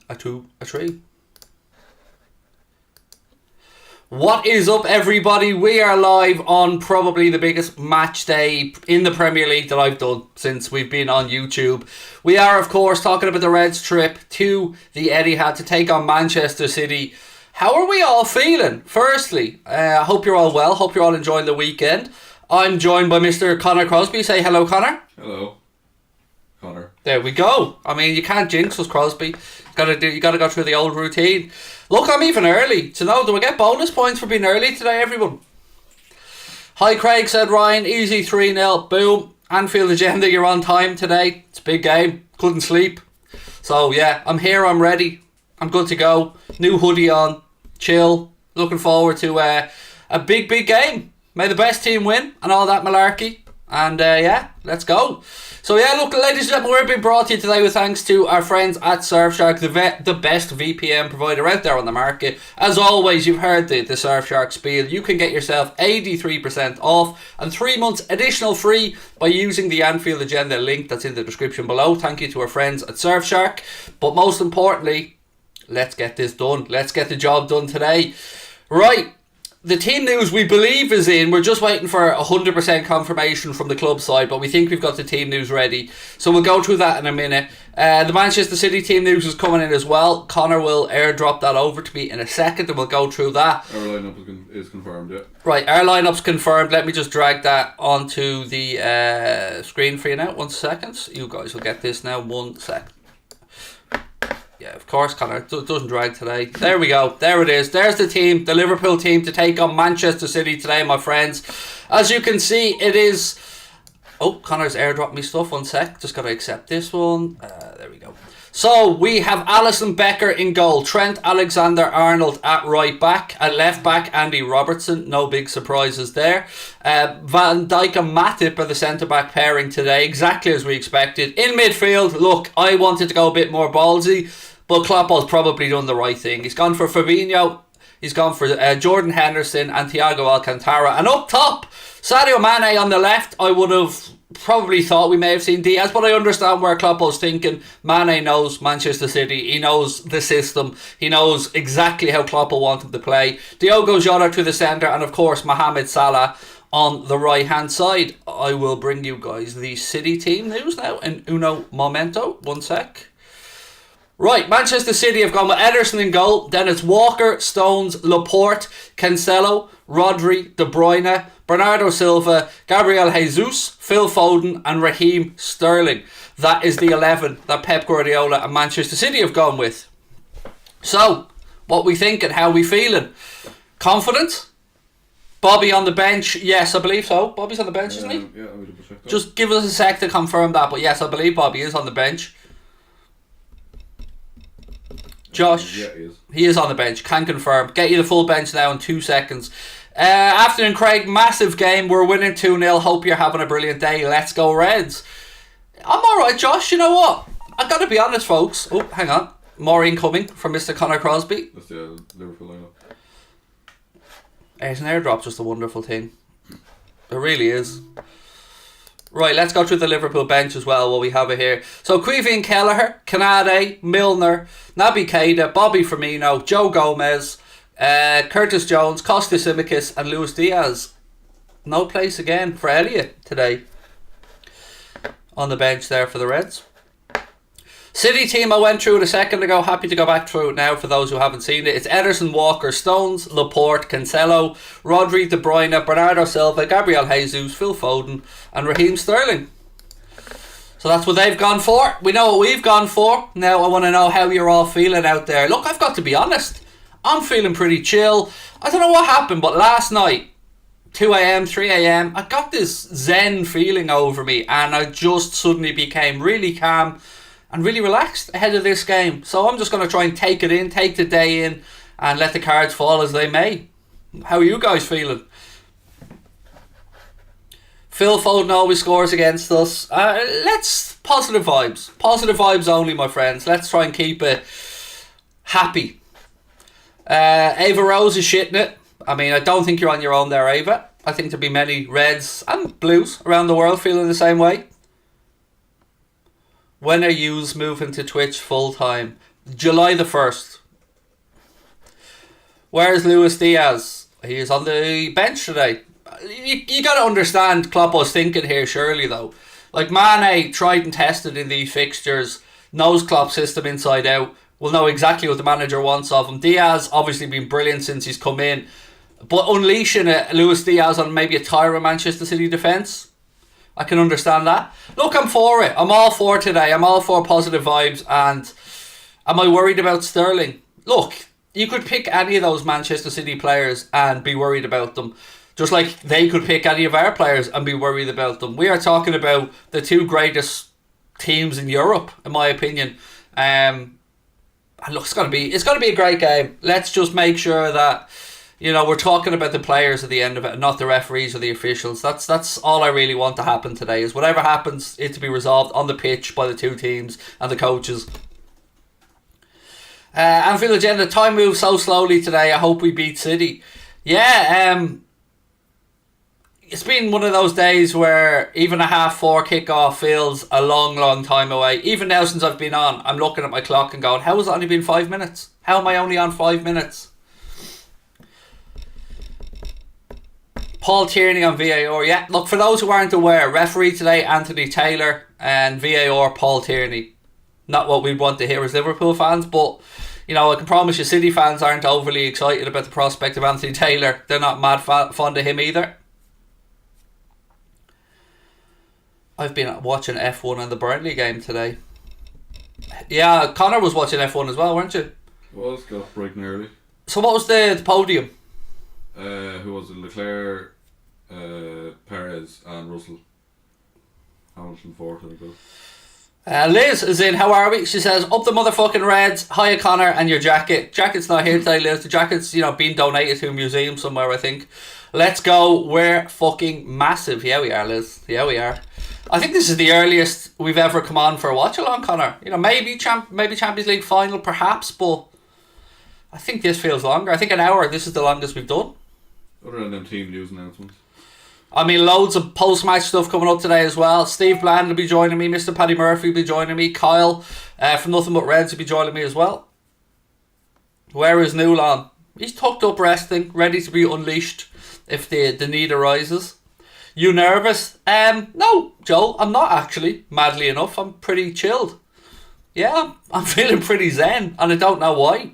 a 2, a 3. What is up, everybody? We are live on probably the biggest match day in the Premier League that I've done since we've been on YouTube. We are, of course, talking about the Reds' trip to the Etihad to take on Manchester City. How are we all feeling? Firstly, I hope you're all well. Hope you're all enjoying the weekend. I'm joined by Mr. Connor Crosby. Say hello, Connor. Hello, Connor. There we go. I mean, you can't jinx us, Crosby. You gotta go through the old routine. Look, I'm even early. So no, do I get bonus points for being early today, everyone? Hi, Craig, said Ryan. Easy 3-0. Boom. Anfield agenda, you're on time today. It's a big game. Couldn't sleep. So yeah, I'm here, I'm ready. I'm good to go. New hoodie on. Chill. Looking forward to a big game. May the best team win and all that malarkey. And yeah, let's go. So yeah, look, ladies and gentlemen, we're being brought to you today with thanks to our friends at Surfshark, the best VPN provider out there on the market. As always, you've heard the Surfshark spiel. You can get yourself 83% off and 3 months additional free by using the Anfield agenda link that's in the description below. Thank you to our friends at Surfshark. But most importantly, let's get this done. Let's get the job done today. Right. The team news we believe is in. We're just waiting for 100% confirmation from the club side, but we think we've got the team news ready. So we'll go through that in a minute. The Manchester City team news is coming in as well. Connor will airdrop that over to me in a second and we'll go through that. Our lineup is confirmed, yeah. Right, our lineup's confirmed. Let me just drag that onto the screen for you now. 1 second. You guys will get this now. 1 second. Yeah, of course, Connor. It doesn't drag today. There we go. There it is. There's the team, the Liverpool team, to take on Manchester City today, my friends. As you can see, it is... Oh, Connor's airdropped me stuff. 1 sec. Just got to accept this one. There we go. So, we have Alisson Becker in goal. Trent Alexander-Arnold at right back. At left back, Andy Robertson. No big surprises there. Van Dijk and Matip are the centre-back pairing today. Exactly as we expected. In midfield, look, I wanted to go a bit more ballsy, but Kloppo's probably done the right thing. He's gone for Fabinho. He's gone for Jordan Henderson and Thiago Alcantara. And up top, Sadio Mane on the left. I would have probably thought we may have seen Diaz, but I understand where Kloppo's thinking. Mane knows Manchester City. He knows the system. He knows exactly how Kloppo wanted to play. Diogo Jota to the centre, and of course Mohamed Salah on the right hand side. I will bring you guys the City team news now in uno momento. 1 sec. Right, Manchester City have gone with Ederson in goal. Then it's Walker, Stones, Laporte, Cancelo, Rodri, De Bruyne, Bernardo Silva, Gabriel Jesus, Phil Foden and Raheem Sterling. That is the 11 that Pep Guardiola and Manchester City have gone with. So, what we think and how we feeling? Confident? Bobby on the bench? Yes, I believe so. Bobby's on the bench, isn't he? Yeah, I would have checked that. Just give us a sec to confirm that, but yes, I believe Bobby is on the bench. Josh, yeah, he is. He is on the bench, can confirm. Get you the full bench now in 2 seconds. Afternoon, Craig, massive game. We're winning 2-0. Hope you're having a brilliant day. Let's go Reds. I'm alright, Josh. You know what? I gotta be honest, folks. Oh, hang on. More incoming from Mr. Connor Crosby. That's the Liverpool lineup. It's an airdrop, just a wonderful thing. It really is. Right, let's go through the Liverpool bench as well, what we have it here. So, Queven Kelleher, Kanade, Milner, Naby Keita, Bobby Firmino, Joe Gomez, Curtis Jones, Kostas Tsimikas and Luis Diaz. No place again for Elliott today on the bench there for the Reds. City team I went through it a second ago. Happy to go back through it now for those who haven't seen it. It's Ederson, Walker, Stones, Laporte, Cancelo, Rodri, De Bruyne, Bernardo Silva, Gabriel Jesus, Phil Foden and Raheem Sterling. So that's what they've gone for. We know what we've gone for. Now I want to know how you're all feeling out there. Look, I've got to be honest. I'm feeling pretty chill. I don't know what happened, but last night, 2 a.m, 3 a.m, I got this zen feeling over me and I just suddenly became really calm and really relaxed ahead of this game. So I'm just going to try and take it in, take the day in and let the cards fall as they may. How are you guys feeling? Phil Foden always scores against us. Let's positive vibes only, my friends. Let's try and keep it happy. Ava Rose is shitting it. I mean, I don't think you're on your own there, Ava. I think there'll be many Reds and Blues around the world feeling the same way. When are yous moving to Twitch full time? July the 1st. Where's Luis Diaz? He is on the bench today. You got to understand Kloppo's thinking here, surely, though. Like, Mane, tried and tested in these fixtures, knows Klopp's system inside out, will know exactly what the manager wants of him. Diaz, obviously been brilliant since he's come in, but unleashing Luis Diaz on maybe a tiring Manchester City defence, I can understand that. Look, I'm for it. I'm all for today. I'm all for positive vibes. And am I worried about Sterling? Look, you could pick any of those Manchester City players and be worried about them. Just like they could pick any of our players and be worried about them. We are talking about the two greatest teams in Europe, in my opinion. And look, it's gonna be a great game. Let's just make sure that, you know, we're talking about the players at the end of it, and not the referees or the officials. That's all I really want to happen today. Is whatever happens, it to be resolved on the pitch by the two teams and the coaches. Anfield agenda. Time moves so slowly today. I hope we beat City. Yeah. It's been one of those days where even a 4:30 kickoff feels a long, long time away. Even now, since I've been on, I'm looking at my clock and going, how has it only been 5 minutes? How am I only on 5 minutes? Paul Tierney on VAR. Yeah, look, for those who aren't aware, referee today, Anthony Taylor, and VAR, Paul Tierney. Not what we'd want to hear as Liverpool fans, but, you know, I can promise you City fans aren't overly excited about the prospect of Anthony Taylor. They're not mad fond of him either. I've been watching F1 and the Burnley game today. Yeah, Connor was watching F1 as well, weren't you? Was, got up bright and early. So what was the podium? Who was it? Leclerc, Perez and Russell. Hamilton fourth, I think it was. Liz is in. How are we? She says, up the motherfucking Reds. Hiya, Connor, and your jacket. Jacket's not here today, Liz. The jacket's, you know, being donated to a museum somewhere, I think. Let's go. We're fucking massive. Yeah, we are, Liz. Yeah, we are. I think this is the earliest we've ever come on for a watch-along, Connor. You know, maybe Champions League final, perhaps, but I think this feels longer. I think an hour, this is the longest we've done. Other than them team news announcements. I mean, loads of post-match stuff coming up today as well. Steve Bland will be joining me. Mr. Paddy Murphy will be joining me. Kyle from Nothing But Reds will be joining me as well. Where is Newlan? He's tucked up resting, ready to be unleashed if the need arises. You nervous? No, Joel, I'm not actually, madly enough. I'm pretty chilled. Yeah, I'm feeling pretty zen, and I don't know why.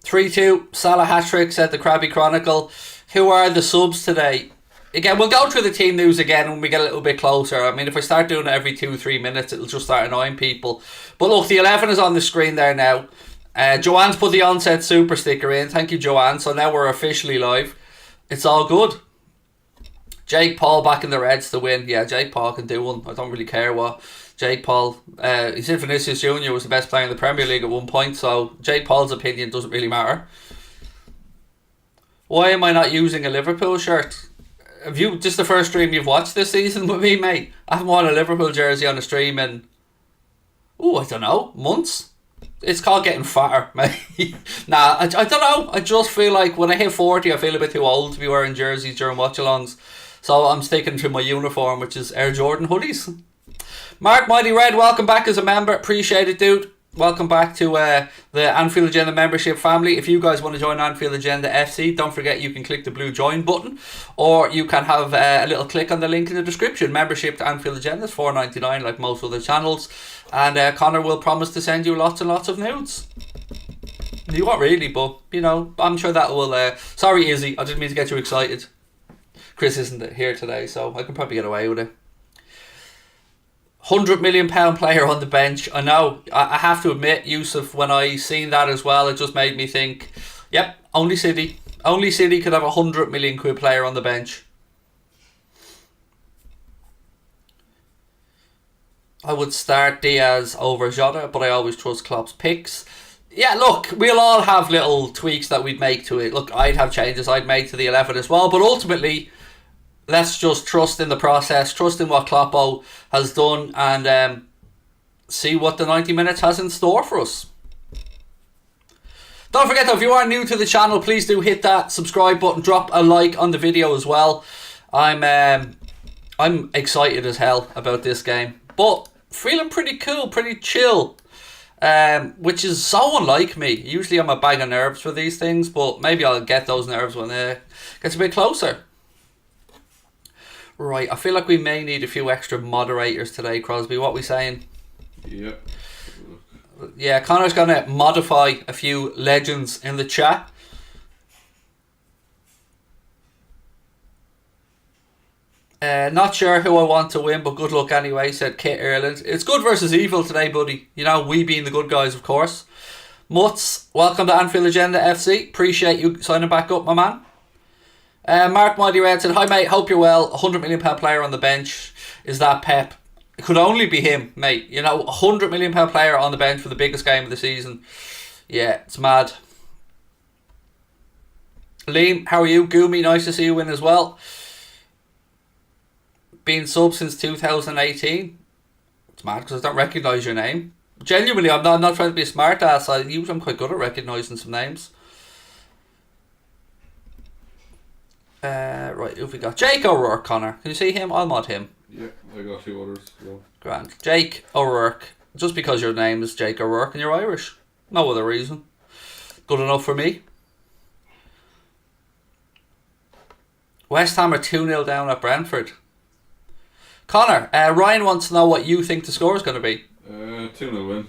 3-2, Salah hat-trick, said the Krabby Chronicle. Who are the subs today? Again, we'll go through the team news again when we get a little bit closer. I mean, if I start doing it every 2-3 minutes, it'll just start annoying people. But look, the 11 is on the screen there now. Joanne's put the onset super sticker in. Thank you, Joanne. So now we're officially live. It's all good. Jake Paul back in the Reds to win. Yeah, Jake Paul can do one. I don't really care what Jake Paul. He said Vinicius Jr. was the best player in the Premier League at one point, so Jake Paul's opinion doesn't really matter. Why am I not using a Liverpool shirt? Have you, just the first stream you've watched this season with me, mate? I haven't worn a Liverpool jersey on a stream in, I don't know, months. It's called getting fatter, mate. Nah, I don't know. I just feel like when I hit 40, I feel a bit too old to be wearing jerseys during watch-alongs. So I'm sticking to my uniform, which is Air Jordan hoodies. Mark Mighty Red, welcome back as a member. Appreciate it, dude. Welcome back to the Anfield Agenda membership family. If you guys want to join Anfield Agenda FC, don't forget you can click the blue join button, or you can have a little click on the link in the description. Membership to Anfield Agenda is $4.99 like most other channels, and Connor will promise to send you lots and lots of nudes. You won't really, but you know, I'm sure that will. Sorry, Izzy, I didn't mean to get you excited. Chris isn't here today, so I can probably get away with it. £100 million player on the bench. I know, I have to admit, Yusuf, when I seen that as well, it just made me think, yep, only City could have £100 million player on the bench. I would start Diaz over Jota, but I always trust Klopp's picks. Yeah, look, we'll all have little tweaks that we'd make to it. Look, I'd have changes I'd make to the 11 as well, but ultimately, let's just trust in the process, trust in what Kloppo has done, and see what the 90 minutes has in store for us. Don't forget though, if you are new to the channel, please do hit that subscribe button, drop a like on the video as well. I'm excited as hell about this game. But feeling pretty cool, pretty chill. Which is so unlike me. Usually I'm a bag of nerves for these things, but maybe I'll get those nerves when it gets a bit closer. Right, I feel like we may need a few extra moderators today, Crosby. What are we saying? Yeah. Yeah, Connor's going to modify a few legends in the chat. Not sure who I want to win, but good luck anyway, said Kit Ireland. It's good versus evil today, buddy. You know, we being the good guys, of course. Mutz, welcome to Anfield Agenda FC. Appreciate you signing back up, my man. Mark Mighty Red said, hi mate, hope you're well. £100 million player on the bench. Is that Pep? It could only be him, mate. You know, £100 million player on the bench for the biggest game of the season. Yeah, it's mad. Liam, how are you? Goomy, nice to see you in as well. Been sub since 2018. It's mad because I don't recognise your name. Genuinely, I'm not trying to be a smart ass. I'm quite good at recognising some names. Right, who have we got? Jake O'Rourke, Connor. Can you see him? I'll mod him. Yeah, I got a few others. So. Grand. Jake O'Rourke. Just because your name is Jake O'Rourke and you're Irish. No other reason. Good enough for me. West Ham are 2-0 down at Brentford. Connor, Ryan wants to know what you think the score is going to be. 2-0 win.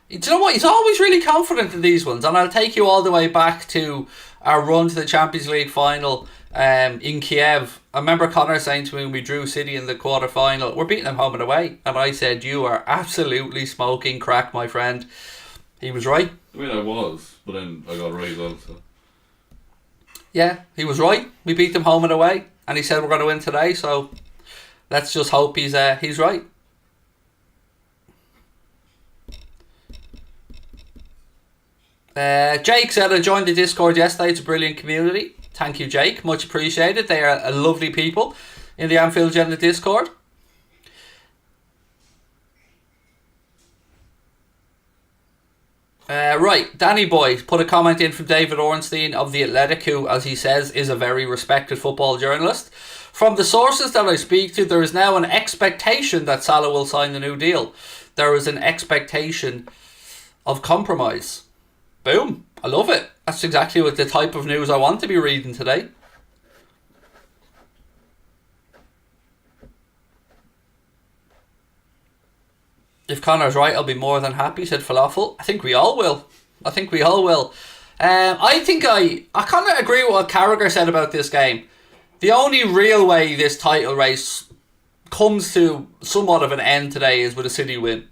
Do you know what? He's always really confident in these ones, and I'll take you all the way back to our run to the Champions League final in Kiev. I remember Connor saying to me when we drew City in the quarter-final, we're beating them home and away, and I said, you are absolutely smoking crack, my friend. He was right. I mean, I was, but then I got right also. Yeah, he was right. We beat them home and away, and he said we're going to win today, so let's just hope he's right. Jake said I joined the Discord yesterday. It's a brilliant community. Thank you, Jake. Much appreciated. They are a lovely people in the Anfield Agenda Discord. Right, Danny Boy put a comment in from David Ornstein of The Athletic, who, as he says, is a very respected football journalist. From the sources that I speak to, there is now an expectation that Salah will sign the new deal. There is an expectation of compromise. Boom. I love it. That's exactly what the type of news I want to be reading today. If Connor's right, I'll be more than happy, said Falafel. I think we all will. I think I kind of agree with what Carragher said about this game. The only real way this title race comes to somewhat of an end today is with a City win.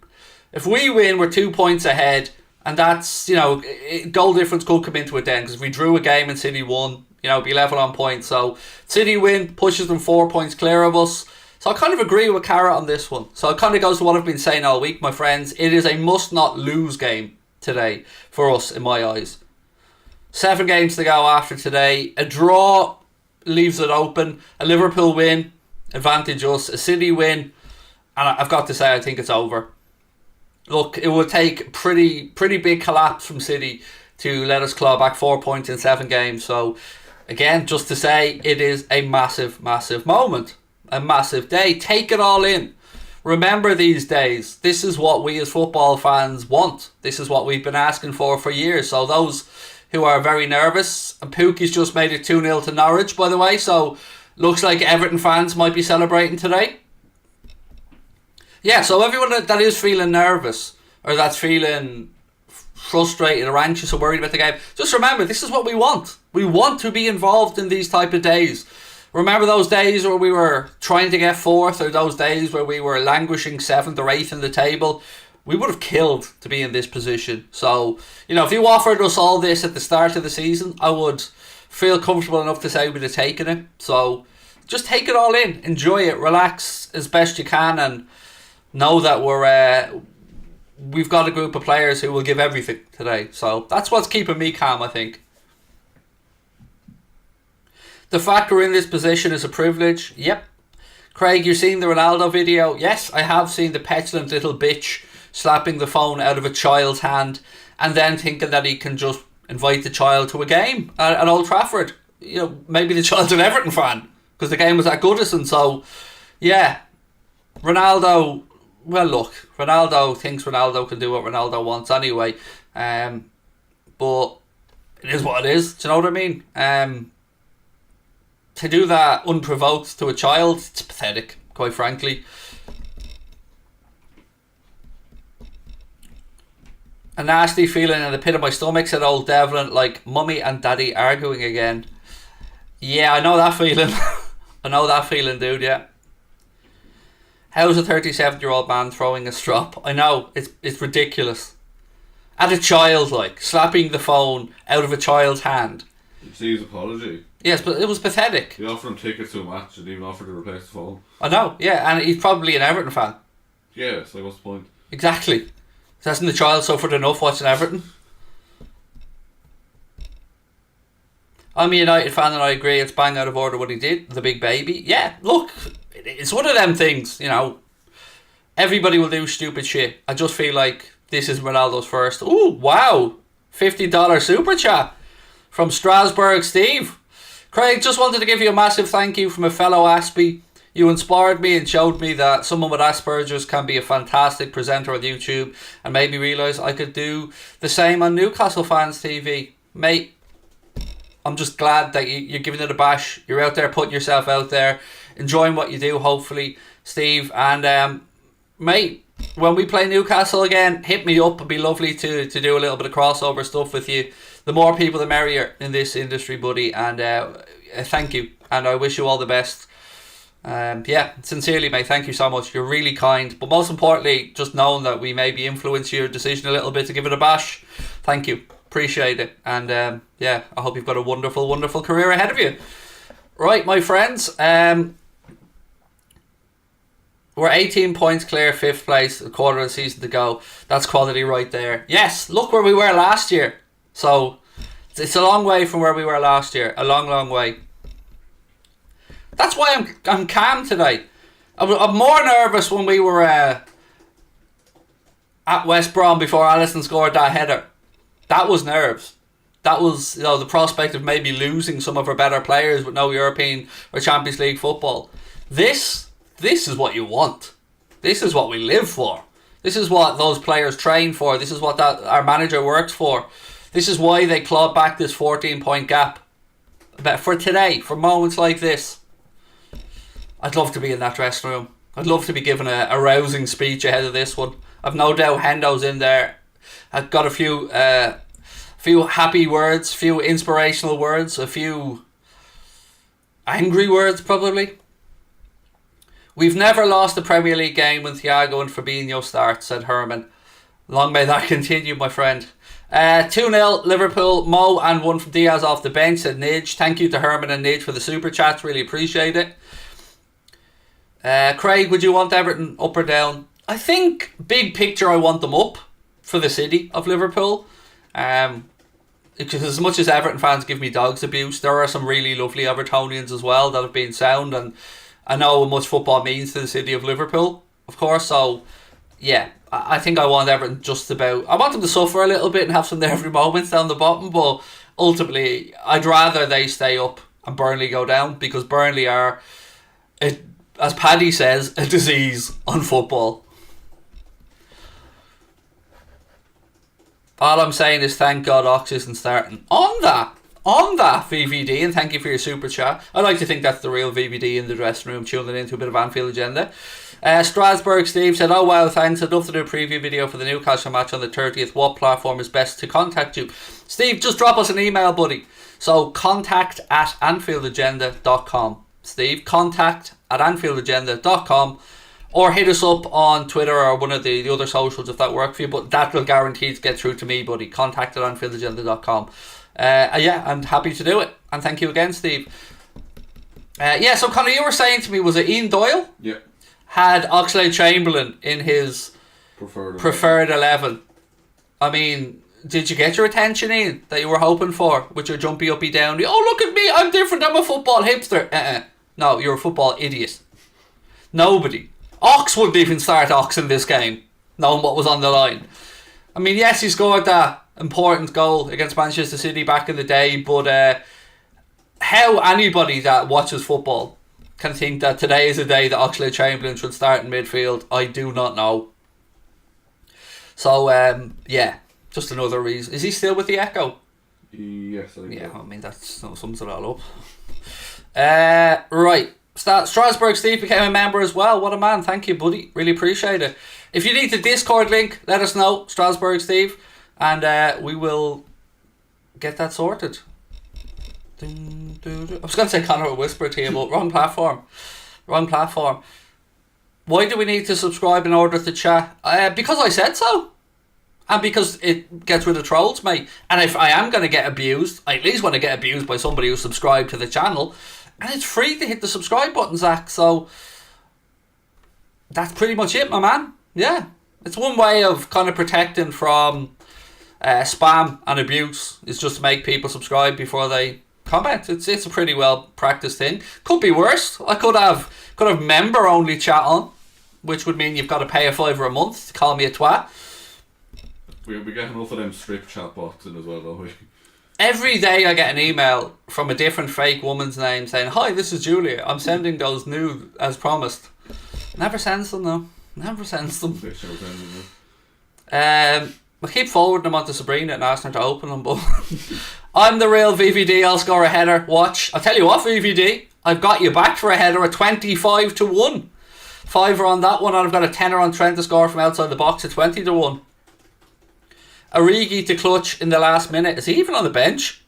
If we win, we're 2 points ahead, and that's, goal difference could come into it then, because if we drew a game and City won, it'd be level on points. So City win pushes them 4 points clear of us. So I kind of agree with Cara on this one. So it kind of goes to what I've been saying all week, my friends. It is a must not lose game today for us, in my eyes. 7 games to go after today. A draw leaves it open. A Liverpool win, advantage us. A City win, and I've got to say, I think it's over. Look, it would take pretty big collapse from City to let us claw back 4 points in 7 games. So again, just to say, it is a massive, massive moment. A massive day. Take it all in. Remember these days. This is what we as football fans want. This is what we've been asking for years. So those who are very nervous, and Pookie's just made it 2-0 to Norwich, by the way, so looks like Everton fans might be celebrating today. Yeah, so everyone that is feeling nervous, or that's feeling frustrated or anxious or worried about the game, just remember, this is what we want. We want to be involved in these type of days. Remember those days where we were trying to get 4th, or those days where we were languishing 7th or 8th in the table? We would have killed to be in this position. So, if you offered us all this at the start of the season, I would feel comfortable enough to say we'd have taken it. So, just take it all in. Enjoy it. Relax as best you can, and know that we've got a group of players who will give everything today. So, that's what's keeping me calm, I think. The fact we're in this position is a privilege. Yep. Craig, you're seeing the Ronaldo video? Yes, I have seen the petulant little bitch slapping the phone out of a child's hand and then thinking that he can just invite the child to a game at Old Trafford. Maybe the child's an Everton fan because the game was at Goodison. So, yeah, Ronaldo well, look, Ronaldo thinks Ronaldo can do what Ronaldo wants anyway. But it is what it is. Do you know what I mean? To do that unprovoked to a child, it's pathetic, quite frankly. A nasty feeling in the pit of my stomach, said old Devlin, like mummy and daddy arguing again. Yeah, I know that feeling. I know that feeling, dude, yeah. How's a 37-year-old man throwing a strop? I know, it's ridiculous. At a child, like, slapping the phone out of a child's hand. You see his apology. Yes, but it was pathetic. He offered him tickets to a match and even offered to replace the phone. I know, yeah, and he's probably an Everton fan. Yeah, so what's the point? Exactly. Hasn't the child suffered enough watching Everton? I'm a United fan and I agree it's bang out of order what he did, the big baby. Yeah, look, it's one of them things, you know. Everybody will do stupid shit. I just feel like this is Ronaldo's first. Ooh, wow. $50 super chat from Strasbourg Steve. Craig, just wanted to give you a massive thank you from a fellow Aspie. You inspired me and showed me that someone with Asperger's can be a fantastic presenter on YouTube and made me realise I could do the same on Newcastle Fans TV. Mate, I'm just glad that you're giving it a bash. You're out there putting yourself out there, enjoying what you do, hopefully, Steve. And, mate, when we play Newcastle again, hit me up. It'd be lovely to do a little bit of crossover stuff with you. The more people, the merrier in this industry, buddy. And thank you. And I wish you all the best. Yeah, sincerely, mate, thank you so much. You're really kind. But most importantly, just knowing that we maybe influence your decision a little bit to give it a bash. Thank you. Appreciate it. And yeah, I hope you've got a wonderful, wonderful career ahead of you. Right, my friends. We're 18 points clear, 5th place, a quarter of the season to go. That's quality right there. Yes, look where we were last year. So, it's a long way from where we were last year. A long, long way. That's why I'm calm today. I'm more nervous when we were at West Brom before Alisson scored that header. That was nerves. That was, you know, the prospect of maybe losing some of our better players with no European or Champions League football. This is what you want. This is what we live for. This is what those players train for. This is what our manager works for. This is why they clawed back this 14-point gap. But for today, for moments like this, I'd love to be in that dressing room. I'd love to be given a rousing speech ahead of this one. I've no doubt Hendo's in there. I've got a few happy words, few inspirational words, a few angry words probably. We've never lost a Premier League game when Thiago and Fabinho start, said Herman. Long may that continue, my friend. 2-0 Liverpool, Mo and one from Diaz off the bench, said Nidge. Thank you to Herman and Nidge for the super chats, really appreciate it. Craig, would you want Everton up or down? I think big picture I want them up for the city of Liverpool. Because as much as Everton fans give me dogs abuse, there are some really lovely Evertonians as well that have been sound, and I know how much football means to the city of Liverpool, of course. So yeah, I think I want Everton just about. I want them to suffer a little bit and have some nervy moments down the bottom, but ultimately I'd rather they stay up and Burnley go down, because Burnley are, as Paddy says, a disease on football. All I'm saying is thank God Ox isn't starting. On that VVD, and thank you for your super chat. I like to think that's the real VVD in the dressing room, tuning into a bit of Anfield agenda. Strasbourg Steve said, oh wow, thanks, I'd love to do a preview video for the Newcastle match on the 30th. What platform is best to contact you? Steve, just drop us an email, buddy. So contact@AnfieldAgenda.com. Steve, contact@AnfieldAgenda.com, or hit us up on Twitter or one of the other socials if that works for you, but that will guarantee to get through to me, buddy. Contact@AnfieldAgenda.com. Yeah, I'm happy to do it, and thank you again, Steve. Yeah, so Conor, you were saying to me, was it Ian Doyle? Yeah. Had Oxlade-Chamberlain in his preferred 11. I mean, did you get your attention, Ian, that you were hoping for with your jumpy uppy downy? Oh, look at me, I'm different, I'm a football hipster. No, you're a football idiot. Nobody. Ox wouldn't even start Ox in this game, knowing what was on the line. I mean, yes, he scored that important goal against Manchester City back in the day, but how anybody that watches football can think that today is a day that Oxlade-Chamberlain should start in midfield. I do not know. So, yeah, just another reason. Is he still with the Echo? Yes, I think Yeah, so. I mean, that sums it all up. Right. Strasbourg Steve became a member as well. What a man. Thank you, buddy. Really appreciate it. If you need the Discord link, let us know, Strasbourg Steve, and we will get that sorted. I was going to say Connor will whisper to you, but wrong platform. Wrong platform. Why do we need to subscribe in order to chat? Because I said so. And because it gets rid of trolls, mate. And if I am going to get abused, I at least want to get abused by somebody who subscribed to the channel. And it's free to hit the subscribe button, Zach. So that's pretty much it, my man. Yeah. It's one way of kind of protecting from spam and abuse, is just to make people subscribe before they comment. It's a pretty well practiced thing. Could be worse. I could have member only chat on, which would mean you've got to pay $5 a month to call me a twat. We get enough of them strip chat bots in as well, don't we? Every day I get an email from a different fake woman's name saying, "Hi, this is Julia. I'm sending those nude as promised." Never sends them though. Never sends them. I keep forwarding them on to Sabrina and asking her to open them, but I'm the real VVD. I'll score a header. Watch. I'll tell you what, VVD, I've got you back for a header at 25-1. $5 on that one, and I've got a tenner on Trent to score from outside the box at 20-1. Origi to clutch in the last minute. Is he even on the bench?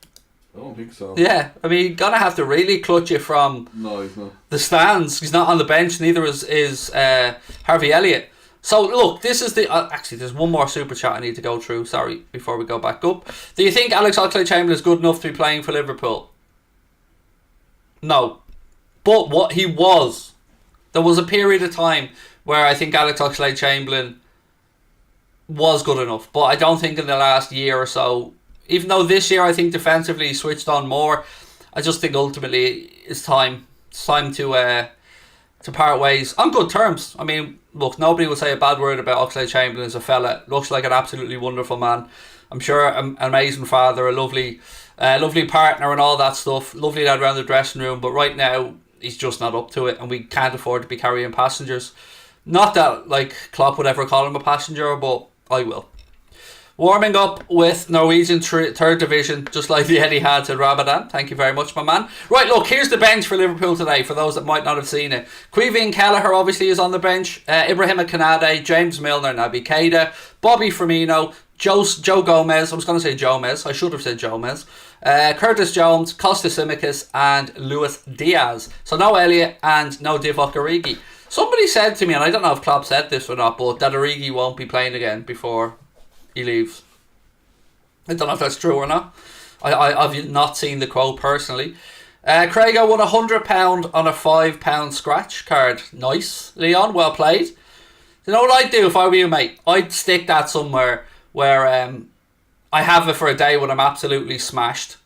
I don't think so. Yeah, I mean, gonna have to really clutch it from No, he's not. the stands. He's not on the bench. Neither is Harvey Elliott. So look, this is the actually. There's one more super chat I need to go through. Sorry, before we go back up. Do you think Alex Oxlade-Chamberlain is good enough to be playing for Liverpool? No, but what he was, there was a period of time where I think Alex Oxlade-Chamberlain was good enough, but I don't think in the last year or so, even though this year I think defensively he switched on more, I just think ultimately it's time to part ways on good terms. I mean, look, nobody will say a bad word about Oxlade-Chamberlain as a fella. Looks like an absolutely wonderful man. I'm sure an amazing father, a lovely partner and all that stuff. Lovely lad around the dressing room, but right now he's just not up to it, and we can't afford to be carrying passengers. Not that like Klopp would ever call him a passenger, but I will. Warming up with Norwegian third division, just like the Etihad at Ramadan. Thank you very much, my man. Right, look, here's the bench for Liverpool today, for those that might not have seen it. Queeveen Kelleher obviously is on the bench. Ibrahima Konate, James Milner, Naby Keita, Bobby Firmino, Joe Gomez. I was going to say Jomez. I should have said Jomez. Curtis Jones, Costa Simicas, and Luis Diaz. So no Elliott and no Divock Origi. Somebody said to me, and I don't know if Klopp said this or not, but that Origi won't be playing again before he leaves. I don't know if that's true or not. I've not seen the quote personally. Craig won £100 on a £5 scratch card. Nice, Leon, well played. You know what I'd do if I were you, mate? I'd stick that somewhere where I have it for a day when I'm absolutely smashed.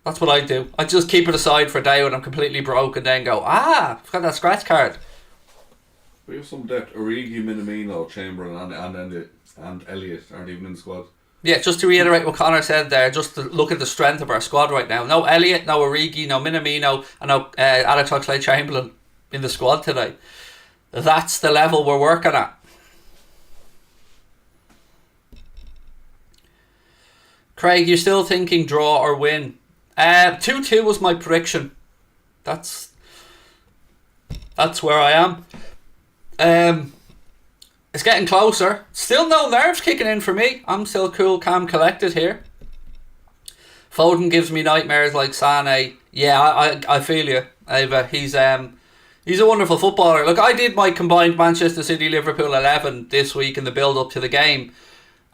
That's what I'd do. I'd just keep it aside for a day when I'm completely broke and then go, I've got that scratch card. We have some depth. Origi, Minamino, Chamberlain and Elliott aren't even in the squad. Yeah, just to reiterate what Connor said there, just to look at the strength of our squad right now. No Elliott, no Origi, no Minamino, and no Alex Oxlade-Chamberlain in the squad today. That's the level we're working at. Craig, you're still thinking draw or win? 2-2 was my prediction. That's where I am. It's getting closer. Still no nerves kicking in for me. I'm still cool, calm, collected here. Foden gives me nightmares like Sané. Yeah, I feel you, Ava. He's a wonderful footballer. Look, I did my combined Manchester City Liverpool 11 this week in the build up to the game,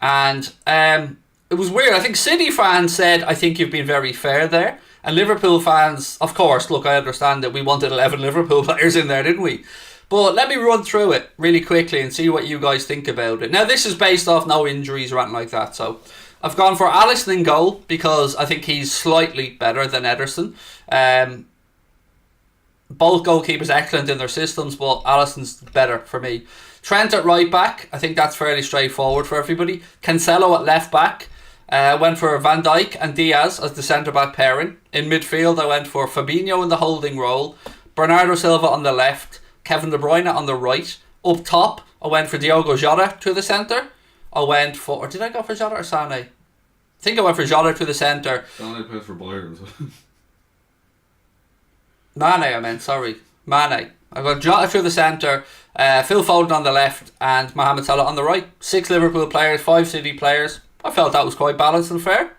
and it was weird. I think City fans said, I think you've been very fair there. And Liverpool fans, of course, look, I understand that we wanted 11 Liverpool players in there, didn't we? But let me run through it really quickly and see what you guys think about it. Now, this is based off no injuries or anything like that. So I've gone for Alisson in goal because I think he's slightly better than Ederson. Both goalkeepers excellent in their systems, but Alisson's better for me. Trent at right back, I think that's fairly straightforward for everybody. Cancelo at left back. Went for Van Dijk and Diaz as the centre-back pairing. In midfield, I went for Fabinho in the holding role, Bernardo Silva on the left, Kevin De Bruyne on the right. Up top, I went for Diogo Jota to the centre. I went for... Or did I go for Jota or Sane? I think I went for Jota to the centre. Sane plays for Bayern. Mane, I meant, sorry. Mane. I got Jota to the centre, Phil Foden on the left, and Mohamed Salah on the right. 6 Liverpool players, 5 City players. I felt that was quite balanced and fair.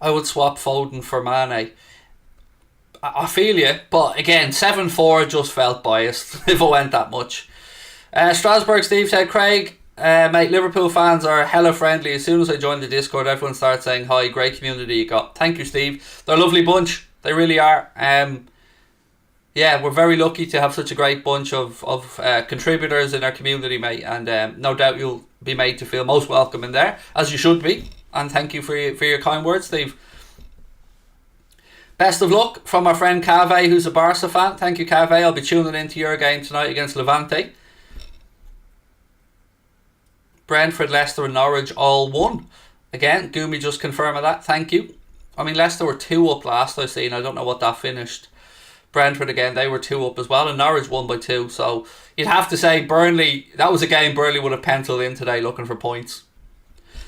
I would swap Foden for Mane. I feel you, but again, 7-4 just felt biased if it went that much. Strasbourg Steve said, Craig, mate, Liverpool fans are hella friendly. As soon as I joined the Discord, everyone starts saying hi. Great community you got. Thank you, Steve. They're a lovely bunch. They really are. Yeah, we're very lucky to have such a great bunch of contributors in our community, mate. And no doubt you'll be made to feel most welcome in there, as you should be. And thank you for your kind words, Steve. Best of luck from our friend Cave, who's a Barca fan. Thank you, Cave. I'll be tuning into your game tonight against Levante. Brentford, Leicester and Norwich all won. Again, Goomy just confirming that. Thank you. I mean, Leicester were 2 up last I seen. I don't know what that finished. Brentford, again, they were 2 up as well. And Norwich won by 2. So you'd have to say Burnley, that was a game Burnley would have penciled in today looking for points.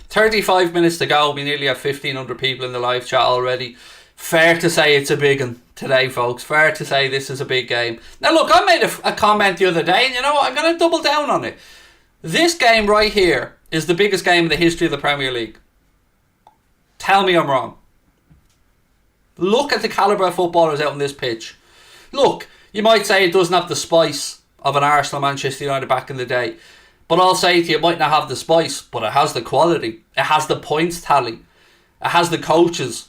35 minutes to go. We nearly have 1,500 people in the live chat already. Fair to say it's a big one today, folks. Fair to say this is a big game. Now, look, I made a comment the other day, and you know what? I'm going to double down on it. This game right here is the biggest game in the history of the Premier League. Tell me I'm wrong. Look at the calibre of footballers out on this pitch. Look, you might say it doesn't have the spice of an Arsenal Manchester United back in the day. But I'll say to you, it might not have the spice, but it has the quality. It has the points tally. It has the coaches.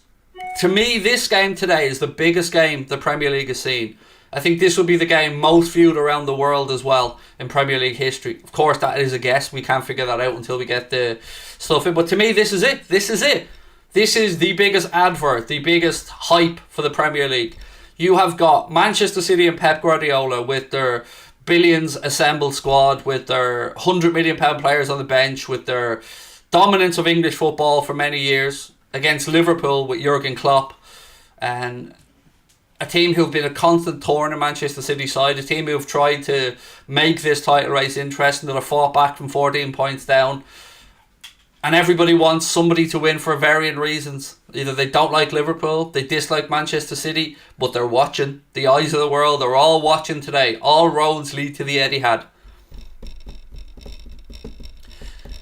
To me, this game today is the biggest game the Premier League has seen. I think this will be the game most viewed around the world as well in Premier League history. Of course, that is a guess. We can't figure that out until we get the stuff in. But to me, this is it. This is it. This is the biggest advert, the biggest hype for the Premier League. You have got Manchester City and Pep Guardiola with their billions assembled squad, with their £100 million players on the bench, with their dominance of English football for many years, against Liverpool with Jurgen Klopp, and a team who've been a constant thorn in Manchester City's side, a team who've tried to make this title race interesting, that have fought back from 14 points down. And everybody wants somebody to win for varying reasons. Either they don't like Liverpool, they dislike Manchester City, but they're watching. The eyes of the world are all watching today. All roads lead to the Etihad.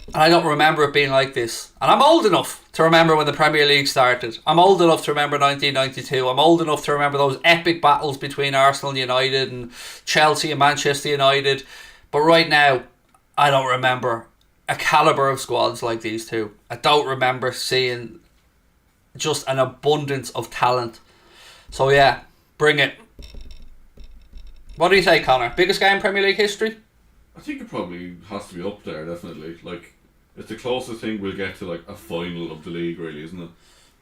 And I don't remember it being like this. And I'm old enough to remember when the Premier League started. I'm old enough to remember 1992. I'm old enough to remember those epic battles between Arsenal and United and Chelsea and Manchester United. But right now, I don't remember a calibre of squads like these two. I don't remember seeing just an abundance of talent. So yeah, bring it. What do you say, Connor? Biggest game in Premier League history? I think it probably has to be up there, definitely. Like, it's the closest thing we'll get to like a final of the league, really, isn't it?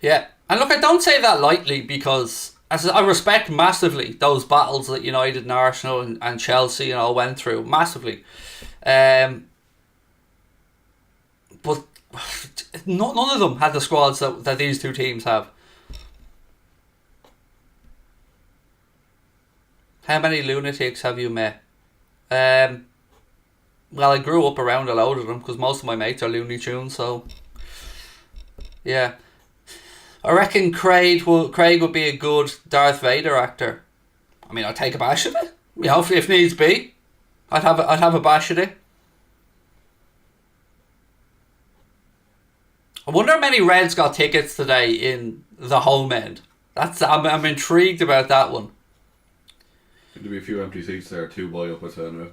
Yeah. And look, I don't say that lightly, because as I respect massively those battles that United and Arsenal and Chelsea went through massively. But none of them had the squads that these two teams have. How many lunatics have you met? Well, I grew up around a load of them because most of my mates are Looney Tunes, so yeah. I reckon Craig would be a good Darth Vader actor. I mean, I'd take a bash at it. If needs be, I'd have a bash at it. I wonder how many Reds got tickets today in the home end. I'm intrigued about that one. There'll be a few empty seats there, 2 buy up, I'd say, anyway.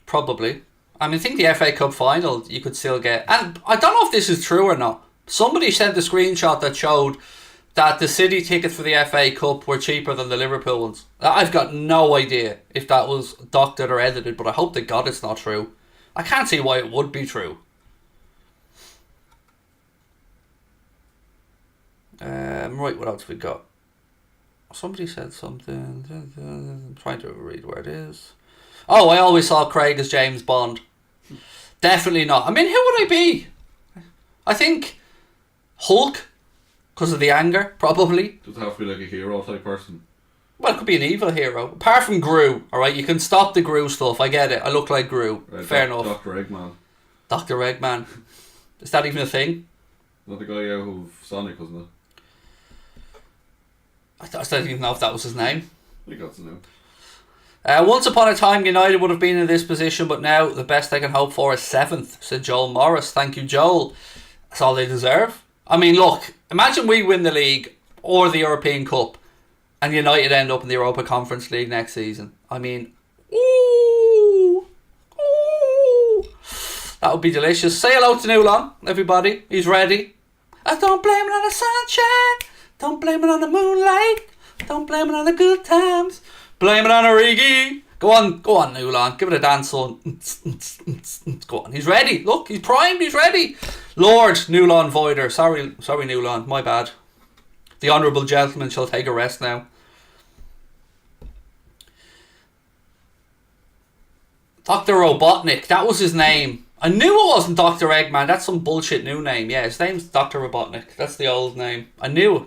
Probably. I mean, I think the FA Cup final you could still get. And I don't know if this is true or not. Somebody sent a screenshot that showed that the City tickets for the FA Cup were cheaper than the Liverpool ones. I've got no idea if that was doctored or edited, but I hope to God it's not true. I can't see why it would be true. Right, what else we got? Somebody said something. I'm trying to read where it is. Oh, I always saw Craig as James Bond. Definitely not. I mean, who would I be? I think Hulk, because of the anger, probably. Does it have to be like a hero type person? Well, it could be an evil hero. Apart from Gru, alright? You can stop the Gru stuff. I get it. I look like Gru. Right, Fair enough. Dr. Eggman. Dr. Eggman. Is that even a thing? Not the guy out of Sonic, wasn't it? I don't even know if that was his name. I think that's the name. Once upon a time, United would have been in this position, but now the best they can hope for is 7th, said Joel Morris. Thank you, Joel. That's all they deserve. I mean, look, imagine we win the league or the European Cup and United end up in the Europa Conference League next season. I mean, ooh, that would be delicious. Say hello to Newlon, everybody. He's ready. I don't blame it on the sunshine. Don't blame it on the moonlight. Don't blame it on the good times. Blame it on Origi. Go on, Newlon. Give it a dance, son. Go on. He's ready. Look, he's primed. He's ready. Lord Newlon Voider. Sorry, Newlon. My bad. The honourable gentleman shall take a rest now. Dr. Robotnik. That was his name. I knew it wasn't Dr. Eggman. That's some bullshit new name. Yeah, his name's Dr. Robotnik. That's the old name. I knew it.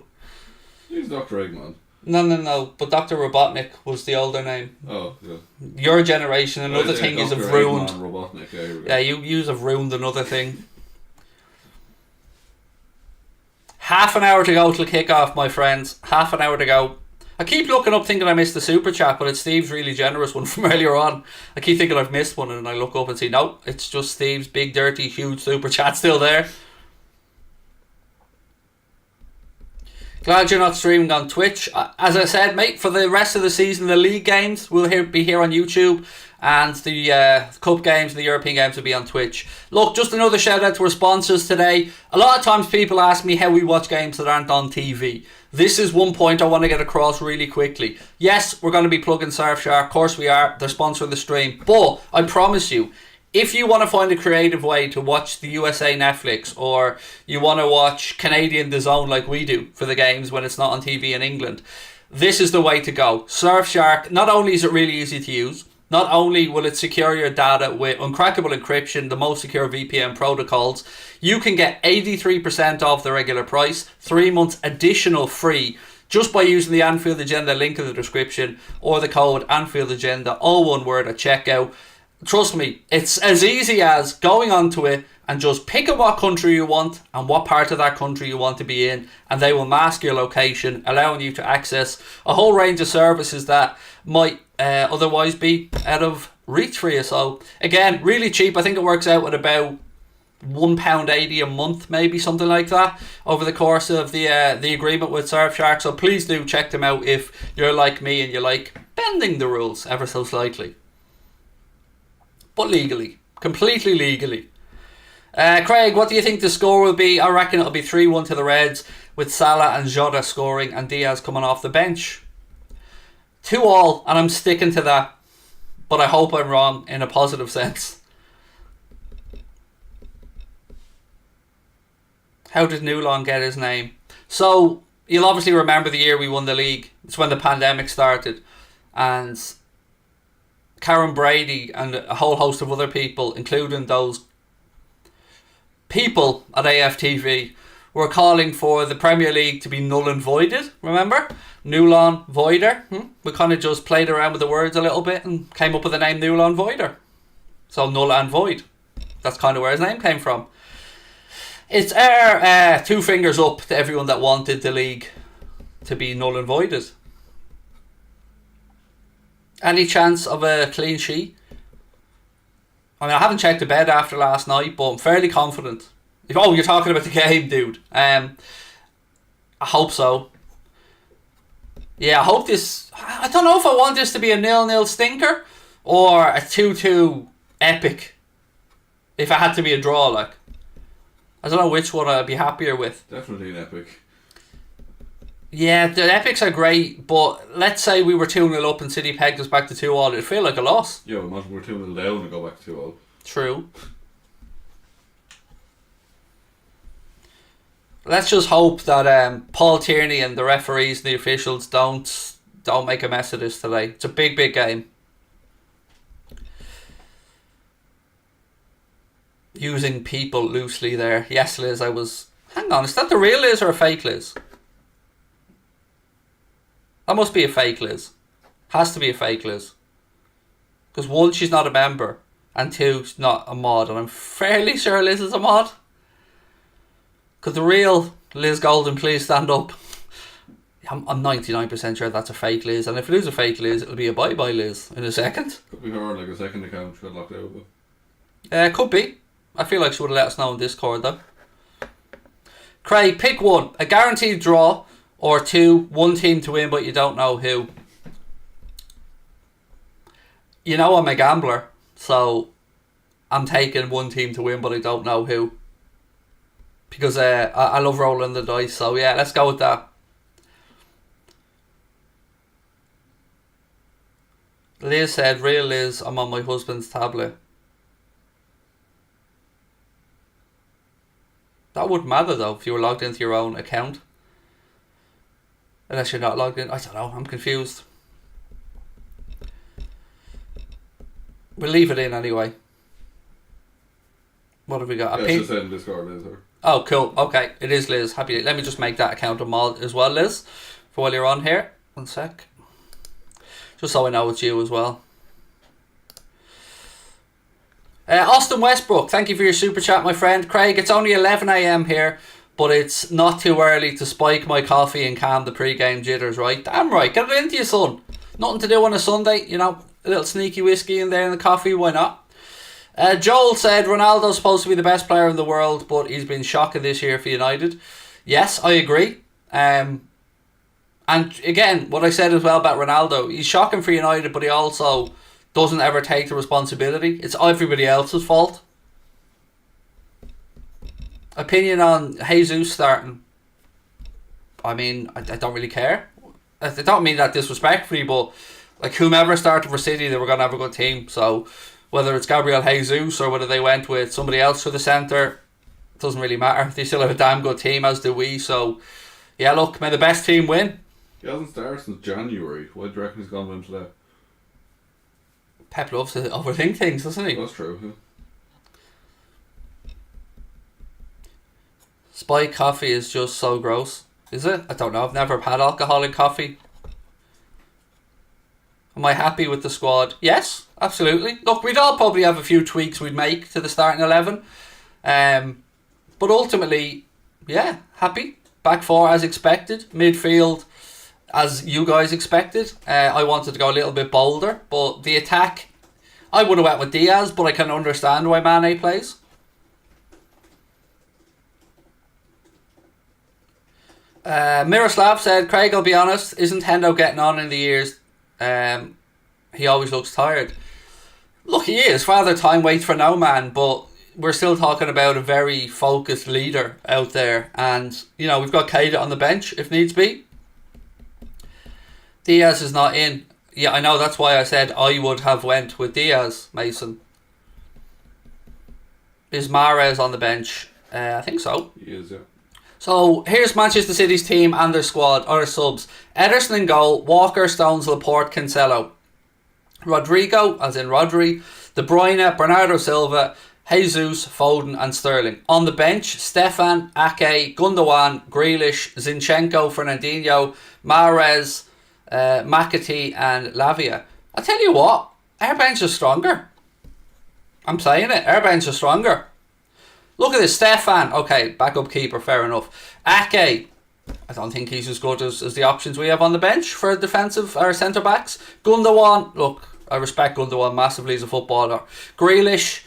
He's Dr. Eggman. No. But Dr. Robotnik was the older name. Oh, yeah. Your generation, another thing you have ruined. Robotnik, yeah, you have ruined another thing. Half an hour to go till kick-off, my friends. Half an hour to go. I keep looking up thinking I missed the super chat, but it's Steve's really generous one from earlier on. I keep thinking I've missed one, and I look up and see, no, it's just Steve's big, dirty, huge super chat still there. Glad you're not streaming on Twitch. As I said, mate, for the rest of the season, the league games will be here on YouTube, and the cup games and the European games will be on Twitch. Look, just another shout out to our sponsors today. A lot of times people ask me how we watch games that aren't on TV. This is one point I want to get across really quickly. Yes, we're going to be plugging Surfshark. Of course we are. They're sponsoring the stream. But I promise you, if you want to find a creative way to watch the USA Netflix, or you want to watch Canadian DAZN like we do for the games when it's not on TV in England, this is the way to go. Surfshark, not only is it really easy to use, not only will it secure your data with uncrackable encryption, the most secure VPN protocols, you can get 83% off the regular price, 3 months additional free, just by using the Anfield Agenda link in the description, or the code Anfield Agenda, all one word, at checkout. Trust me, it's as easy as going onto it and just picking what country you want and what part of that country you want to be in, and they will mask your location, allowing you to access a whole range of services that might otherwise be out of reach for you. So again, really cheap. I think it works out at about £1.80 a month, maybe something like that, over the course of the agreement with Surfshark. So please do check them out if you're like me and you like bending the rules ever so slightly, but legally, completely legally. Craig, what do you think the score will be? I reckon it'll be 3-1 to the Reds, with Salah and Jota scoring and Diaz coming off the bench. 2-2, and I'm sticking to that, but I hope I'm wrong in a positive sense. How did Newlon get his name? So, you'll obviously remember the year we won the league. It's when the pandemic started, and Karen Brady and a whole host of other people, including those people at AFTV, were calling for the Premier League to be null and voided. Remember? Newlon Voider. We kind of just played around with the words a little bit and came up with the name Newlon Voider. So null and void. That's kind of where his name came from. It's our 2 fingers up to everyone that wanted the league to be null and voided. Any chance of a clean sheet? I mean, I haven't checked the bed after last night, but I'm fairly confident. You're talking about the game, dude. I hope so. Yeah, I hope this... I don't know if I want this to be a 0-0 stinker or a 2-2 epic. If I had to be a draw, like. I don't know which one I'd be happier with. Definitely an epic. Yeah, the epics are great, but let's say we were 2-0 up and City pegged us back to 2-2, it'd feel like a loss. Yeah, imagine we're 2-0 down and go back to 2-0. True. Let's just hope that Paul Tierney and the referees and the officials don't make a mess of this today. It's a big, big game. Using people loosely there. Yes, Liz, I was... Hang on, is that the real Liz or a fake Liz? That must be a fake Liz. Has to be a fake Liz. Because one, she's not a member. And two, she's not a mod. And I'm fairly sure Liz is a mod. Because the real Liz Golden, please stand up. I'm 99% sure that's a fake Liz. And if it is a fake Liz, it'll be a bye-bye Liz in a second. Could be her, like a second account. She got locked out of it. Could be. I feel like she would have let us know in Discord though. Craig, pick one. A guaranteed draw. Or two, one team to win but you don't know who. You know I'm a gambler. So I'm taking one team to win but I don't know who. Because I love rolling the dice. So yeah, let's go with that. Liz said, real Liz, I'm on my husband's tablet. That wouldn't matter though if you were logged into your own account. Unless you're not logged in. I don't know, I'm confused. We'll leave it in anyway. What have we got? Yeah, it's just in Discord, Liz. Oh, cool. Okay, it is Liz. Happy. Let me just make that account a mod as well, Liz, for while you're on here. 1 sec. Just so I know it's you as well. Austin Westbrook, thank you for your super chat, my friend. Craig, it's only 11 AM here, but it's not too early to spike my coffee and calm the pre-game jitters, right? Damn right, get it into you, son. Nothing to do on a Sunday, you know, a little sneaky whiskey in there in the coffee, why not? Joel said, Ronaldo's supposed to be the best player in the world, but he's been shocking this year for United. Yes, I agree. And again, what I said as well about Ronaldo, he's shocking for United, but he also doesn't ever take the responsibility. It's everybody else's fault. Opinion on Jesus starting. I mean, I don't really care. I don't mean that disrespectfully, but like whomever started for City, they were going to have a good team. So whether it's Gabriel Jesus or whether they went with somebody else for the centre, it doesn't really matter. They still have a damn good team, as do we. So yeah, look, may the best team win. He hasn't started since January. Why do you reckon he's gone into that? Pep loves to overthink things, doesn't he? That's true, yeah. Spike coffee is just so gross. Is it? I don't know. I've never had alcoholic coffee. Am I happy with the squad? Yes, absolutely. Look, we'd all probably have a few tweaks we'd make to the starting 11. But ultimately, yeah, happy. Back four as expected. Midfield as you guys expected. I wanted to go a little bit bolder, but the attack, I would have went with Diaz, but I can understand why Mane plays. Miroslav said, Craig, I'll be honest, isn't Hendo getting on in the years? He always looks tired. Look, he is. Father time waits for no man, but we're still talking about a very focused leader out there. And, you know, we've got Keita on the bench if needs be. Diaz is not in. Yeah, I know, that's why I said I would have went with Diaz, Mason. Is Mahrez on the bench? I think so. He is, yeah. So here's Manchester City's team and their squad, or their subs. Ederson in goal, Walker, Stones, Laporte, Cancelo. Rodrigo, as in Rodri, De Bruyne, Bernardo Silva, Jesus, Foden and Sterling. On the bench, Stefan, Ake, Gundogan, Grealish, Zinchenko, Fernandinho, Mahrez, McAtee and Lavia. I'll tell you what, our bench is stronger. I'm saying it, our bench is stronger. Look at this, Stefan, okay, backup keeper, fair enough. Ake, I don't think he's as good as the options we have on the bench for defensive or centre backs. Gundogan, look, I respect Gundogan massively as a footballer. Grealish,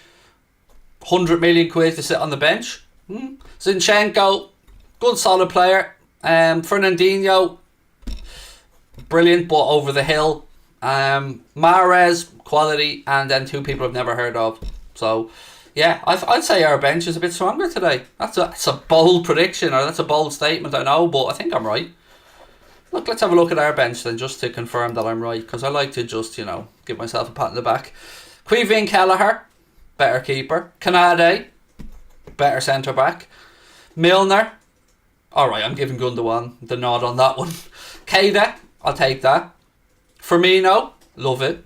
100 million quid to sit on the bench. Zinchenko, good solid player. Fernandinho, brilliant but over the hill. Mahrez, quality, and then two people I've never heard of. So yeah, I'd say our bench is a bit stronger today. That's a bold prediction, or that's a bold statement, I know, but I think I'm right. Look, let's have a look at our bench then, just to confirm that I'm right, because I like to just, you know, give myself a pat on the back. Quivin Kelleher, better keeper. Kanade, better centre back. Milner, alright, I'm giving Gundogan the nod on that one. Keita, I'll take that. Firmino, love it.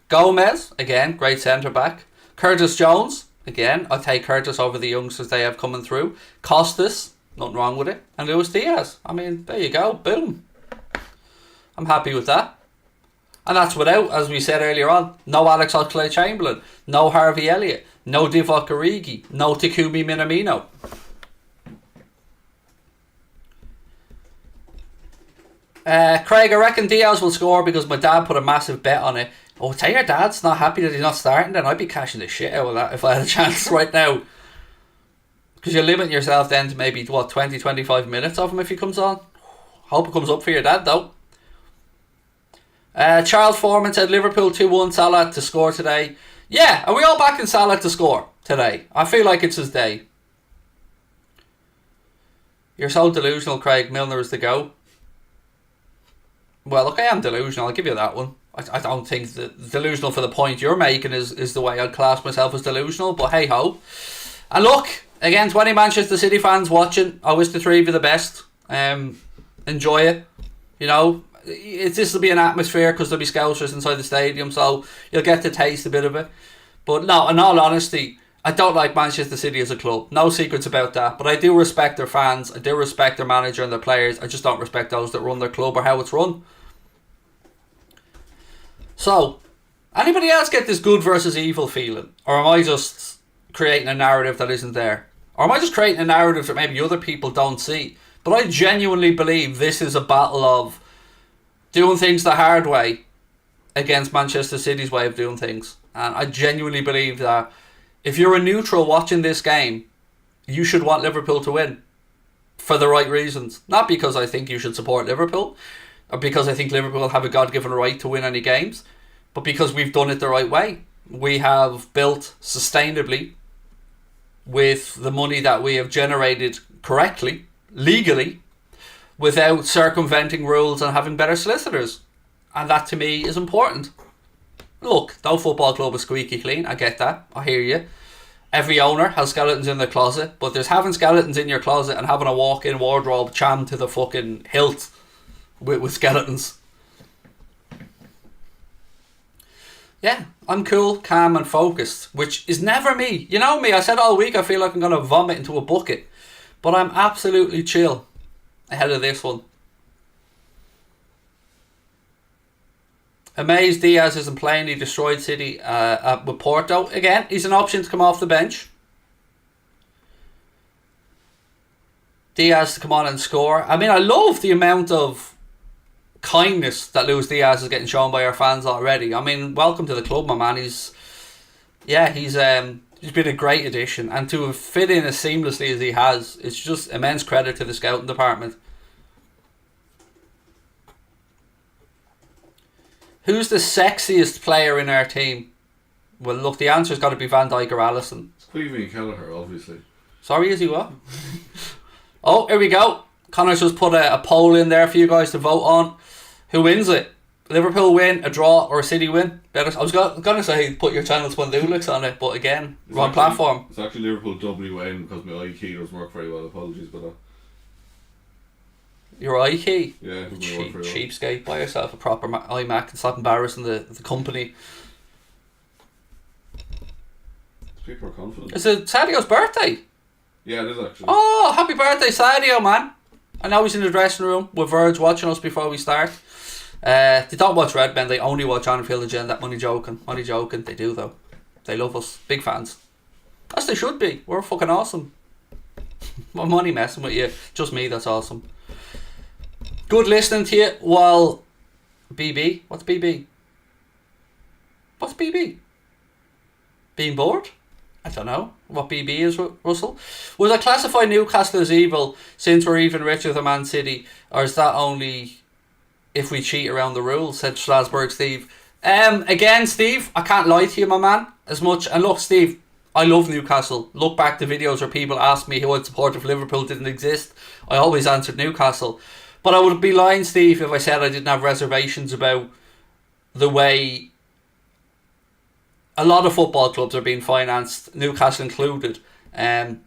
Gomez, again, great centre back. Curtis Jones, Again, I take Curtis over the youngsters they have coming through. Costas, nothing wrong with it. And Luis Diaz. I mean, there you go. Boom. I'm happy with that. And that's without, as we said earlier on, no Alex Oxlade-Chamberlain, no Harvey Elliott, no Divock Origi, no Takumi Minamino. Craig, I reckon Diaz will score because my dad put a massive bet on it. Oh, tell your dad's not happy that he's not starting, then I'd be cashing the shit out of that if I had a chance right now. Because you're limiting yourself then to maybe, 20, 25 minutes of him if he comes on. Hope it comes up for your dad, though. Charles Foreman said Liverpool 2-1, Salah to score today. Yeah, are we all backing Salah to score today? I feel like it's his day. You're so delusional, Craig. Milner is the go. Well, look, I am delusional. I'll give you that one. I don't think that delusional for the point you're making is the way I'd class myself as delusional, but hey ho. And look, again, 20 Manchester City fans watching, I wish the three of you the best. Enjoy it. You know, this will be an atmosphere because there'll be Scousers inside the stadium, so you'll get to taste a bit of it. But no, in all honesty, I don't like Manchester City as a club. No secrets about that. But I do respect their fans. I do respect their manager and their players. I just don't respect those that run their club or how it's run. So, anybody else get this good versus evil feeling? Or am I just creating a narrative that isn't there? Or am I just creating a narrative that maybe other people don't see? But I genuinely believe this is a battle of doing things the hard way against Manchester City's way of doing things. And I genuinely believe that if you're a neutral watching this game, you should want Liverpool to win for the right reasons. Not because I think you should support Liverpool or because I think Liverpool have a God-given right to win any games, but because we've done it the right way. We have built sustainably with the money that we have generated correctly, legally, without circumventing rules and having better solicitors. And that to me is important. Look, no football club is squeaky clean. I get that. I hear you. Every owner has skeletons in their closet, but there's having skeletons in your closet and having a walk-in wardrobe jammed to the fucking hilt with skeletons. Yeah, I'm cool, calm and focused, which is never me. You know me, I said all week I feel like I'm going to vomit into a bucket. But I'm absolutely chill ahead of this one. Amazed Diaz isn't playing. He destroyed City with Porto. Again, he's an option to come off the bench. Diaz to come on and score. I mean, I love the amount of kindness that Luis Diaz is getting shown by our fans already. I mean, welcome to the club, my man. He's been a great addition, and to have fit in as seamlessly as he has, it's just immense credit to the scouting department. Who's the sexiest player in our team? Well, look, the answer's got to be Van Dijk or Alisson. Cleveland Kelleher, obviously. Sorry, is he what? Oh, here we go. Connor's just put a poll in there for you guys to vote on. Who wins it? Liverpool win, a draw, or a City win? Better. I was going to say put your channel's Spondulix on it, but again, wrong platform. It's actually Liverpool doubly win because my eye key doesn't work very well. Apologies for that. Your eye key? Yeah, it doesn't work very well. Cheapskate. Buy yourself a proper iMac and stop embarrassing the company. People are confident. Is it Sadio's birthday? Yeah, it is actually. Oh, happy birthday, Sadio, man. I know he's in the dressing room with Verge watching us before we start. They don't watch Red Men, they only watch Anfield Agenda. Only joking. They do though. They love us. Big fans. As they should be. We're fucking awesome. I'm only messing with you. Just me, that's awesome. Good listening to you while... BB? What's BB? What's BB? Being bored? I don't know what BB is, Russell. Would I classify Newcastle as evil since we're even richer than Man City, or is that only if we cheat around the rules? Said Strasbourg Steve. Again, Steve, I can't lie to you, my man, as much. And look, Steve, I love Newcastle. Look back to videos where people ask me who I'd support if Liverpool didn't exist. I always answered Newcastle. But I would be lying, Steve, if I said I didn't have reservations about the way a lot of football clubs are being financed, Newcastle included. But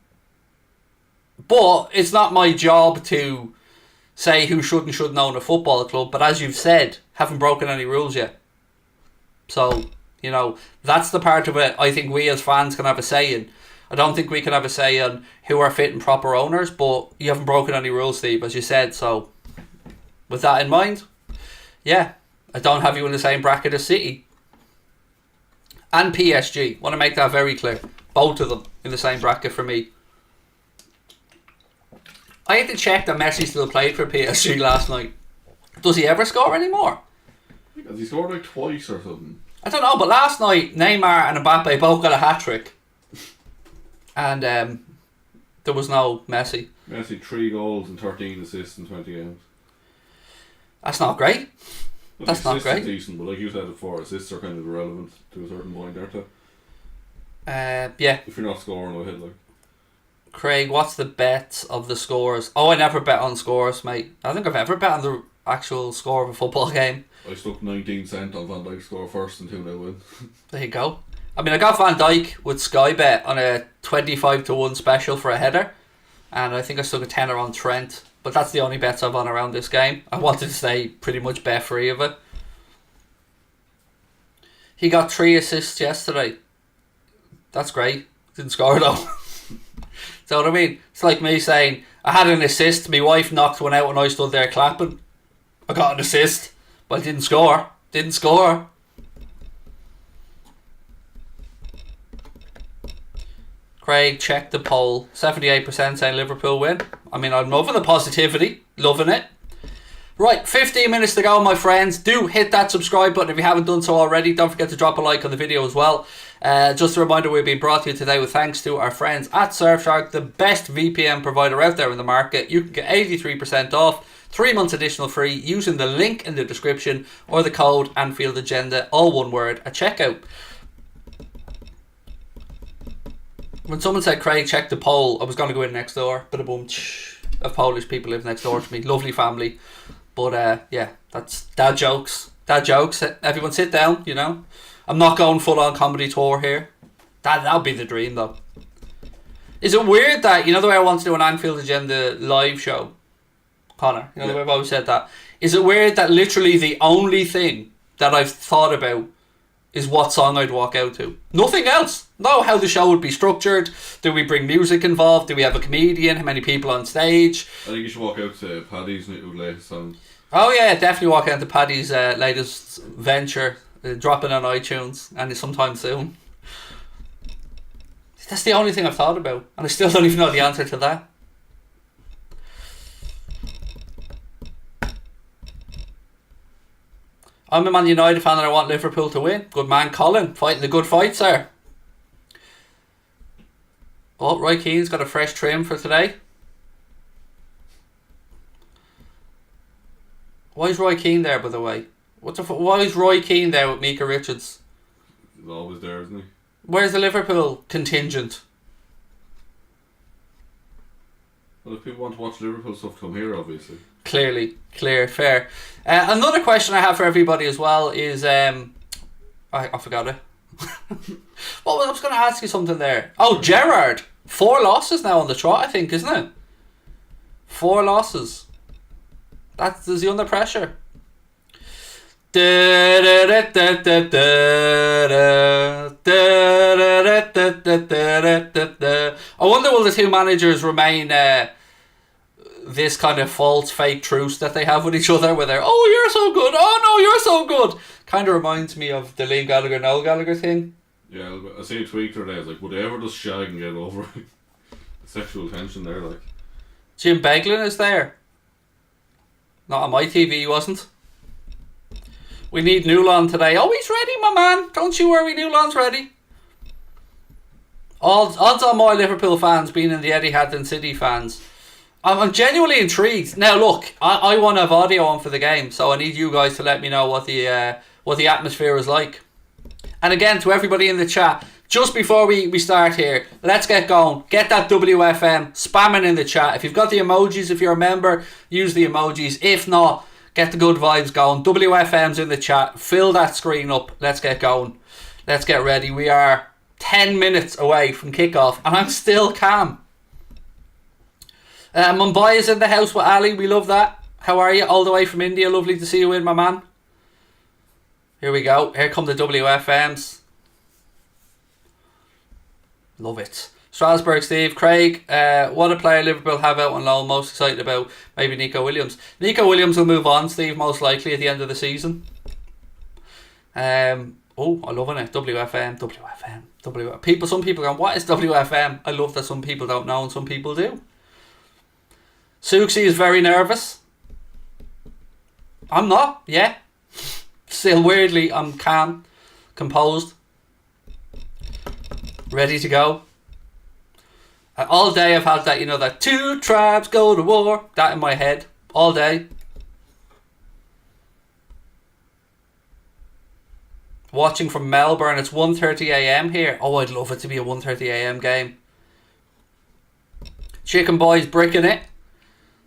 it's not my job to say who should and shouldn't own a football club. But as you've said, haven't broken any rules yet. So, You know, that's the part of it I think we as fans can have a say in. I don't think we can have a say on who are fit and proper owners, but you haven't broken any rules, Steve, as you said. So, with that in mind, yeah, I don't have you in the same bracket as City and PSG. Want to make that very clear. Both of them in the same bracket for me. I had to check that Messi still played for PSG last night. Does he ever score anymore? Has he scored like twice or something? I don't know, but last night Neymar and Mbappe both got a hat-trick. And there was no Messi. Messi 3 goals and 13 assists in 20 games. That's not great. Well, That's not great. Decent, but like you said before, assists are kind of irrelevant to a certain point, aren't they? Yeah. If you're not scoring, I'll hit like. Craig, what's the bet of the scores? Oh, I never bet on scores, mate. I don't think I've ever bet on the actual score of a football game. I stuck 19 cent on Van Dijk score first and 2-0 win. There you go. I mean, I got Van Dijk with Sky Bet on a 25-1 special for a header, and I think I stuck a tenner on Trent. But that's the only bets I've on around this game. I wanted to stay pretty much bet free of it. He got 3 assists yesterday. That's great. Didn't score though. So what I mean? It's like me saying, I had an assist, my wife knocked one out and I stood there clapping. I got an assist, but I didn't score. Didn't score. Craig, check the poll. 78% saying Liverpool win. I mean, I'm loving the positivity. Loving it. Right, 15 minutes to go, my friends. Do hit that subscribe button if you haven't done so already. Don't forget to drop a like on the video as well. Just a reminder, we've been brought to you today with thanks to our friends at Surfshark, the best VPN provider out there in the market. You can get 83% off, 3 months additional free using the link in the description or the code Anfield Agenda, all one word, at checkout. When someone said, Craig, check the poll, I was going to go in next door. Bada boom. Of Polish people live next door to me. Lovely family. But yeah, that's dad jokes. Dad jokes. Everyone sit down, you know. I'm not going full on comedy tour here. That'll be the dream though. Is it weird that, you know the way I want to do an Anfield Agenda live show? Connor, you know the way I've always said that. Is it weird that literally the only thing that I've thought about is what song I'd walk out to? Nothing else. No, how the show would be structured. Do we bring music involved? Do we have a comedian? How many people on stage? I think you should walk out to Paddy's latest song. Oh yeah, definitely walk out to Paddy's latest venture, dropping on iTunes, and sometime soon. That's the only thing I've thought about, and I still don't even know the answer to that. I'm a Man United fan and I want Liverpool to win. Good man, Colin. Fighting the good fight, sir. Oh, Roy Keane's got a fresh trim for today. Why is Roy Keane there, by the way? Why is Roy Keane there with Mika Richards? He's always there, isn't he? Where's the Liverpool contingent? Well, if people want to watch Liverpool stuff, come here, obviously. Clearly, clear, fair. Another question I have for everybody as well is, I forgot it. Well, I was going to ask you something there. Oh, Gerrard. 4 losses now on the trot, I think, isn't it? 4 losses. Is he under pressure? I wonder, will the two managers remain this kind of false fake truce that they have with each other, where they're, oh, you're so good, oh no, you're so good. Kind of reminds me of the Liam Gallagher, Noel Gallagher thing. Yeah, I see a tweet today. I was like, would they ever just shag and get over the sexual tension there? Like, Jim Beglin is there. Not on my TV, he wasn't. We need Newland today. Oh, he's ready, my man. Don't you worry, Newland's ready. Odds on more Liverpool fans being in the Etihad than City fans. I'm genuinely intrigued. Now, look, I want to have audio on for the game, so I need you guys to let me know what the atmosphere is like. And again, to everybody in the chat, just before we start here, let's get going. Get that WFM spamming in the chat. If you've got the emojis, if you're a member, use the emojis. If not, get the good vibes going. WFM's in the chat. Fill that screen up. Let's get going. Let's get ready. We are 10 minutes away from kickoff, and I'm still calm. Mumbai is in the house with Ali. We love that. How are you? All the way from India. Lovely to see you in, my man. Here we go. Here come the WFMs. Love it. Strasbourg, Steve. Craig, what a player Liverpool have out on loan. Most excited about? Maybe Nico Williams. Nico Williams will move on, Steve, most likely at the end of the season. I'm loving it. WFM. Some people going, what is WFM? I love that some people don't know and some people do. Suxi is very nervous. I'm not, yeah. Still weirdly, I'm calm, composed, ready to go. All day I've had that, that 2 tribes go to war, that in my head, all day. Watching from Melbourne, it's 1:30 a.m. here. Oh, I'd love it to be a 1:30 a.m. game. Chicken Boy's bricking it.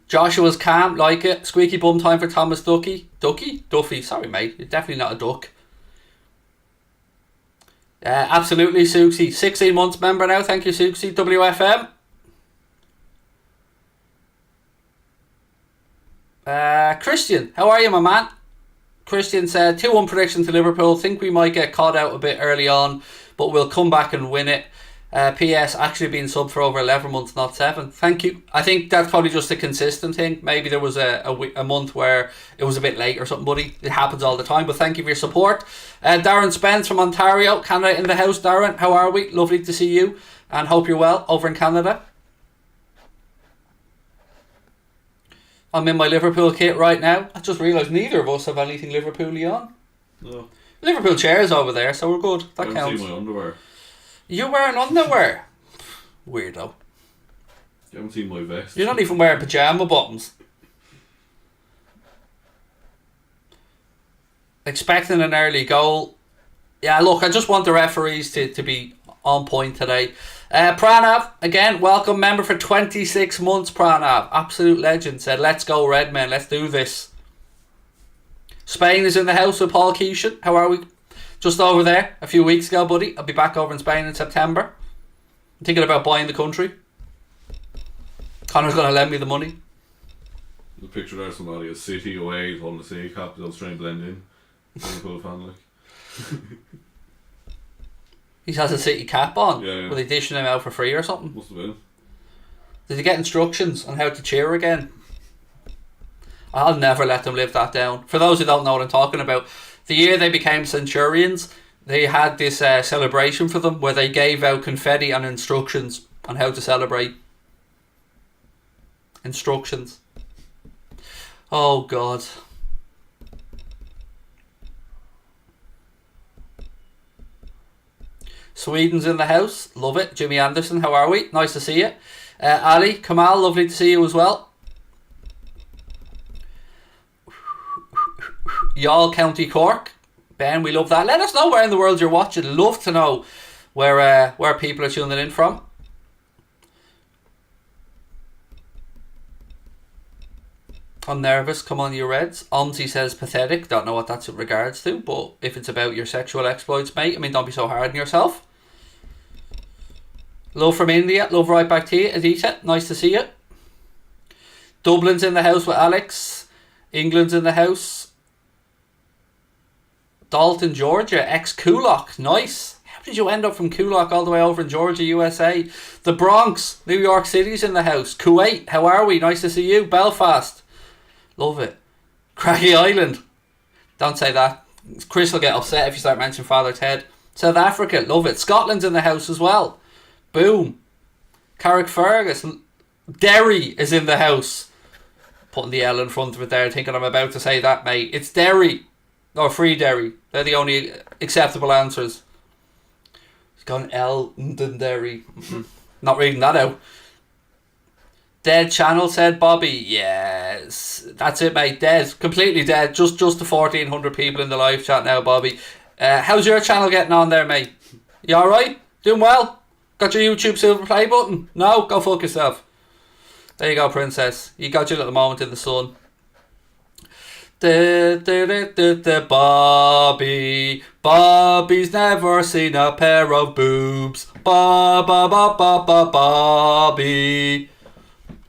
Joshua's calm, like it. Squeaky bum time for Thomas Duffy. Sorry, mate. You're definitely not a duck. Absolutely, Suxi. 16 months member now. Thank you, Suxi. WFM. Christian, how are you, my man? Christian said 2-1 prediction to Liverpool. Think we might get caught out a bit early on, but we'll come back and win it. PS, actually been sub for over 11 months, not 7. Thank you. I think that's probably just a consistent thing. Maybe there was a month where it was a bit late or something, buddy. It happens all the time, but thank you for your support. Darren Spence from Ontario, Canada in the house. Darren, how are we? Lovely to see you and hope you're well over in Canada. I'm in my Liverpool kit right now. I just realised neither of us have anything Liverpool-y on. No. Liverpool chairs over there, so we're good. That counts. I haven't seen my underwear. You're wearing underwear? Weirdo. You haven't seen my vest. You're not even wearing pyjama bottoms. Expecting an early goal. Yeah, look, I just want the referees to be on point today. Pranav, again, welcome member for 26 months, Pranav. Absolute legend. Said, let's go Redmen, let's do this. Spain is in the house with Paul Keeshan. How are we? Just over there a few weeks ago, buddy. I'll be back over in Spain in September. I'm thinking about buying the country. Connor's going to lend me the money. The picture there, somebody, a City away, holding the City cap, they'll try and blend in. Liverpool fan, like. He has a City cap on. Yeah. Were they dishing him out for free or something? Must have been. Did he get instructions on how to cheer again? I'll never let them live that down. For those who don't know what I'm talking about, the year they became Centurions, they had this celebration for them where they gave out confetti and instructions on how to celebrate. Instructions. Oh, God. Sweden's in the house. Love it. Jimmy Anderson, how are we? Nice to see you. Ali, Kamal, lovely to see you as well. Youghal, County Cork. Ben, we love that. Let us know where in the world you're watching. Love to know where people are tuning in from. I'm nervous. Come on, you Reds. Omzi says pathetic. Don't know what that's in regards to, but if it's about your sexual exploits, mate, I mean, don't be so hard on yourself. Love from India. Love right back to you, Adita. Nice to see you. Dublin's in the house with Alex. England's in the house. Dalton, Georgia. Ex-Coolock. Nice. How did you end up from Coolock all the way over in Georgia, USA? The Bronx. New York City's in the house. Kuwait. How are we? Nice to see you. Belfast. Love it. Craggy Island. Don't say that. Chris will get upset if you start mentioning Father Ted. South Africa. Love it. Scotland's in the house as well. Boom. Carrickfergus. Derry is in the house. Putting the L in front of it there, thinking I'm about to say that, mate. It's Derry. Or Free Derry. They're the only acceptable answers. It's gone Derry. Not reading that out. Dead channel, said Bobby. Yes. That's it, mate. Dead. Completely dead. Just the 1,400 people in the live chat now, Bobby. How's your channel getting on there, mate? You alright? Doing well? Got your YouTube silver play button? No? Go fuck yourself. There you go, princess. You got your little moment in the sun. Bobby's never seen a pair of boobs. Bobby.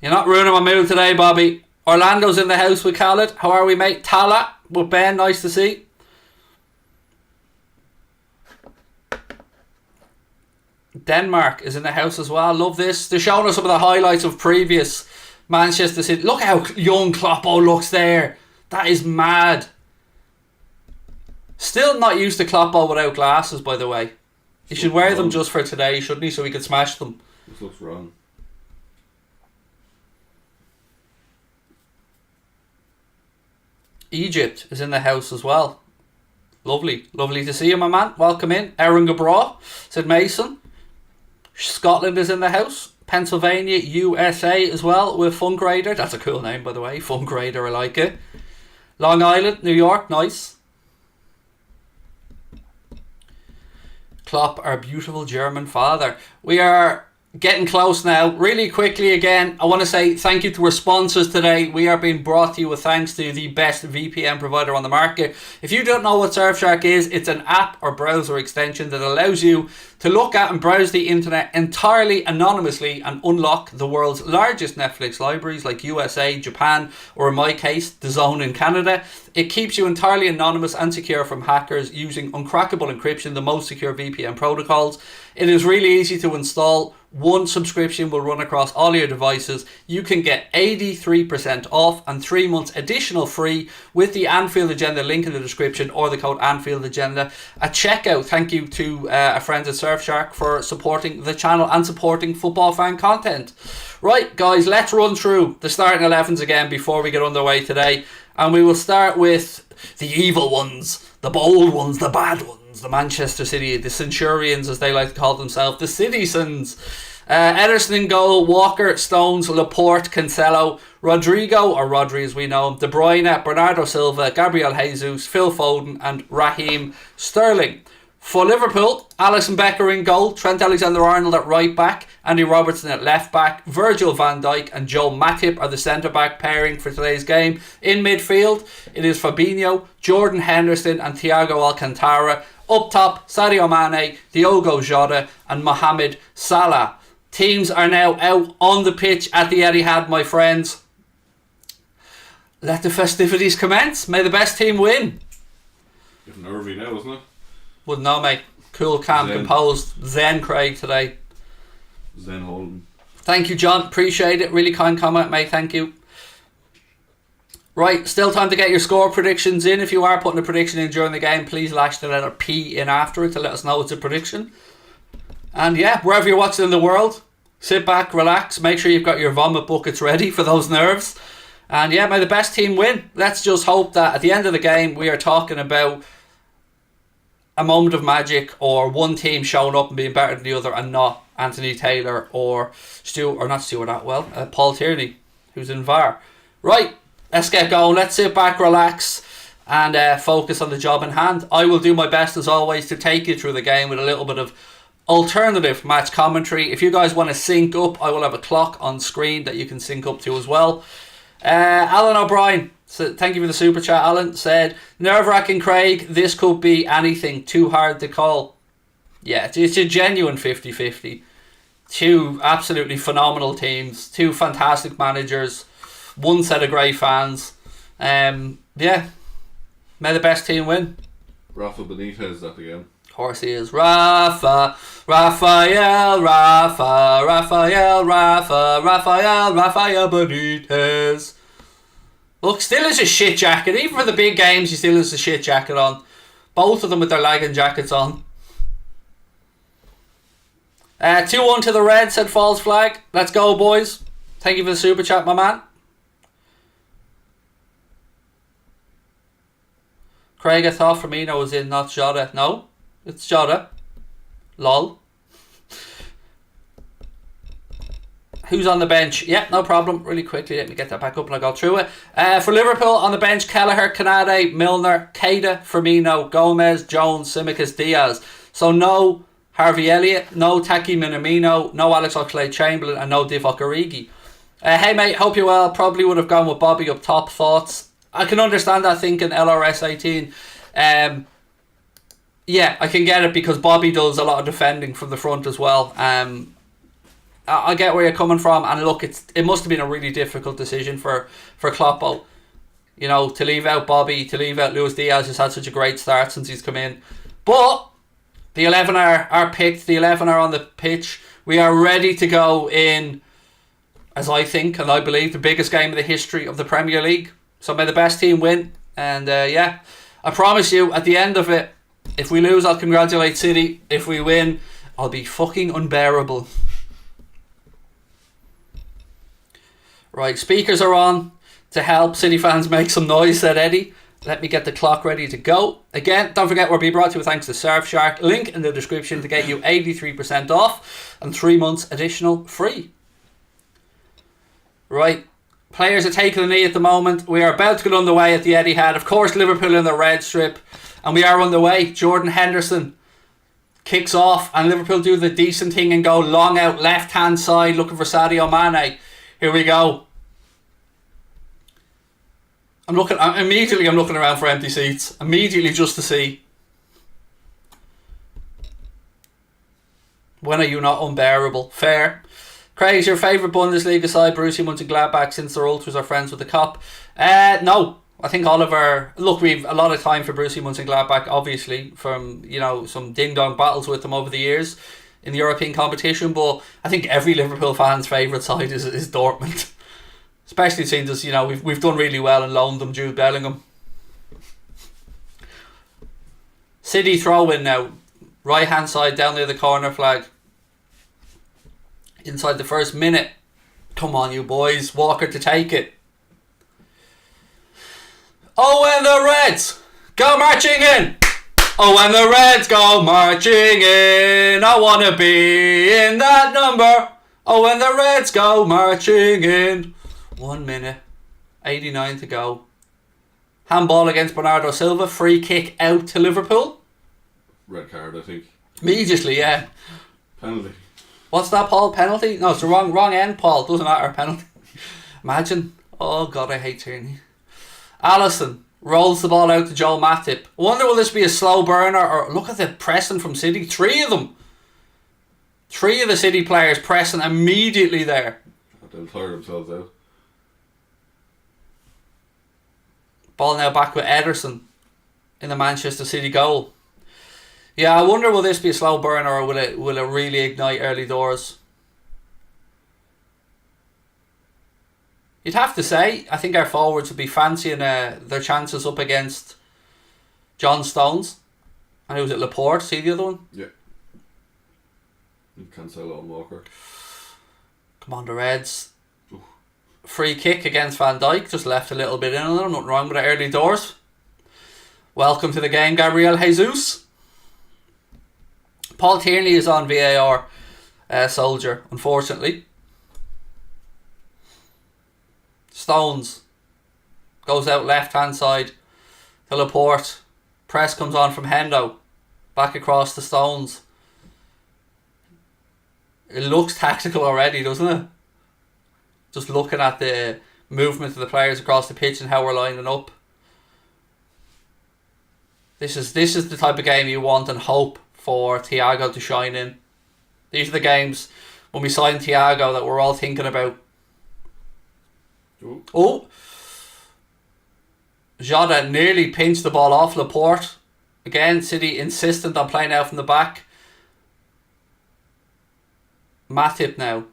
You're not ruining my mood today, Bobby. Orlando's in the house with Khaled. How are we, mate? Tala with Ben. Nice to see. Denmark is in the house as well. Love this. They're showing us some of the highlights of previous Manchester City. Look how young Kloppo looks there. That is mad. Still not used to Kloppo without glasses, by the way. He should wear them just for today, shouldn't he? So he could smash them. This looks wrong. Egypt is in the house as well. Lovely. Lovely to see you, my man. Welcome in. Aaron Gabra, said Mason. Scotland is in the house. Pennsylvania, USA as well with Funk Raider. That's a cool name, by the way. Funk Raider, I like it. Long Island, New York, nice. Klopp, our beautiful German father. We are getting close now. Really quickly again, I want to say thank you to our sponsors today. We are being brought to you with thanks to the best VPN provider on the market. If you don't know what Surfshark is, it's an app or browser extension that allows you to look at and browse the internet entirely anonymously and unlock the world's largest Netflix libraries like USA, Japan, or in my case, The Zone in Canada. It keeps you entirely anonymous and secure from hackers using uncrackable encryption, the most secure VPN protocols. It is really easy to install. One subscription will run across all your devices. You can get 83% off and 3 months additional free with the Anfield Agenda link in the description or the code Anfield Agenda at checkout. Thank you to our friends at Surfshark for supporting the channel and supporting football fan content. Right, guys, let's run through the starting 11s again before we get underway today. And we will start with the evil ones, the bold ones, the bad ones, the Manchester City, the Centurions as they like to call themselves, the Citizens. Ederson in goal, Walker, Stones, Laporte, Cancelo, Rodrigo, or Rodri as we know him, De Bruyne, Bernardo Silva, Gabriel Jesus, Phil Foden and Raheem Sterling. For Liverpool, Alisson Becker in goal, Trent Alexander-Arnold at right back, Andy Robertson at left back, Virgil van Dijk and Joe Matip are the centre back pairing for today's game. In midfield, it is Fabinho, Jordan Henderson and Thiago Alcantara. Up top, Sadio Mane, Diogo Jota and Mohamed Salah. Teams are now out on the pitch at the Etihad, my friends. Let the festivities commence. May the best team win. Getting nervy now, isn't it? Wouldn't know, mate. Cool, calm, composed. Zen Craig today. Zen Houlden. Thank you, John. Appreciate it. Really kind comment, mate. Thank you. Right, still time to get your score predictions in. If you are putting a prediction in during the game, please lash the letter P in after it to let us know it's a prediction. And yeah, wherever you're watching in the world, sit back, relax, make sure you've got your vomit buckets ready for those nerves. And yeah, may the best team win. Let's just hope that at the end of the game, we are talking about a moment of magic or one team showing up and being better than the other and not Anthony Taylor or Paul Tierney, who's in VAR. Right, let's get going. Let's sit back, relax and focus on the job in hand. I will do my best as always to take you through the game with a little bit of alternative match commentary. If you guys want to sync up, I will have a clock on screen that you can sync up to as well. Alan O'Brien, so thank you for the super chat. Alan said, nerve-wracking Craig, this could be anything, too hard to call. Yeah, it's a genuine 50-50. Two absolutely phenomenal teams, two fantastic managers, one set of great fans. Yeah, may the best team win. Rafa Benitez at the game. Of course he is. Rafael Benitez. Look, still has a shit jacket. Even for the big games, he still has a shit jacket on. Both of them with their lagging jackets on. 2-1 to the Reds, said False Flag. Let's go, boys. Thank you for the super chat, my man. Craig, I thought Firmino was in, not Jota. No, it's Jota. Lol. Who's on the bench? Yep, no problem. Really quickly, let me get that back up and I'll go through it. For Liverpool, on the bench, Kelleher, Canade, Milner, Keita, Firmino, Gomez, Jones, Tsimikas, Diaz. So no Harvey Elliott, no Taki Minamino, no Alex Oxlade-Chamberlain and no Divock Origi. Hey mate, hope you're well. Probably would have gone with Bobby up top. Thoughts? I can understand that thinking LRS 18. Yeah, I can get it because Bobby does a lot of defending from the front as well. I get where you're coming from, and look, it must have been a really difficult decision for Kloppo. You know, to leave out Bobby, to leave out Luis Diaz, who's had such a great start since he's come in. But The 11 are picked. The 11 are on the pitch. We are ready to go in, as I think and I believe, the biggest game of the history of the Premier League. So may the best team win. And I promise you, at the end of it, if we lose, I'll congratulate City. If we win, I'll be fucking unbearable. Right, speakers are on to help City fans make some noise, said Eddie. Let me get the clock ready to go. Again, don't forget we're being brought to you thanks to Surfshark. Link in the description to get you 83% off and 3 months additional free. Right, players are taking the knee at the moment. We are about to get underway at the Etihad. Of course, Liverpool in the red strip. And we are underway. Jordan Henderson kicks off and Liverpool do the decent thing and go long out left hand side looking for Sadio Mane. Here we go. I'm looking around for empty seats. Immediately just to see. When are you not unbearable? Fair. Craig, is your favourite Bundesliga side Borussia Mönchengladbach since their ultras are friends with the cop? No. I think Oliver... Look, we've a lot of time for Borussia Mönchengladbach, obviously, from, some ding-dong battles with them over the years in the European competition, but I think every Liverpool fan's favourite side is Dortmund. Especially since us, we've done really well and loaned them Jude Bellingham. City throw in now. Right hand side down near the corner flag. Inside the first minute. Come on, you boys. Walker to take it. Oh, and the Reds go marching in. Oh, and the Reds go marching in. I want to be in that number. Oh, and the Reds go marching in. 1 minute, 89 to go. Handball against Bernardo Silva. Free kick out to Liverpool. Red card, I think. Immediately, yeah. Penalty. What's that, Paul? Penalty? No, it's the wrong end, Paul. Doesn't matter. Penalty. Imagine. Oh, God, I hate Tierney. Alisson rolls the ball out to Joel Matip. I wonder will this be a slow burner or look at the pressing from City. 3 of them. 3 of the City players pressing immediately there. They'll tire themselves out. Ball now back with Ederson in the Manchester City goal. Yeah, I wonder will this be a slow burner or will it really ignite early doors? You'd have to say, I think our forwards would be fancying their chances up against John Stones. And who was it, Laporte? See the other one? Yeah. Cancelo and Walker. Come on, the Reds. Free kick against Van Dijk. Just left a little bit in on them. Nothing wrong with the early doors. Welcome to the game, Gabriel Jesus. Paul Tierney is on VAR soldier, unfortunately. Stones goes out left hand side to Laporte. Press comes on from Hendo. Back across to Stones. It looks tactical already, doesn't it? Just looking at the movement of the players across the pitch and how we're lining up. This is the type of game you want and hope for Thiago to shine in. These are the games when we sign Thiago that we're all thinking about. Ooh. Oh! Jota nearly pinched the ball off Laporte. Again, City insistent on playing out from the back. Matip now.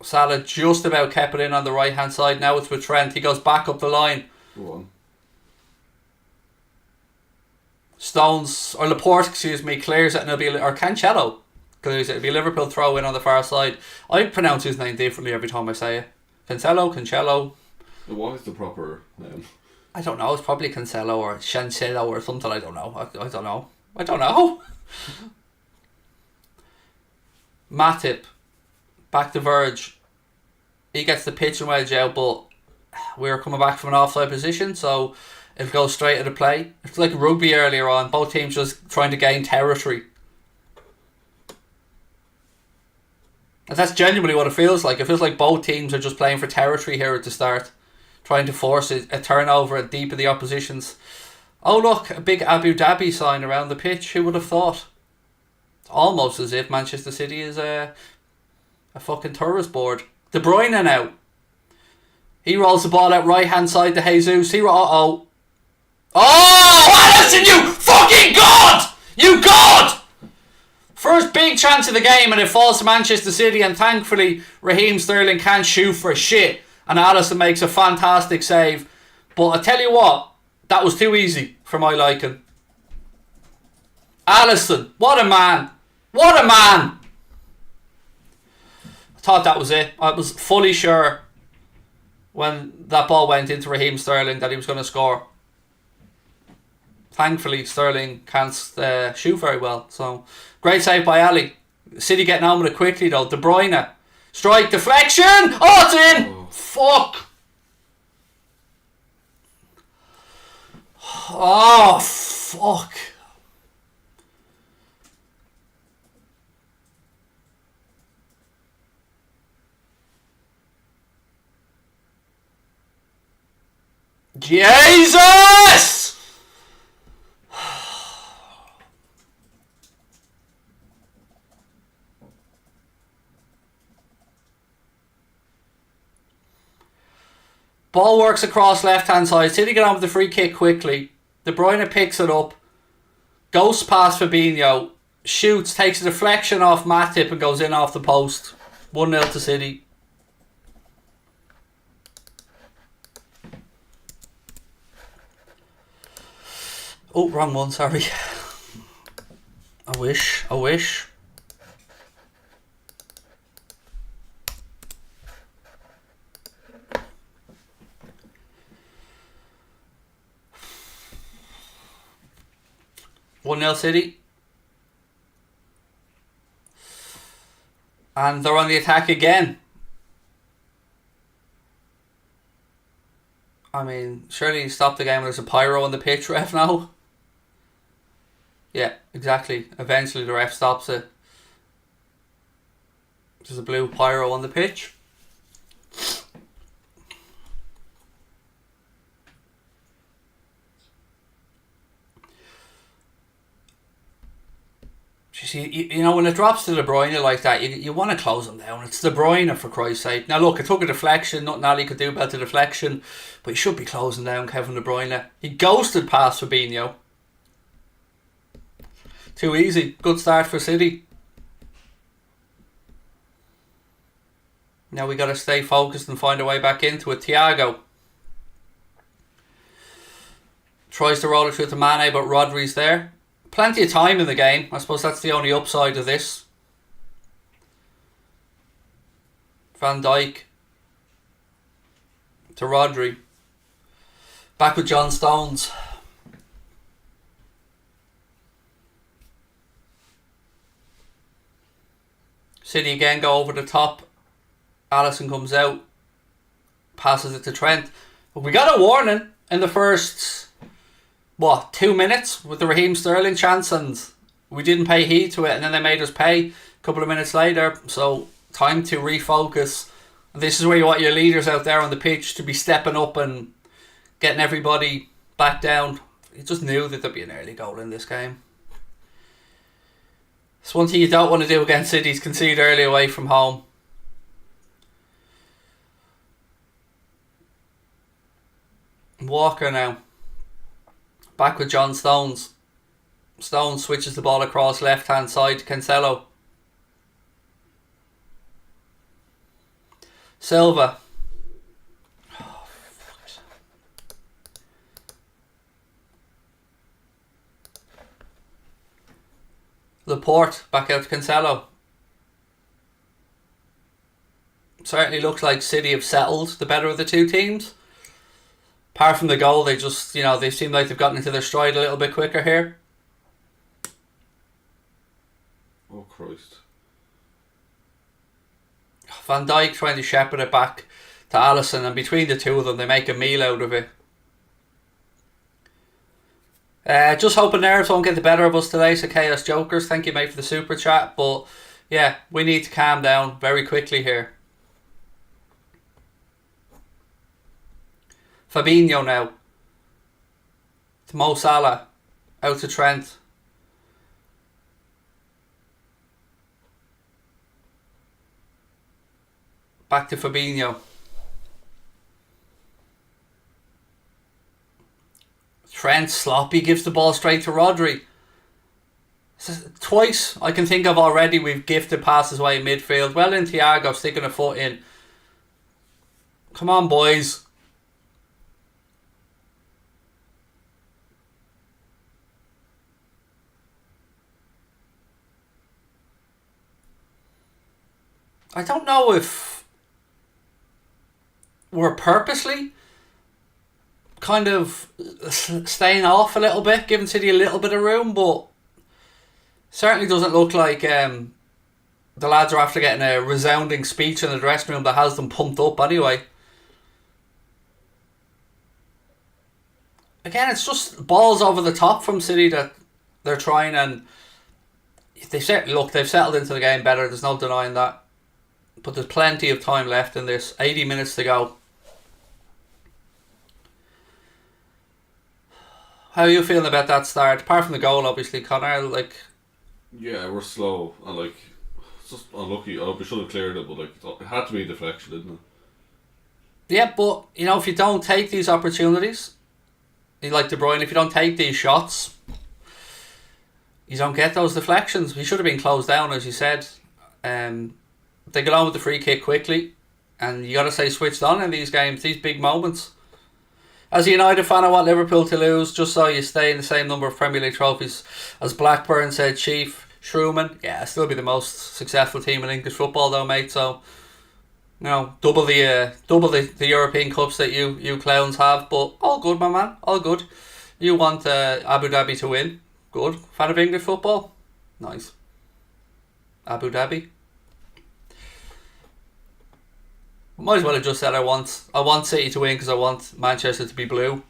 Salah just about kept it in on the right hand side. Now it's with Trent. He goes back up the line. Go on. Stones, or Laporte, clears it and it'll be, or Cancelo clears it. It'll be a Liverpool throw in on the far side. I pronounce his name differently every time I say it. Cancelo. What is the proper name? I don't know. It's probably Cancelo or Chancelo or something. I don't know. I don't know. Matip. Back to Verge. He gets the pitching wedge out, but we're coming back from an offside position, so it'll go straight into play. It's like rugby earlier on. Both teams just trying to gain territory. And that's genuinely what it feels like. It feels like both teams are just playing for territory here at the start. Trying to force a turnover deep in the opposition's. Oh look, a big Abu Dhabi sign around the pitch. Who would have thought? It's almost as if Manchester City is a fucking tourist board. De Bruyne now. He rolls the ball out right hand side to Jesus. Oh, Alisson, you fucking god! You God! First big chance of the game and it falls to Manchester City, and thankfully Raheem Sterling can't shoot for shit and Alisson makes a fantastic save. But I tell you what, that was too easy for my liking. Alisson, what a man. What a man. I thought that was it. I was fully sure when that ball went into Raheem Sterling that he was going to score. Thankfully, Sterling can't shoot very well. So, great save by Ali. City getting on with it quickly though. De Bruyne. Strike, deflection. Oh, it's in. Oh. Fuck. Oh, fuck. Jesus! Ball works across left hand side. City get on with the free kick quickly. De Bruyne picks it up. Goes past Fabinho. Shoots, takes a deflection off Matip and goes in off the post. 1-0 to City. Oh, wrong one, sorry. I wish. 1-0 City. And they're on the attack again. I mean, surely you stop the game when there's a pyro on the pitch, ref, now? Yeah, exactly. Eventually the ref stops it. There's a blue pyro on the pitch. You see, you know, when it drops to De Bruyne like that, you want to close him down. It's De Bruyne, for Christ's sake. Now look, it took a deflection. Nothing Ali could do about the deflection. But you should be closing down Kevin De Bruyne. He ghosted past Fabinho. Too easy. Good start for City. Now we got to stay focused and find a way back into it. Thiago tries to roll it through to Mane, but Rodri's there. Plenty of time in the game. I suppose that's the only upside of this. Van Dijk to Rodri. Back with John Stones. City again go over the top. Alisson comes out. Passes it to Trent. But we got a warning in the first... 2 minutes with the Raheem Sterling chance, and we didn't pay heed to it, and then they made us pay a couple of minutes later. So time to refocus. This is where you want your leaders out there on the pitch to be stepping up and getting everybody back down. You just knew that there'd be an early goal in this game. It's one thing you don't want to do against City is concede early away from home. Walker now. Back with John Stones. Stones switches the ball across left hand side to Cancelo. Silva. Oh, fuck it. Laporte back out to Cancelo. Certainly looks like City have settled the better of the two teams. Apart from the goal, they just, they seem like they've gotten into their stride a little bit quicker here. Oh, Christ. Van Dijk trying to shepherd it back to Alisson, and between the two of them, they make a meal out of it. Just hoping nerves won't get the better of us today, so Chaos Jokers, thank you, mate, for the super chat. But, yeah, we need to calm down very quickly here. Fabinho now. To Mo Salah. Out to Trent. Back to Fabinho. Trent sloppy, gives the ball straight to Rodri. Twice I can think of already we've gifted passes away in midfield. Well in Thiago sticking a foot in. Come on, boys. I don't know if we're purposely kind of staying off a little bit, giving City a little bit of room, but certainly doesn't look like the lads are after getting a resounding speech in the dressing room that has them pumped up anyway. Again, it's just balls over the top from City that they're trying, and they've settled into the game better, there's no denying that. But there's plenty of time left in this. 80 minutes to go. How are you feeling about that start? Apart from the goal, obviously, Connor, like... Yeah, we're slow, and like, it's just unlucky. We should have cleared it, but like, it had to be a deflection, didn't it? Yeah, but, you know, if you don't take these opportunities, like De Bruyne, if you don't take these shots, you don't get those deflections. He should have been closed down, as you said. They get on with the free kick quickly, and you got to stay switched on in these games, these big moments. As a United fan, I want Liverpool to lose just so you stay in the same number of Premier League trophies as Blackburn, said Chief Shrewman. Yeah, still be the most successful team in English football though, mate. So, you know, double the European Cups that you clowns have. But all good, my man, all good. You want Abu Dhabi to win. Good. Fan of English football? Nice. Abu Dhabi. Might as well have just said I want City to win because I want Manchester to be blue.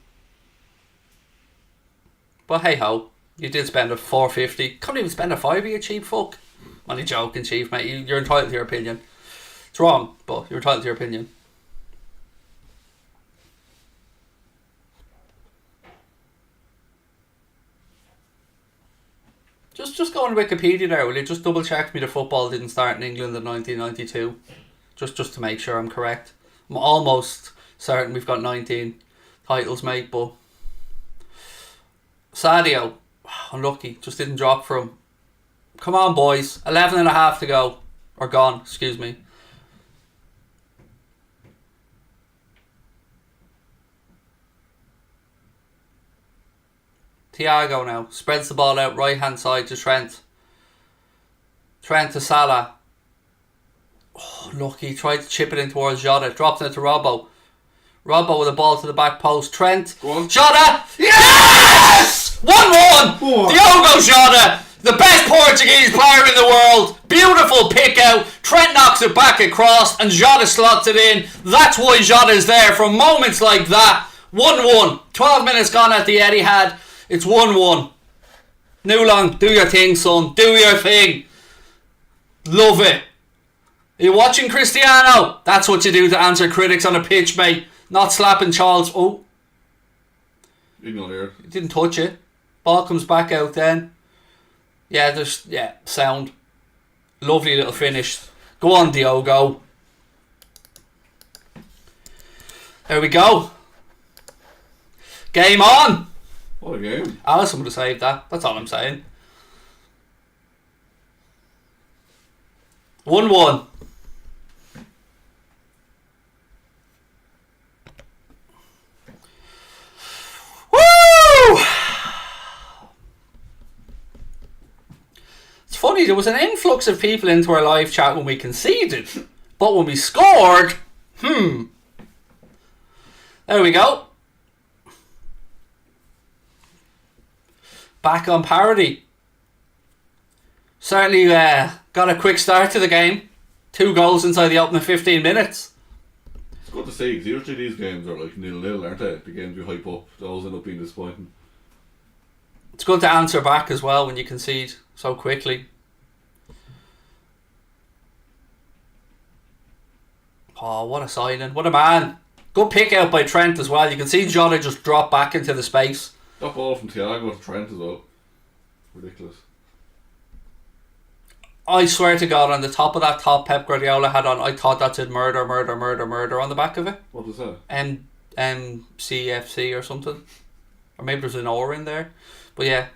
But hey ho, you did spend a $4.50. Can't even spend a $5, you cheap fuck. I'm only joking, Chief, mate. You're entitled to your opinion. It's wrong, but you're entitled to your opinion. Just go on Wikipedia there, will you? Just double check me the football didn't start in England in 1992. Just to make sure I'm correct. I'm almost certain we've got 19 titles, mate, but Sadio, unlucky, just didn't drop for him. Come on, boys. 11 and a half to go. Or gone, excuse me. Thiago now spreads the ball out right hand side to Trent. Trent to Salah. Oh, lucky, tried to chip it in towards Jota, dropped it to Robbo. Robbo with the ball to the back post. Trent, Jota, yes! 1-1! Diogo Jota, the best Portuguese player in the world. Beautiful pick out. Trent knocks it back across and Jota slots it in. That's why Jota's there for moments like that. 1-1. 12 minutes gone at the Etihad. It's 1-1. Newlong, do your thing, son. Do your thing. Love it. Are you watching Cristiano? That's what you do to answer critics on a pitch, mate. Not slapping Charles. Oh. Ignored. He didn't touch it. Ball comes back out then. Yeah, sound. Lovely little finish. Go on, Diogo. There we go. Game on. What a game. Alisson would have saved that. That's all I'm saying. 1-1. It's funny, there was an influx of people into our live chat when we conceded, but when we scored, there we go. Back on parity. Certainly got a quick start to the game. 2 goals inside the opening 15 minutes. It's good to see, because usually these games are like 0-0, aren't they? The games you hype up, they always end up being disappointing. It's good to answer back as well when you concede so quickly. Oh, what a signing. What a man. Good pick out by Trent as well. You can see Jota just drop back into the space. That ball from Thiago to Trent as well. Ridiculous. I swear to God, on the top of that top Pep Guardiola had on, I thought that said murder on the back of it. What was that? MCFC or something. Or maybe there's an R in there. But yeah.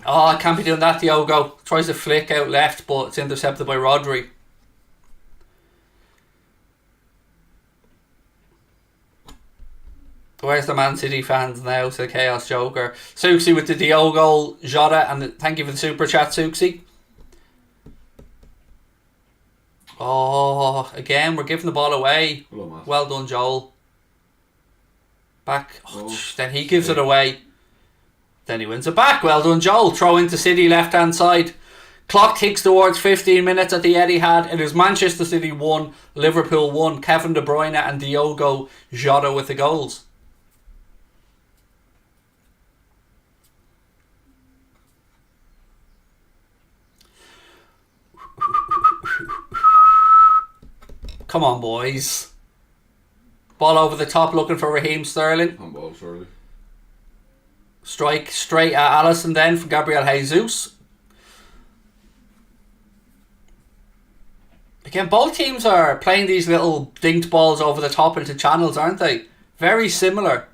Oh, I can't be doing that, Diogo. Tries to flick out left, but it's intercepted by Rodri. Where's the Man City fans now to the Chaos Joker? Suxi with the Diogo, Jota, and thank you for the super chat, Suxi. Oh, again, we're giving the ball away. Hello, well done, Joel. Back. Then he gives it away. Then he wins it back. Well done, Joel. Throw into City, left-hand side. Clock ticks towards 15 minutes at the Etihad. It is Manchester City 1, Liverpool 1. Kevin De Bruyne and Diogo Jota with the goals. Come on, boys. Ball over the top, looking for Raheem Sterling. Handball, surely. Strike straight at Alisson then for Gabriel Jesus. Again, both teams are playing these little dinked balls over the top into channels, aren't they? Very similar.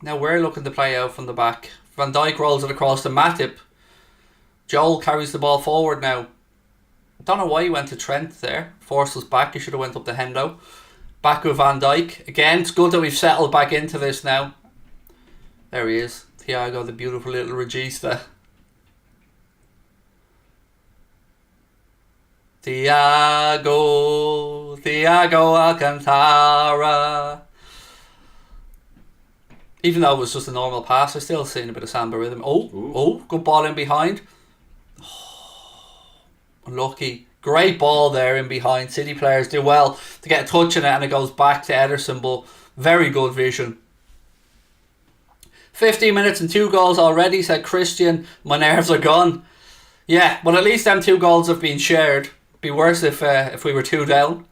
Now we're looking to play out from the back. Van Dijk rolls it across to Matip. Joel carries the ball forward now. Don't know why he went to Trent there. Forced us back. He should have went up to Hendo. Back with Van Dijk. Again, it's good that we've settled back into this now. There he is. Thiago, the beautiful little regista. Thiago Alcantara. Even though it was just a normal pass, I still seen a bit of samba rhythm. Oh, good ball in behind. Unlucky. Great ball there in behind. City players do well to get a touch in it and it goes back to Ederson, but very good vision. 15 minutes and 2 goals already, said Christian. My nerves are gone. Yeah, but at least them 2 goals have been shared. Be worse if we were 2 down.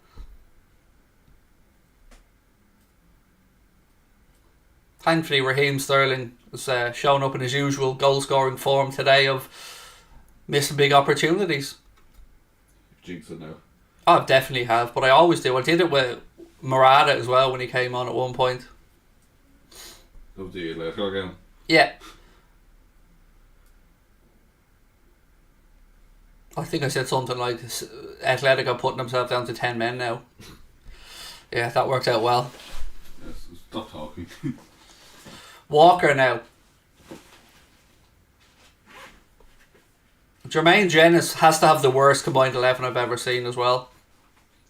Thankfully, Raheem Sterling has shown up in his usual goal-scoring form today of missing big opportunities. Jinx it now. Oh, I definitely have, but I always do. I did it with Morata as well when he came on at one point. That was the Atletico game. Yeah. I think I said something like Atletico putting themselves down to 10 men now. Yeah, that worked out well. Yes, stop talking. Walker now. Jermaine Jenas has to have the worst combined 11 I've ever seen as well.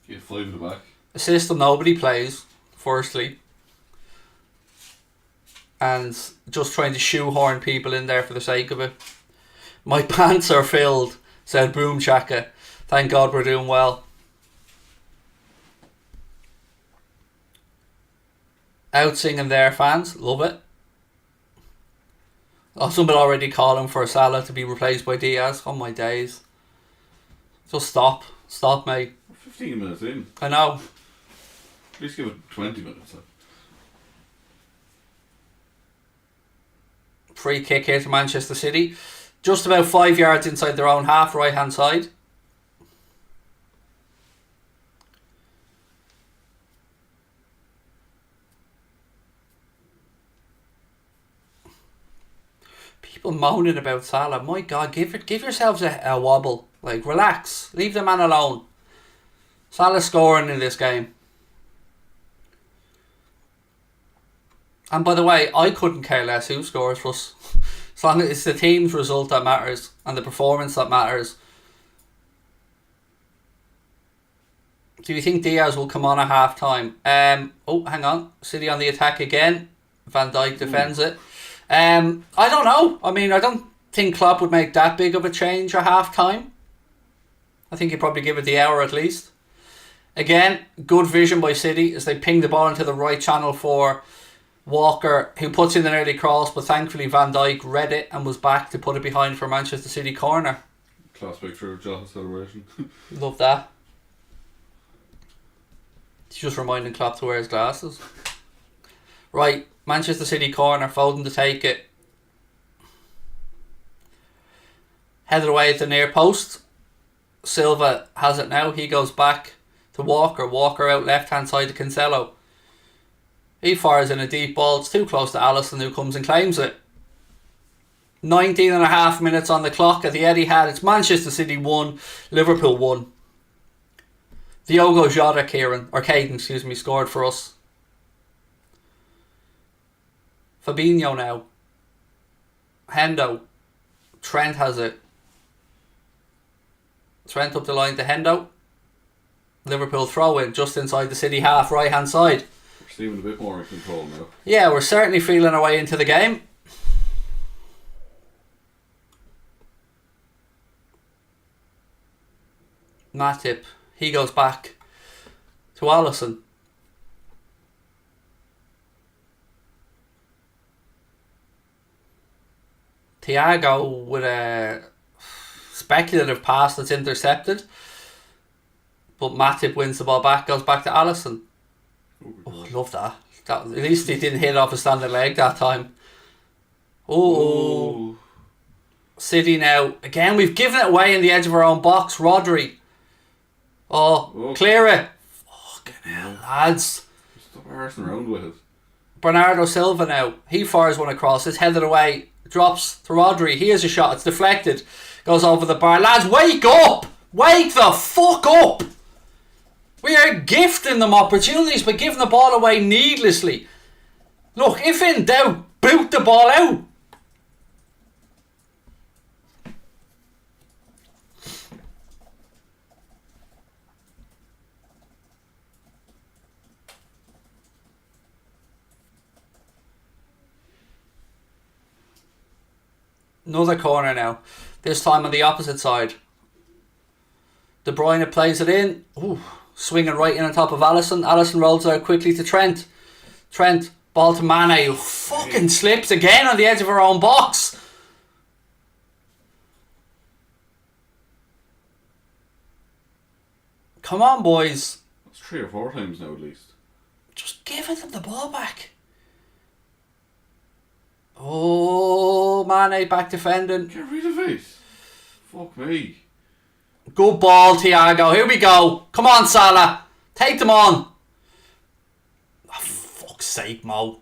Yeah, 5 in the back. A system nobody plays, firstly. And just trying to shoehorn people in there for the sake of it. My pants are filled, said Boom Chaka. Thank God we're doing well. Out singing there, fans. Love it. Oh, somebody already calling for Salah to be replaced by Diaz. Oh my days. Just stop. Stop, mate. 15 minutes in. I know. At least give it 20 minutes. Free kick here to Manchester City. Just about 5 yards inside their own half, right hand side. People moaning about Salah. My God, give yourselves a wobble. Like, relax. Leave the man alone. Salah scoring in this game. And by the way, I couldn't care less who scores for us. As long as it's the team's result that matters and the performance that matters. Do you think Diaz will come on at half time? Oh, hang on. City on the attack again. Van Dijk defends it. I don't know. I mean, I don't think Klopp would make that big of a change at half time. I think he'd probably give it the hour at least. Again, good vision by City as they ping the ball into the right channel for Walker, who puts in an early cross, but thankfully Van Dijk read it and was back to put it behind for Manchester City corner. Class picture of Jota's celebration. Love that. He's just reminding Klopp to wear his glasses. Right, Manchester City corner, Foden to take it. Headed away at the near post. Silva has it now. He goes back to Walker. Walker out left hand side to Cancelo. He fires in a deep ball. It's too close to Alisson, who comes and claims it. 19 and a half minutes on the clock at the Etihad. It's Manchester City 1, Liverpool 1. Diogo Jota, Caden, excuse me, scored for us. Fabinho now. Hendo. Trent has it. Trent up the line to Hendo. Liverpool throw in just inside the City half, right hand side. We're seeming a bit more in control now. Yeah, we're certainly feeling our way into the game. Matip, he goes back to Alisson. Thiago with a speculative pass that's intercepted, but Matip wins the ball back, goes back to Alisson. Oh, love that. At least he didn't hit off a standing leg that time. Oh, City now. Again, we've given it away in the edge of our own box. Rodri. Oh, clear it. Fucking hell, lads. Stop arsing around with it. Bernardo Silva now. He fires one across. It's headed away. Drops to Rodri. He has a shot. It's deflected. Goes over the bar. Lads, wake up! Wake the fuck up! We are gifting them opportunities by giving the ball away needlessly. Look, if in doubt, boot the ball out. Another corner now. This time on the opposite side. De Bruyne plays it in. Ooh, swinging right in on top of Alisson. Alisson rolls out quickly to Trent. Trent, ball to Mane, who fucking slips again on the edge of her own box. Come on, boys. That's 3 or 4 times now at least. Just giving them the ball back. Oh, Mane back defending. Get rid of it. Fuck me. Good ball, Thiago. Here we go. Come on, Salah. Take them on. Oh, fuck's sake, Mo.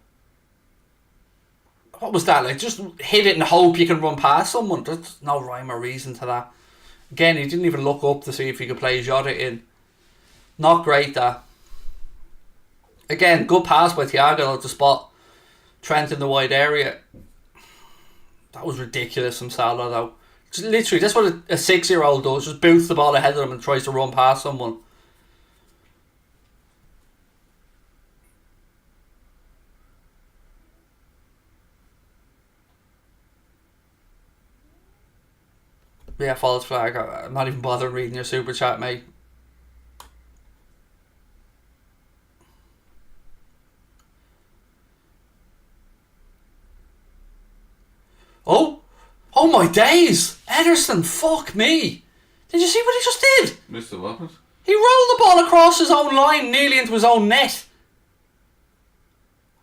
What was that? Like, just hit it and hope you can run past someone. There's no rhyme or reason to that. Again, he didn't even look up to see if he could play Jota in. Not great, that. Again, good pass by Thiago to spot Trent in the wide area. That was ridiculous from Salah, though. Just literally, that's what a 6-year-old does. Just boots the ball ahead of him and tries to run past someone. Yeah, false flag. I'm not even bothering reading your super chat, mate. Oh my days! Ederson, fuck me! Did you see what he just did? Missed the weapon. He rolled the ball across his own line, nearly into his own net.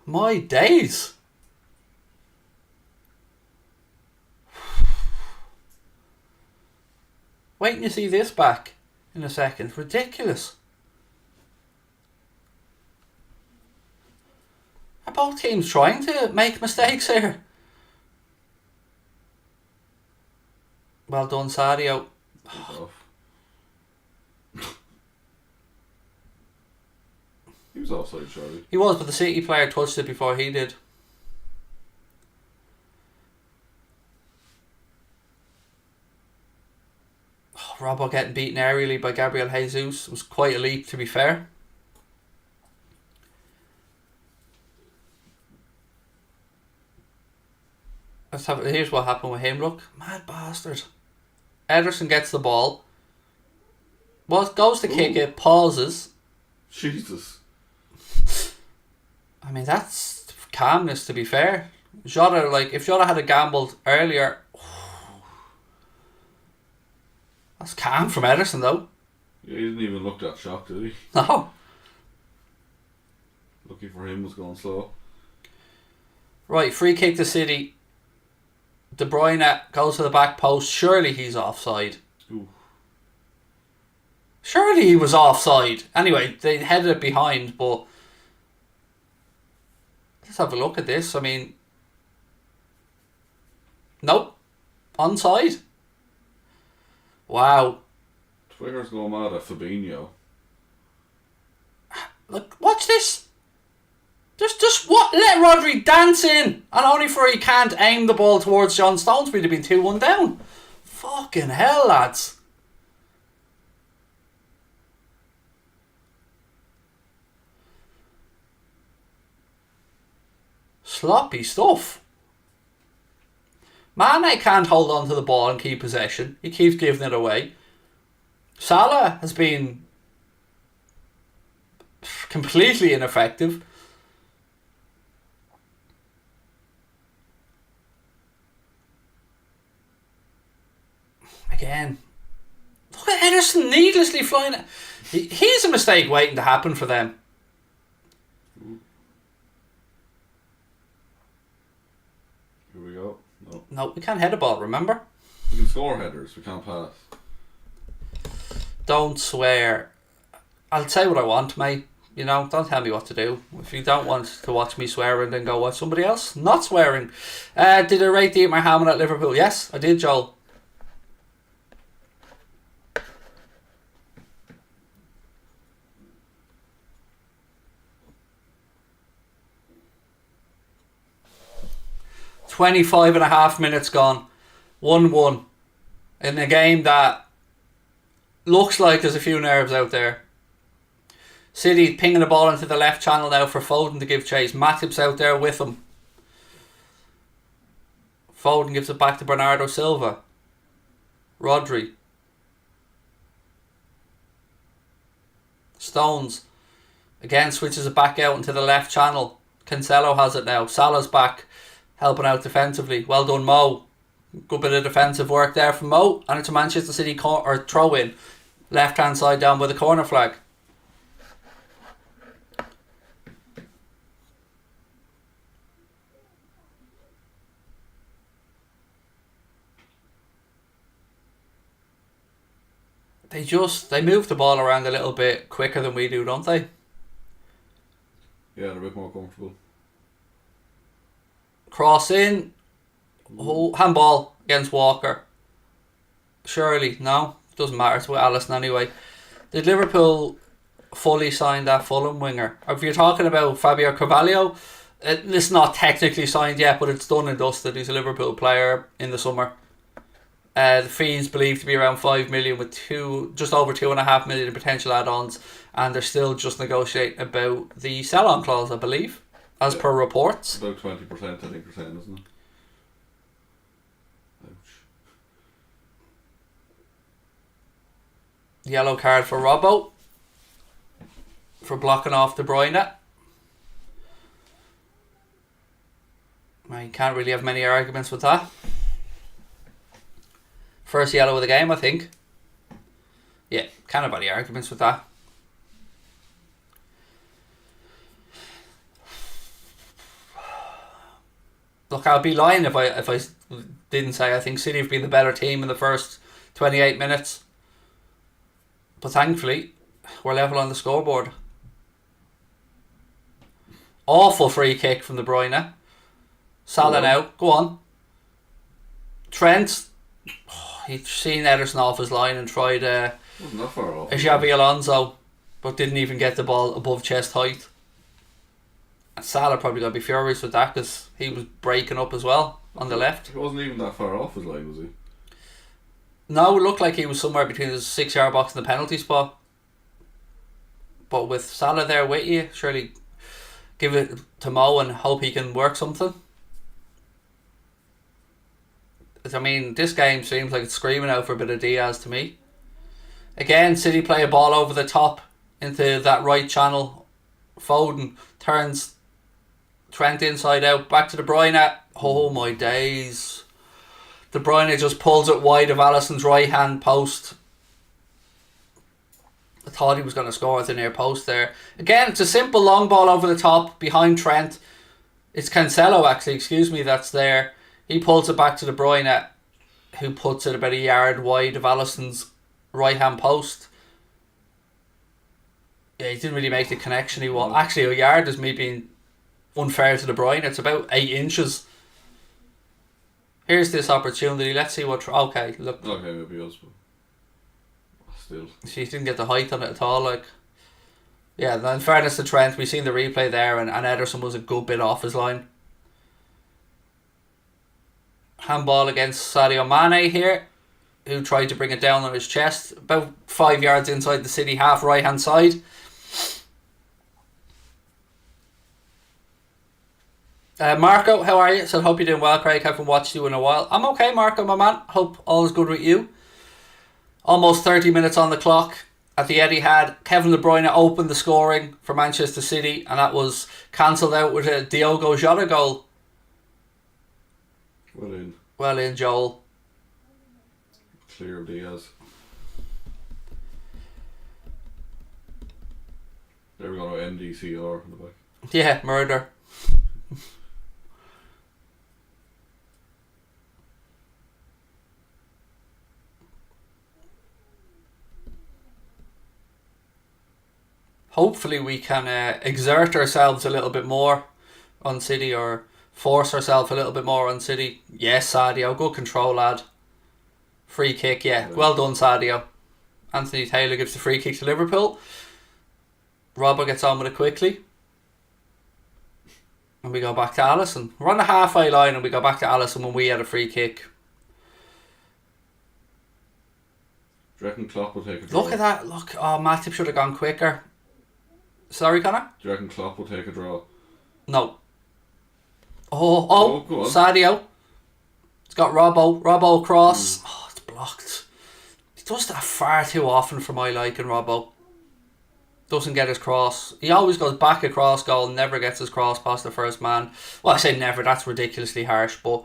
My days. Wait till you see this back in a second. Ridiculous. Are both teams trying to make mistakes here? Well done, Sadio. He was offside, surely. He was, but the City player touched it before he did. Oh, Robbo getting beaten aerially by Gabriel Jesus was quite a leap, to be fair. Here's what happened with him. Look, mad bastard. Ederson gets the ball. Goes to kick it, pauses. Jesus. I mean, that's calmness, to be fair. Jota, like, if Jota had gambled earlier, that's calm from Ederson, though. Yeah, he didn't even look that shocked, did he? No. Lucky for him, was going slow. Right, free kick to City. De Bruyne goes to the back post. Surely he's offside. Ooh. Surely he was offside. Anyway, they headed it behind, but let's have a look at this. I mean, Nope. Onside. Wow. Twitter's going mad at Fabinho. Look, watch this. Just what? Let Rodri dance in. And only for he can't aim the ball towards John Stones. We'd have been 2-1 down. Fucking hell, lads. Sloppy stuff. Mane can't hold on to the ball and keep possession. He keeps giving it away. Salah has been completely ineffective. Again, look at Ederson needlessly flying. He's a mistake waiting to happen for them. Here we go. No, we can't head a ball, remember? We can score headers, we can't pass. Don't swear. I'll say what I want, mate. You know, don't tell me what to do. If you don't want to watch me swearing, then go watch somebody else not swearing. Did I rate Dietmar Hamann at Liverpool? Yes, I did, Joel. .25.5 minutes gone. 1-1. In a game that looks like there's a few nerves out there. City pinging the ball into the left channel now for Foden to give chase. Matip's out there with him. Foden gives it back to Bernardo Silva. Rodri. Stones. Again switches it back out into the left channel. Cancelo has it now. Salah's back. Helping out defensively. Well done, Mo. Good bit of defensive work there from Mo. And it's a Manchester City throw in. Left hand side down by the corner flag. They move the ball around a little bit quicker than we do, don't they? Yeah, they're a bit more comfortable. Cross in. Oh, handball against Walker. Surely, no. Doesn't matter. It's with Alisson anyway. Did Liverpool fully sign that Fulham winger? If you're talking about Fabio Carvalho, it's not technically signed yet, but it's done and dusted. He's a Liverpool player in the summer. The fees believed to be around 5 million with just over 2.5 million in potential add-ons, and they're still just negotiating about the sell-on clause, I believe, as per reports. About 20%, I think they're saying, isn't it? Ouch. Yellow card for Robbo for blocking off De Bruyne. Well, you can't really have many arguments with that. First yellow of the game, I think. Yeah, can't have any arguments with that. Look, I'd be lying if I didn't say I think City have been the better team in the first 28 minutes. But thankfully, we're level on the scoreboard. Awful free kick from De Bruyne. Salah now, go on. Trent. He'd seen Ederson off his line and tried Wasn't that far off. Xabi Alonso, but didn't even get the ball above chest height. And Salah probably going to be furious with that because he was breaking up as well on the left. He wasn't even that far off his line, was he? No, it looked like he was somewhere between the 6-yard box and the penalty spot. But with Salah there with you, surely give it to Mo and hope he can work something. I mean, this game seems like it's screaming out for a bit of Diaz to me. Again, City play a ball over the top into that right channel. Foden turns Trent inside out, back to De Bruyne. Oh my days. De Bruyne just pulls it wide of Alisson's right hand post. I thought he was going to score at the near post there. Again, it's a simple long ball over the top behind Trent. It's Cancelo actually, that's there. He pulls it back to De Bruyne, who puts it about a yard wide of Alisson's right hand post. Yeah, he didn't really make the connection he wanted. Actually, a yard is me being unfair to De Bruyne. It's about 8 inches. Here's this opportunity. Let's see what... Okay, look. Okay, maybe us, but still. She didn't get the height on it at all, like... Yeah, in fairness to Trent, we've seen the replay there, and Ederson was a good bit off his line. Handball against Sadio Mane here, who tried to bring it down on his chest. About 5 yards inside the City half right-hand side. Marco, how are you? So hope you're doing well, Craig. Haven't watched you in a while. I'm okay, Marco, my man. Hope all is good with you. Almost 30 minutes on the clock. At the Etihad, Kevin De Bruyne opened the scoring for Manchester City, and that was cancelled out with a Diogo Jota goal. Well in, Joel. Clear of Diaz. There we go, MDCR in the back. Yeah, murder. Hopefully we can exert ourselves a little bit more on City, or force ourselves a little bit more on City. Yes, Sadio, good control, lad. Free kick, yeah. Well done, Sadio. Anthony Taylor gives the free kick to Liverpool. Robbo gets on with it quickly. And we go back to Alisson. We're on the halfway line and we go back to Alisson when we had a free kick. Do you reckon Klopp will take a draw? Look at that. Look. Oh, Matip should have gone quicker. Sorry, Connor? Do you reckon Klopp will take a draw? No. Oh, go on. Sadio. It's got Robbo. Robbo across. Oh, it's blocked. He does that far too often for my liking, Robbo. Doesn't get his cross. He always goes back across goal and never gets his cross past the first man. Well, I say never. That's ridiculously harsh, but...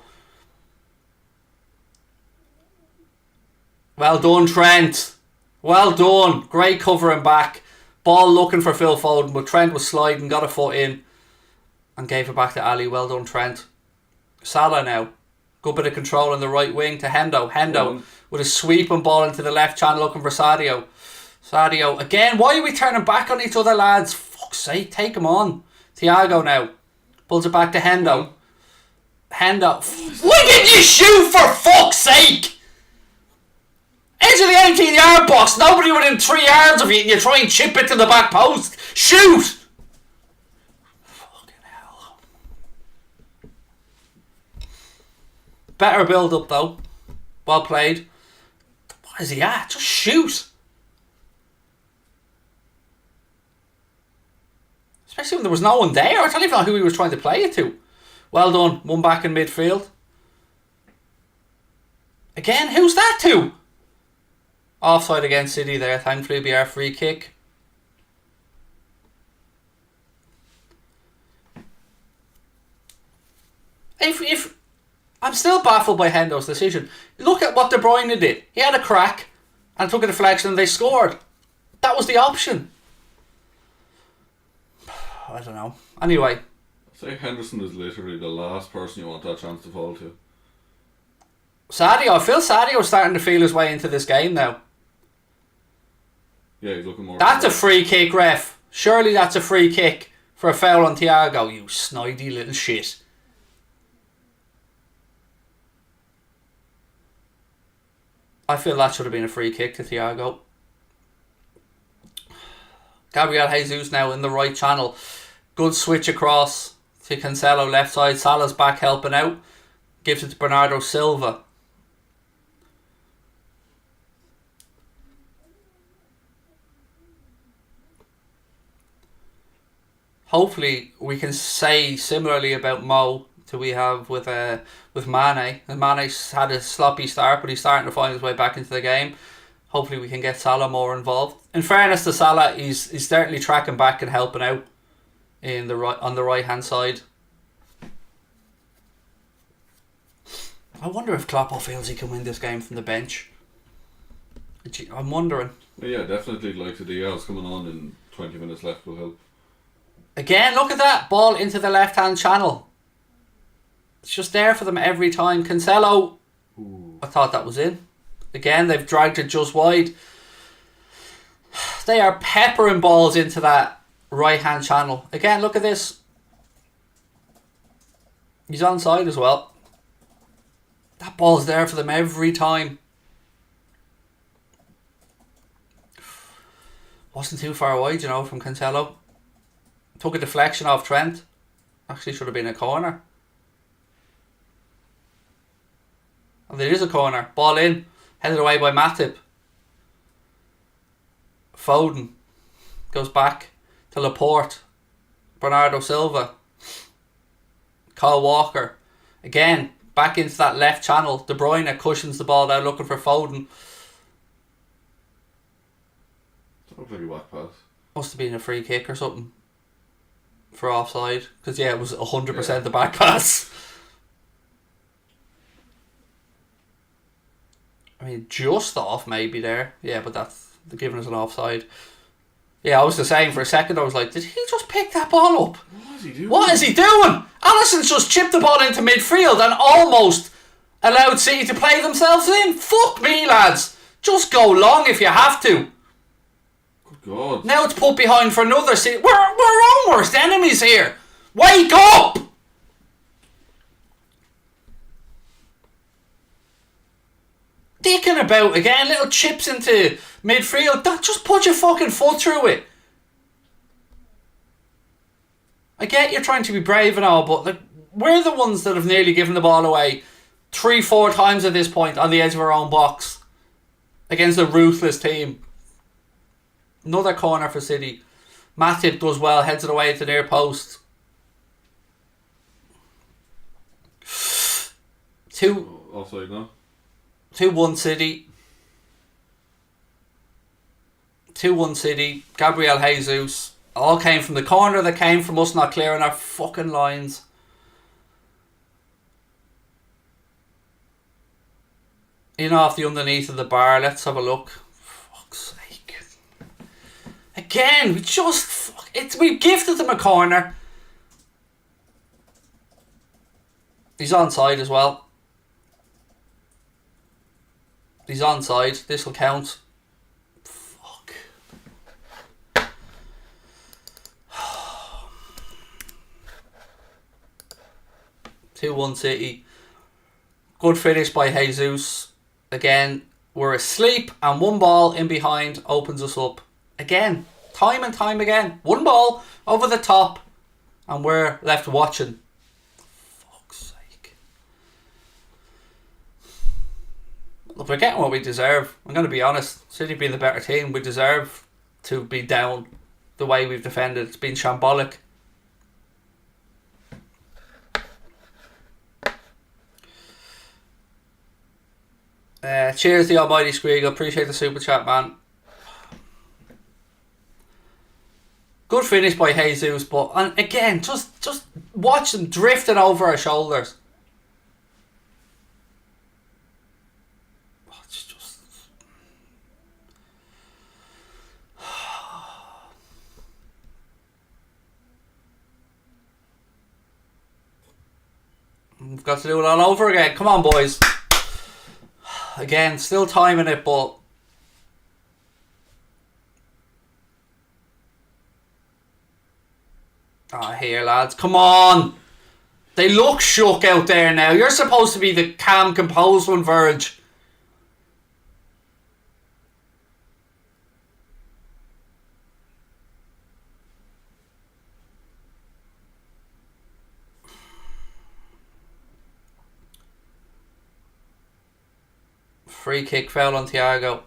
Well done, Trent. Well done. Great covering back. Ball looking for Phil Foden, but Trent was sliding, got a foot in, and gave it back to Ali. Well done, Trent. Salah now. Good bit of control in the right wing to Hendo. Hendo with a sweeping ball into the left channel looking for Sadio. Sadio again. Why are we turning back on each other, lads? Fuck's sake, take him on. Thiago now. Pulls it back to Hendo. Hendo. Why did you shoot, for fuck's sake? Edge of the 18-yard box. Nobody within 3 yards of you, and you try and chip it to the back post. Shoot! Fucking hell. Better build up though. Well played. What is he at? Just shoot. Especially when there was no one there. I don't even know who he was trying to play it to. Well done. One back in midfield. Again, who's that to? Offside against City there. Thankfully, it'll be our free kick. If I'm still baffled by Hendo's decision. Look at what De Bruyne did. He had a crack and took a deflection and they scored. That was the option. I don't know. Anyway. I say Henderson is literally the last person you want that chance to fall to. Sadio. I feel Sadio's starting to feel his way into this game now. Yeah, he's looking more... That's a free kick, ref. Surely that's a free kick for a foul on Thiago, you snidey little shit. I feel that should have been a free kick to Thiago. Gabriel Jesus now in the right channel. Good switch across to Cancelo left side. Salah's back helping out. Gives it to Bernardo Silva. Hopefully we can say similarly about Mo to we have with Mane. And Mane's had a sloppy start, but he's starting to find his way back into the game. Hopefully we can get Salah more involved. In fairness to Salah, he's certainly tracking back and helping out in the on the right hand side. I wonder if Klopp feels he can win this game from the bench. I'm wondering. Yeah, definitely. Like the Diaz coming on in 20 minutes left will help. Again, look at that ball into the left hand channel. It's just there for them every time. Cancelo. Ooh. I thought that was in. Again, they've dragged it just wide. They are peppering balls into that right hand channel. Again, look at this. He's onside as well. That ball's there for them every time. Wasn't too far wide, you know, from Cancelo. Took a deflection off Trent. Actually should have been a corner. And there is a corner. Ball in. Headed away by Matip. Foden. Goes back to Laporte. Bernardo Silva. Kyle Walker. Again, back into that left channel. De Bruyne cushions the ball out looking for Foden. Looked like a whack pass. Must have been a free kick or something. For offside. Because, yeah, it was 100% the back pass. I mean, just off maybe there. Yeah, but that's giving us an offside. Yeah, I was the same for a second. I was like, did he just pick that ball up? What is he doing? What is he doing? Alisson's just chipped the ball into midfield and almost allowed City to play themselves in. Fuck me, lads. Just go long if you have to. Good God. Now it's put behind for another City. We're our own worst enemies here. Wake up! Dicking about again, little chips into midfield. Just put your fucking foot through it. I get you're trying to be brave and all, but like, we're the ones that have nearly given the ball away 3-4 times at this point on the edge of our own box against a ruthless team. Another corner for City. Matip does well, heads it away to the near post. 2 Offside now. 2-1 City. 2-1 City. Gabriel Jesus. All came from the corner that came from us not clearing our fucking lines. In off the underneath of the bar. Let's have a look. For fuck's sake. Again, we've gifted them a corner. He's onside as well. He's onside. This will count. Fuck. 2-1 City. Good finish by Jesus. Again, we're asleep and one ball in behind opens us up. Again, time and time again. One ball over the top and we're left watching. Fuck's sake. Look, we're getting what we deserve. I'm going to be honest. City being the better team, we deserve to be down the way we've defended. It's been shambolic. Cheers the almighty Squeagle. Appreciate the super chat, man. Good finish by Jesus, but and again, just watch them drifting over our shoulders. It's just we've got to do it all over again. Come on, boys. Again, still timing it, but here, lads, come on. They look shook out there now. You're supposed to be the calm, composed one, Verge. Free kick foul on Thiago.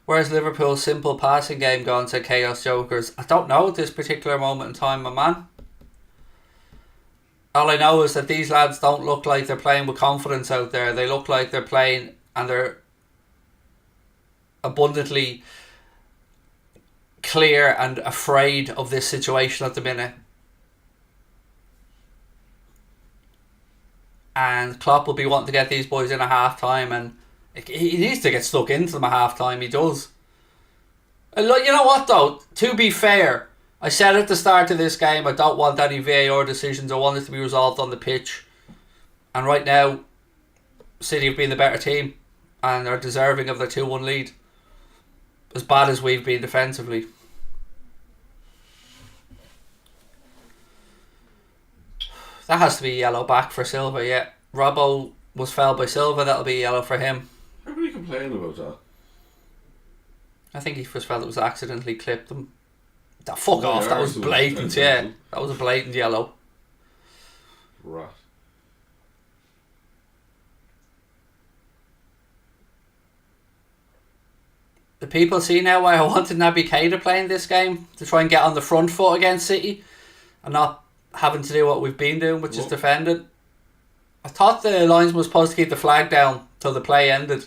Where's Liverpool's simple passing game gone, said Chaos Jokers? I don't know at this particular moment in time, my man. All I know is that these lads don't look like they're playing with confidence out there. They look like they're playing and they're abundantly clear and afraid of this situation at the minute. And Klopp will be wanting to get these boys in at half time, and he needs to get stuck into them at half time. He does. You know what though? To be fair, I said at the start of this game I don't want any VAR decisions. I want it to be resolved on the pitch. And right now, City have been the better team and are deserving of their 2-1 lead. As bad as we've been defensively. That has to be yellow back for Silva, yeah. Robbo was fouled by Silva, that'll be yellow for him. How can you complain about that? I think he first felt it was accidentally clipped him. Fuck off, that was blatant, yeah. That was a blatant yellow. Rat. The people see now why I wanted Naby Keita playing this game, to try and get on the front foot against City and not having to do what we've been doing, which is defending. I thought the linesman was supposed to keep the flag down till the play ended.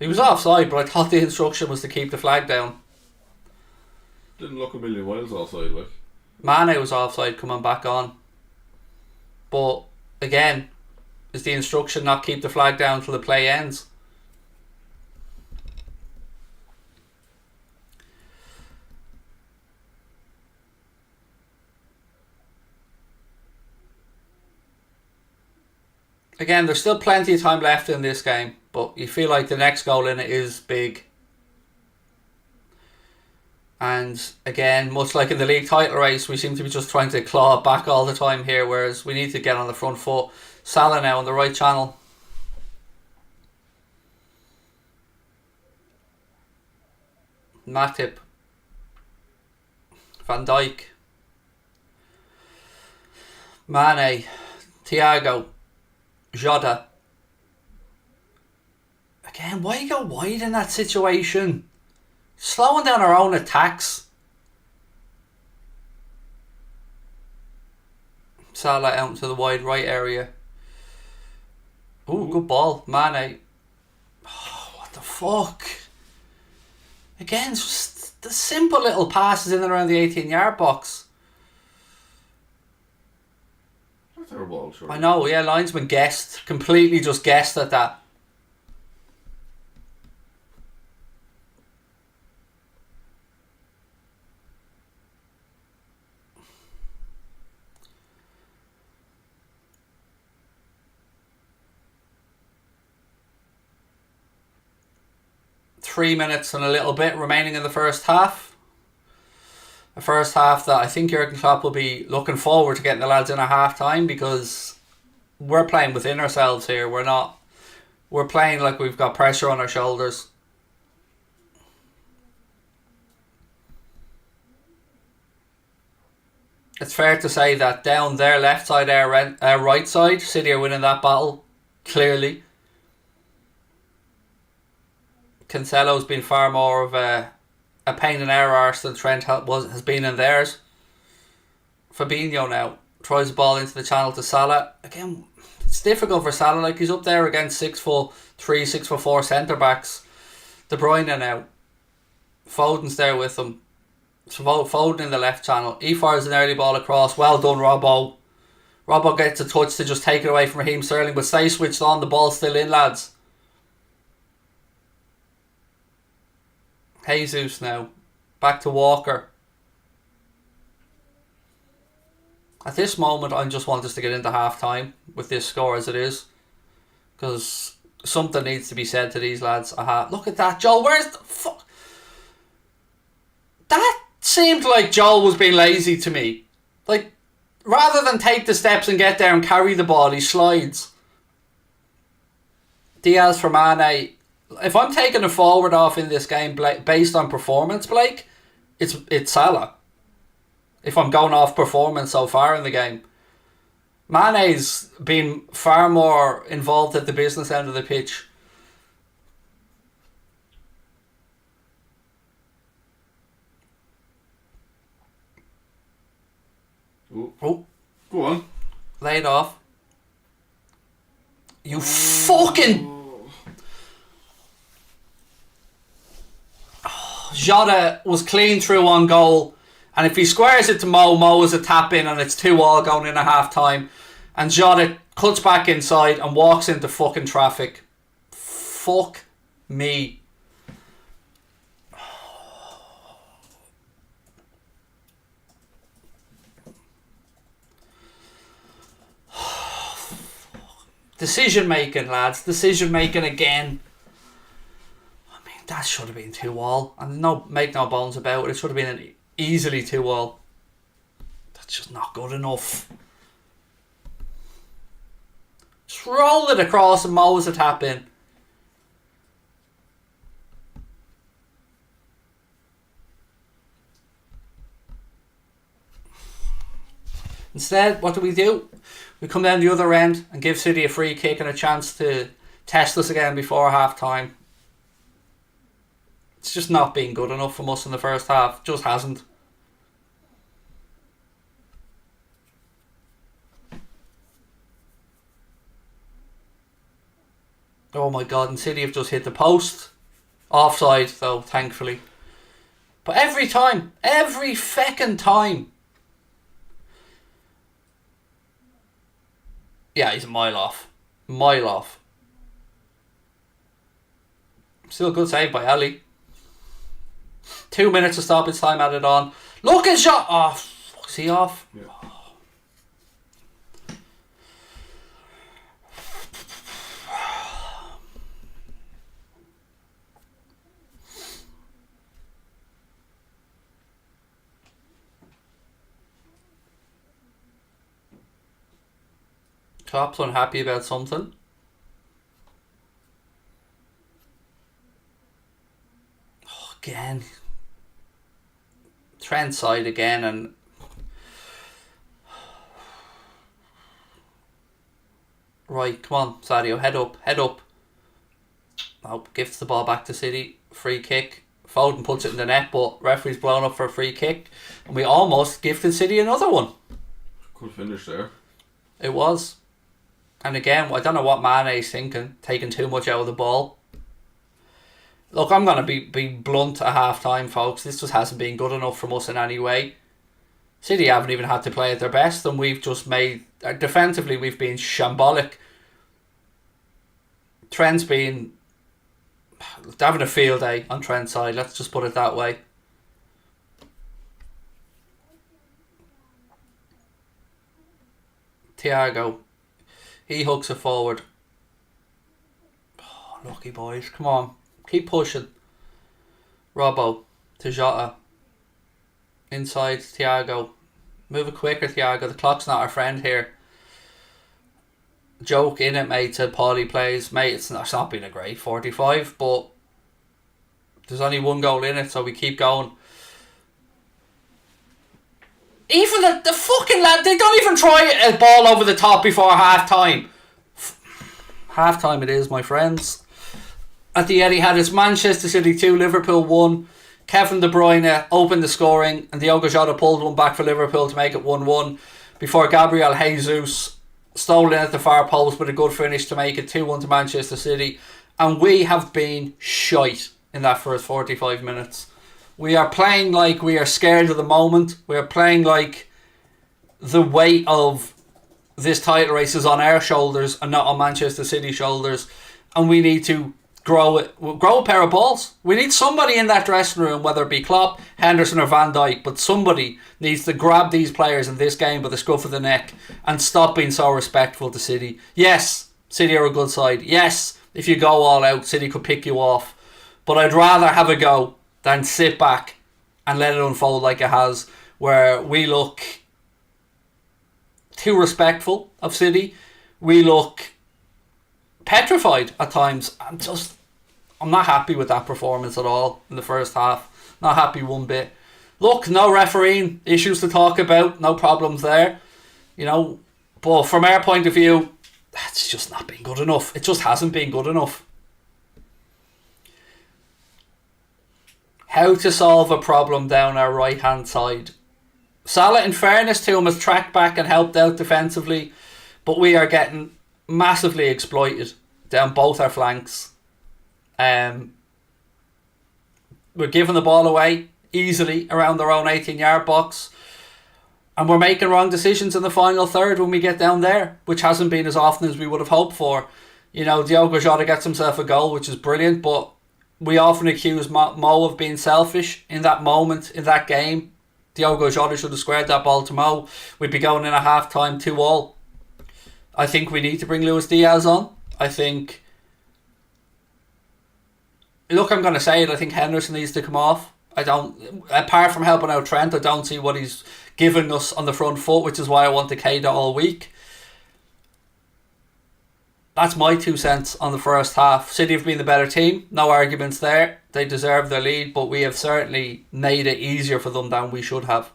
He was offside, but I thought the instruction was to keep the flag down. Didn't look a million miles offside, like. Mane was offside coming back on. But again, is the instruction not keep the flag down till the play ends? Again, there's still plenty of time left in this game, but you feel like the next goal in it is big. And again, much like in the league title race, we seem to be just trying to claw back all the time here, whereas we need to get on the front foot. Salah now on the right channel. Matip. Van Dijk. Mane. Thiago. Jota. Again, why go wide in that situation? Slowing down our own attacks. Salah out into the wide right area. Ooh, good ball. Mane. Oh, what the fuck? Again, just the simple little passes in and around the 18-yard box. That's our ball, sure. I know, yeah, linesman completely just guessed at that. Three minutes and a little bit remaining in the first half. A first half that I think Jurgen Klopp will be looking forward to getting the lads in at half time, because we're playing within ourselves here. We're playing like we've got pressure on our shoulders. It's fair to say that down their left side, our right side, City are winning that battle clearly. Cancelo's been far more of a pain in our arse than Trent has been in theirs. Fabinho now tries the ball into the channel to Salah. Again, it's difficult for Salah. Like, he's up there against 6'3", 6'4" centre backs. De Bruyne now. Foden's there with him. Foden in the left channel. He fires an early ball across. Well done, Robbo. Robbo gets a touch to just take it away from Raheem Sterling, but stay switched on. The ball's still in, lads. Jesus now. Back to Walker. At this moment, I just want us to get into half time with this score as it is, because something needs to be said to these lads. Look at that, Joel. Where's the fuck? That seemed like Joel was being lazy to me. Like, rather than take the steps and get there and carry the ball, he slides. Diaz for Mane. If I'm taking a forward off in this game based on performance, Blake, it's Salah. If I'm going off performance so far in the game. Mane's been far more involved at the business end of the pitch. Oh. Go on. Laid off. You fucking... Jota was clean through on goal, and if he squares it to Mo is a tap in, and it's 2-2 going in at half time, and Jota cuts back inside and walks into fucking traffic. Fuck me. Decision making, lads. Decision making again. That should have been 2-2, and make no bones about it. It should have been an easily 2-2. That's just not good enough. Just roll it across and Mo's a tap in. Instead, what do? We come down the other end and give City a free kick and a chance to test us again before half time. It's just not been good enough from us in the first half. Just hasn't. Oh my God, and City have just hit the post. Offside though, thankfully. But every feckin' time. Yeah, he's a mile off. Mile off. Still a good save by Ali. 2 minutes of stoppage time added on. Look at shot. Oh, fuck, is he off? Yeah. Klopp's unhappy about something. Oh, again. Trent side again and... Right, come on, Sadio, head up. Oh, gives the ball back to City. Free kick. Foden puts it in the net, but referee's blown up for a free kick. And we almost gifted City another one. Good finish there. It was. And again, I don't know what Mane's thinking, taking too much out of the ball. Look, I'm going to be blunt at half-time, folks. This just hasn't been good enough from us in any way. City haven't even had to play at their best, and we've just made... defensively, we've been shambolic. Trent's been... having a field day on Trent's side, let's just put it that way. Thiago. He hooks it forward. Oh, lucky boys. Come on. Keep pushing. Robbo to Jota. Inside Thiago. Move it quicker, Thiago. The clock's not our friend here. Joke in it, mate, to Paulie plays. Mate, it's not been a great 45, but there's only one goal in it, so we keep going. Even the fucking lad, they don't even try a ball over the top before half-time. Half-time it is, my friends. At the Etihad, it's Manchester City 2, Liverpool 1. Kevin De Bruyne opened the scoring and Diogo Jota pulled one back for Liverpool to make it 1-1 before Gabriel Jesus stole in at the far post with a good finish to make it 2-1 to Manchester City. And we have been shite in that first 45 minutes. We are playing like we are scared of the moment. We are playing like the weight of this title race is on our shoulders and not on Manchester City's shoulders. And we need to grow a pair of balls. We need somebody in that dressing room, whether it be Klopp, Henderson or Van Dijk, but somebody needs to grab these players in this game by the scruff of the neck and stop being so respectful to City. Yes, City are a good side. Yes, if you go all out, City could pick you off. But I'd rather have a go than sit back and let it unfold like it has, where we look too respectful of City. We look petrified at times. I'm not happy with that performance at all in the first half. Not happy one bit. Look, no refereeing issues to talk about. No problems there. You know, but from our point of view, that's just not been good enough. It just hasn't been good enough. How to solve a problem down our right hand side. Salah, in fairness to him, has tracked back and helped out defensively, but we are getting massively exploited down both our flanks. We're giving the ball away easily around their own 18-yard box, and we're making wrong decisions in the final third when we get down there, which hasn't been as often as we would have hoped for. You know, Diogo Jota gets himself a goal, which is brilliant, but we often accuse Mo of being selfish in that moment, in that game. Diogo Jota should have squared that ball to Mo. We'd be going in at half-time 2-2. I think we need to bring Luis Diaz on. I think... Look, I'm going to say it. I think Henderson needs to come off. I don't... Apart from helping out Trent, I don't see what he's giving us on the front foot, which is why I want Keita all week. That's my 2 cents on the first half. City have been the better team. No arguments there. They deserve their lead, but we have certainly made it easier for them than we should have.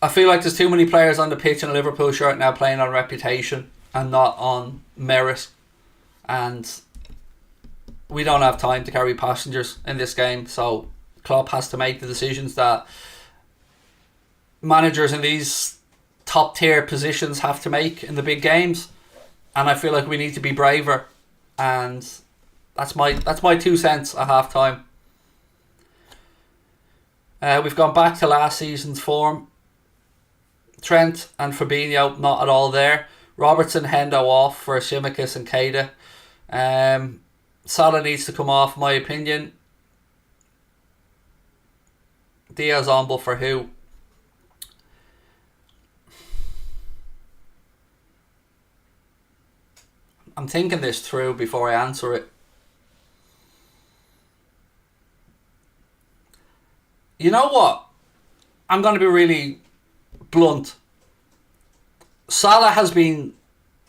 I feel like there's too many players on the pitch in a Liverpool shirt now playing on reputation and not on merit. And we don't have time to carry passengers in this game. So Klopp has to make the decisions that managers in these top tier positions have to make in the big games. And I feel like we need to be braver. And that's my 2 cents at half time. We've gone back to last season's form. Trent and Fabinho not at all there. Robertson, Hendo off for Tsimikas and Keita. Salah needs to come off, my opinion. Diaz on, but for who? I'm thinking this through before I answer it. You know what? I'm going to be really blunt. Salah has been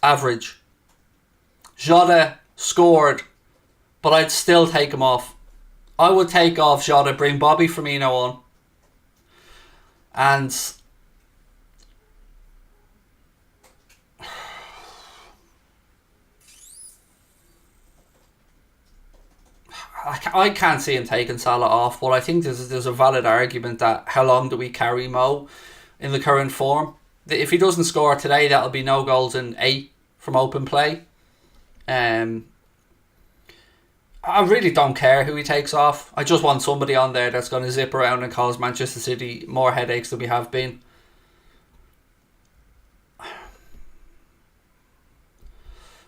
average. Jota scored, but I'd still take him off. I would take off Jota, bring Bobby Firmino on. And I can't see him taking Salah off, but I think there's a valid argument that how long do we carry Mo in the current form? If he doesn't score today, that'll be no goals in 8 from open play. I really don't care who he takes off. I just want somebody on there that's going to zip around and cause Manchester City more headaches than we have been.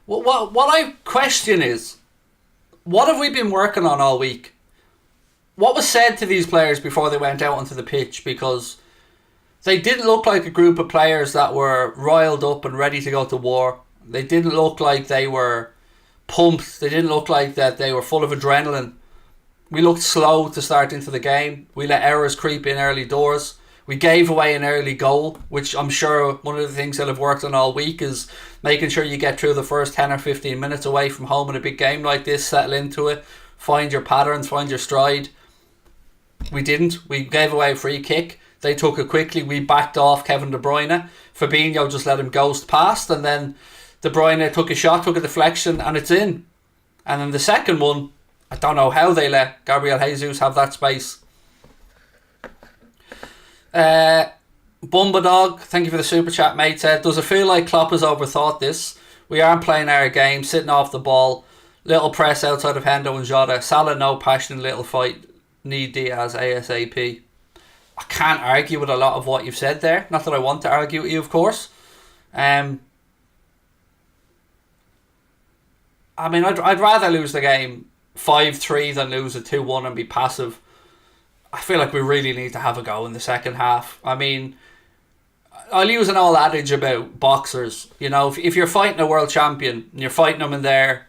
What I question is, what have we been working on all week? What was said to these players before they went out onto the pitch? Because they didn't look like a group of players that were riled up and ready to go to war. They didn't look like they were pumped. They didn't look like that they were full of adrenaline. We looked slow to start into the game. We let errors creep in early doors. We gave away an early goal, which I'm sure one of the things that I've worked on all week is making sure you get through the first 10 or 15 minutes away from home in a big game like this, settle into it, find your patterns, find your stride. We didn't. We gave away a free kick. They took it quickly. We backed off Kevin De Bruyne. Fabinho just let him ghost past, and then De Bruyne took a shot, took a deflection, and it's in. And then the second one, I don't know how they let Gabriel Jesus have that space. Bumba Dog, thank you for the super chat, mate. Said, does it feel like Klopp has overthought this? We aren't playing our game, sitting off the ball, little press outside of Hendo and Jota. Salah, no passion, little fight. Need Diaz ASAP. I can't argue with a lot of what you've said there. Not that I want to argue with you, of course. I mean, I'd rather lose the game 5-3 than lose it 2-1 and be passive. I feel like we really need to have a go in the second half. I mean, I'll use an old adage about boxers. You know, if you're fighting a world champion and you're fighting them in their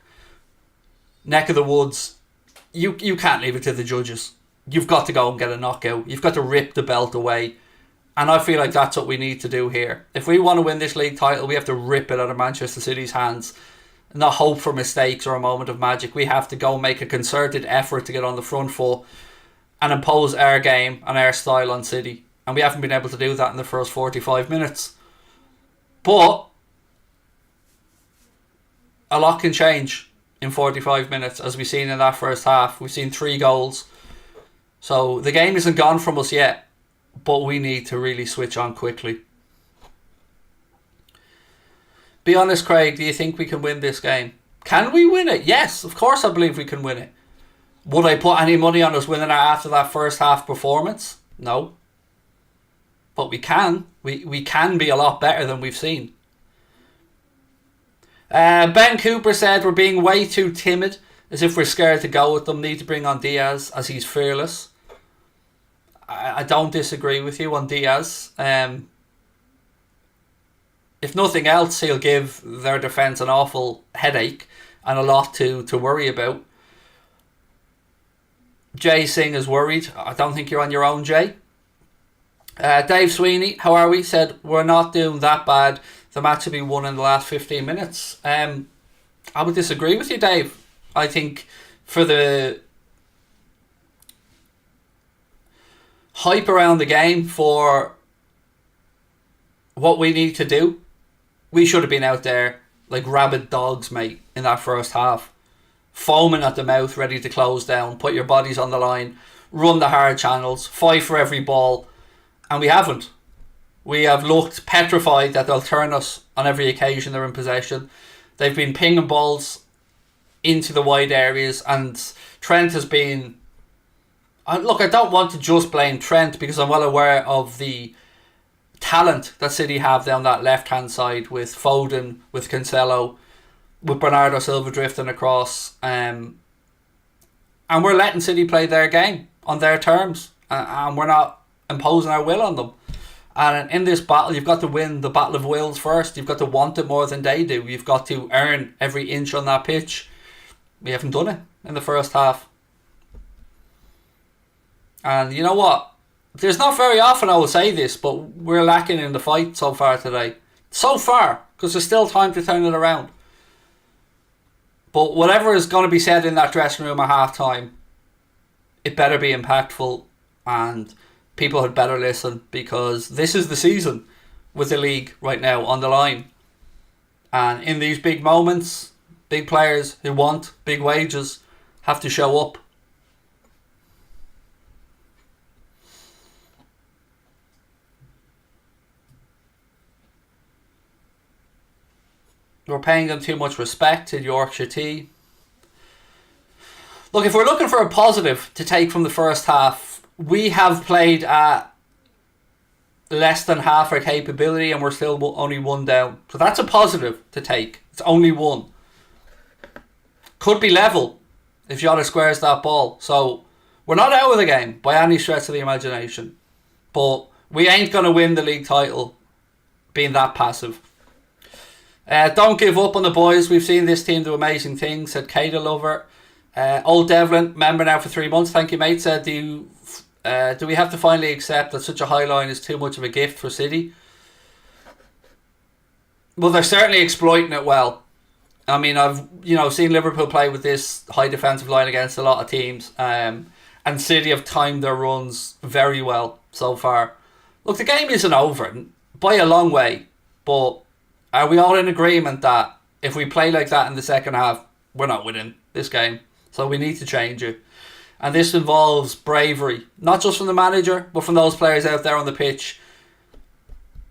neck of the woods, you can't leave it to the judges. You've got to go and get a knockout. You've got to rip the belt away. And I feel like that's what we need to do here. If we want to win this league title, we have to rip it out of Manchester City's hands. Not hope for mistakes or a moment of magic. We have to go make a concerted effort to get on the front foot and impose our game and our style on City. And we haven't been able to do that in the first 45 minutes. But a lot can change in 45 minutes, as we've seen in that first half. We've seen 3 goals. So the game isn't gone from us yet, but we need to really switch on quickly. Be honest, Craig, do you think we can win this game? Can we win it? Yes, of course I believe we can win it. Would I put any money on us winning it after that first half performance? No. But we can. We can be a lot better than we've seen. Ben Cooper said we're being way too timid, as if we're scared to go with them. Need to bring on Diaz, as he's fearless. I don't disagree with you on Diaz. If nothing else, he'll give their defence an awful headache and a lot to worry about. Jay Singh is worried. I don't think you're on your own, Jay. Dave Sweeney, how are we? Said, we're not doing that bad. the match will be won in the last 15 minutes. I would disagree with you, Dave. I think for the hype around the game, for what we need to do, we should have been out there like rabid dogs, mate, in that first half. Foaming at the mouth, ready to close down, put your bodies on the line, run the hard channels, fight for every ball. And we haven't. We have looked petrified that they'll turn us on every occasion they're in possession. They've been pinging balls into the wide areas, and Trent has been... Look, I don't want to just blame Trent, because I'm well aware of the talent that City have down that left-hand side with Foden, with Cancelo, with Bernardo Silva drifting across. And we're letting City play their game on their terms. And we're not imposing our will on them. And in this battle, you've got to win the battle of wills first. You've got to want it more than they do. You've got to earn every inch on that pitch. We haven't done it in the first half. And you know what? There's not very often I will say this, but we're lacking in the fight so far today. So far, because there's still time to turn it around. But whatever is going to be said in that dressing room at half time, it better be impactful, and people had better listen, because this is the season with the league right now on the line. And in these big moments, big players who want big wages have to show up. We're paying them too much respect in Yorkshire Tea. Look, if we're looking for a positive to take from the first half, we have played at less than half our capability and we're still only one down. So that's a positive to take. It's only one. Could be level if Jota squares that ball. So we're not out of the game by any stretch of the imagination. But we ain't going to win the league title being that passive. Don't give up on the boys. We've seen this team do amazing things, said Kata Lover. Old Devlin, member now for 3 months. Thank you, mate. Said, do we have to finally accept that such a high line is too much of a gift for City? Well, they're certainly exploiting it well. I mean, I've seen Liverpool play with this high defensive line against a lot of teams, and City have timed their runs very well so far. Look, the game isn't over by a long way, but are we all in agreement that if we play like that in the second half, we're not winning this game? So we need to change it. And this involves bravery, not just from the manager, but from those players out there on the pitch.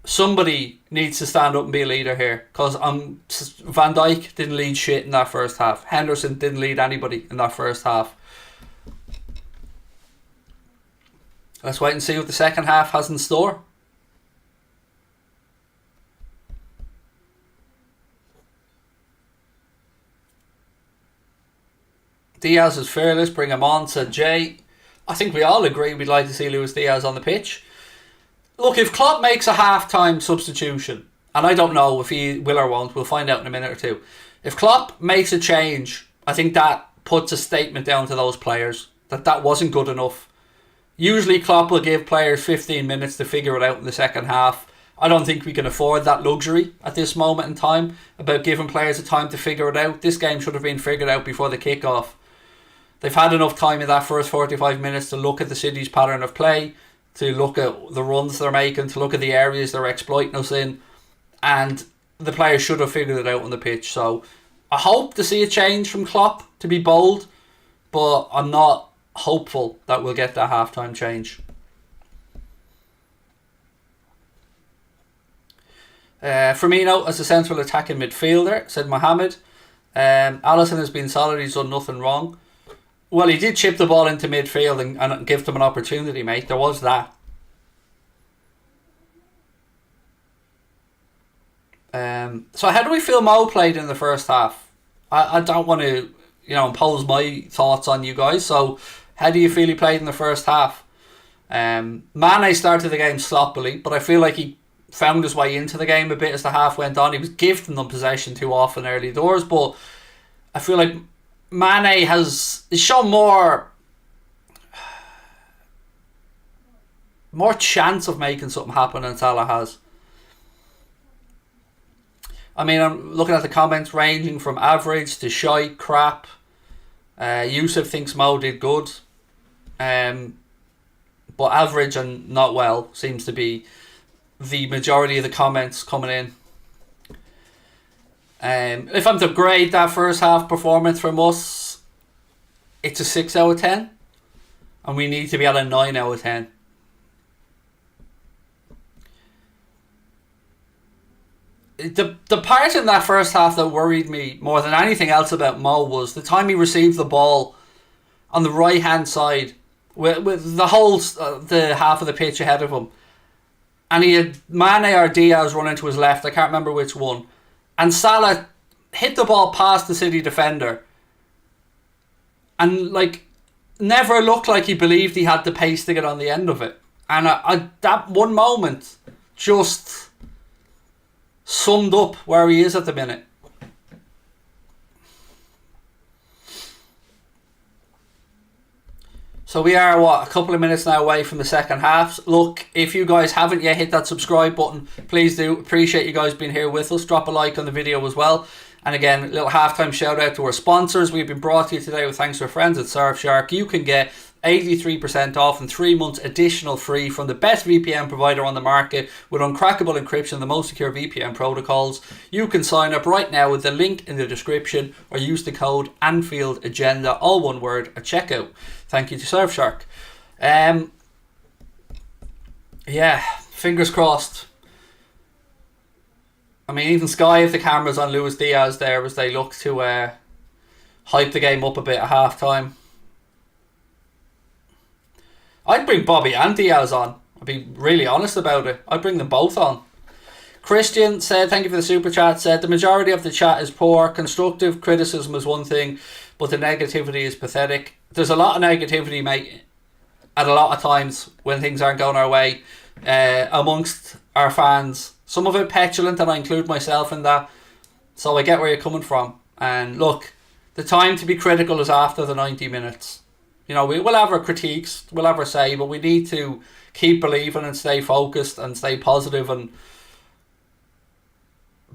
Somebody needs to stand up and be a leader here, because Van Dijk didn't lead shit in that first half. Henderson didn't lead anybody in that first half. Let's wait and see what the second half has in store. Diaz is fearless, bring him on, said Jay. I think we all agree we'd like to see Luis Diaz on the pitch. Look, if Klopp makes a half-time substitution, and I don't know if he will or won't, we'll find out in a minute or two. If Klopp makes a change, I think that puts a statement down to those players that wasn't good enough. Usually Klopp will give players 15 minutes to figure it out in the second half. I don't think we can afford that luxury at this moment in time about giving players the time to figure it out. This game should have been figured out before the kickoff. They've had enough time in that first 45 minutes to look at the City's pattern of play, to look at the runs they're making, to look at the areas they're exploiting us in, and the players should have figured it out on the pitch. So I hope to see a change from Klopp, to be bold, but I'm not hopeful that we'll get that halftime change. Firmino as a central attacking midfielder, said Mohamed. Alisson has been solid, he's done nothing wrong. Well, he did chip the ball into midfield and give them an opportunity, mate. There was that. So how do we feel Mo played in the first half? I don't want to, impose my thoughts on you guys. So how do you feel he played in the first half? Mane started the game sloppily, but I feel like he found his way into the game a bit as the half went on. He was gifting them possession too often early doors, but I feel like Mane has shown more chance of making something happen than Salah has. I mean, I'm looking at the comments ranging from average to shite, crap. Yusuf thinks Mo did good. But average and not well seems to be the majority of the comments coming in. If I'm to grade that first half performance from us, it's a 6 out of 10. And we need to be at a 9 out of 10. The part in that first half that worried me more than anything else about Mo was the time he received the ball on the right hand side with the whole the half of the pitch ahead of him, and he had Mane or Diaz running to his left. I can't remember which one, and Salah hit the ball past the City defender, and like never looked like he believed he had the pace to get on the end of it. And that one moment just summed up where he is at the minute. So we are, a couple of minutes now away from the second half. Look, if you guys haven't yet hit that subscribe button, please do. Appreciate you guys being here with us. Drop a like on the video as well. And again, a little halftime shout out to our sponsors. We've been brought to you today with thanks to our friends at Surfshark. You can get 83% off and 3 months additional free from the best VPN provider on the market with uncrackable encryption and the most secure VPN protocols. You can sign up right now with the link in the description or use the code Anfield Agenda, all one word, at checkout. Thank you to Surfshark. Yeah, fingers crossed. I mean, even Sky have the cameras on Luis Diaz there as they look to hype the game up a bit at half time. I'd bring Bobby and Diaz on. I'd be really honest about it. I'd bring them both on. Christian said, thank you for the super chat, said the majority of the chat is poor. Constructive criticism is one thing, but the negativity is pathetic. There's a lot of negativity, mate, at a lot of times when things aren't going our way amongst our fans. Some of it petulant, and I include myself in that. So I get where you're coming from. And look, the time to be critical is after the 90 minutes. You know, we'll have our critiques, we'll have our say, but we need to keep believing and stay focused and stay positive and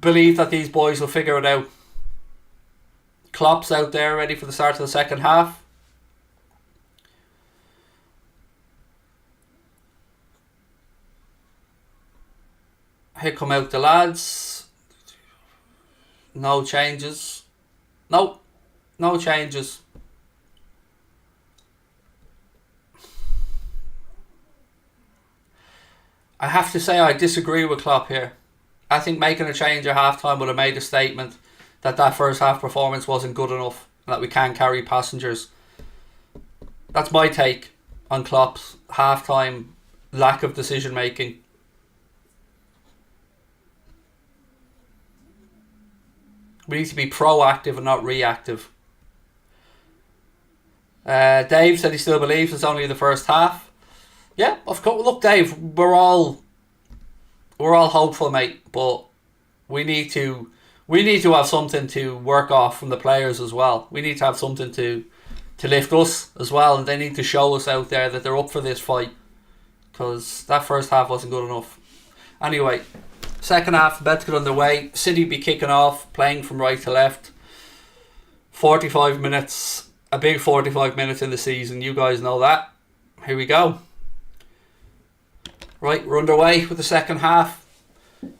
believe that these boys will figure it out. Klopp's out there ready for the start of the second half. Here come out the lads. No changes. Nope. No changes. I have to say I disagree with Klopp here. I think making a change at halftime would have made a statement that first half performance wasn't good enough and that we can't carry passengers. That's my take on Klopp's halftime lack of decision making. We need to be proactive and not reactive. Dave said he still believes it's only the first half. Yeah, of course. Look, Dave, we're all hopeful, mate, but we need to have something to work off from the players as well. We need to have something to lift us as well, and they need to show us out there that they're up for this fight, because that first half wasn't good enough. Anyway, second half about to get underway. City be kicking off, playing from right to left. 45 minutes, a big 45 minutes in the season. You guys know that. Here we go. Right, we're underway with the second half.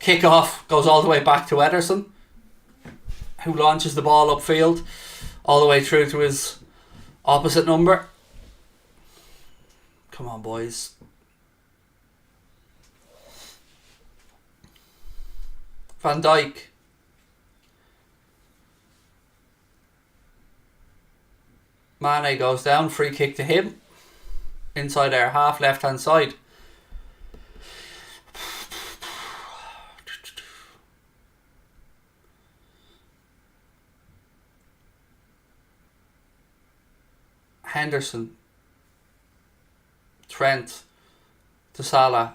Kickoff goes all the way back to Ederson, who launches the ball upfield all the way through to his opposite number. Come on, boys. Van Dijk. Mane goes down, free kick to him. Inside our half, left hand side. Henderson, Trent to Salah.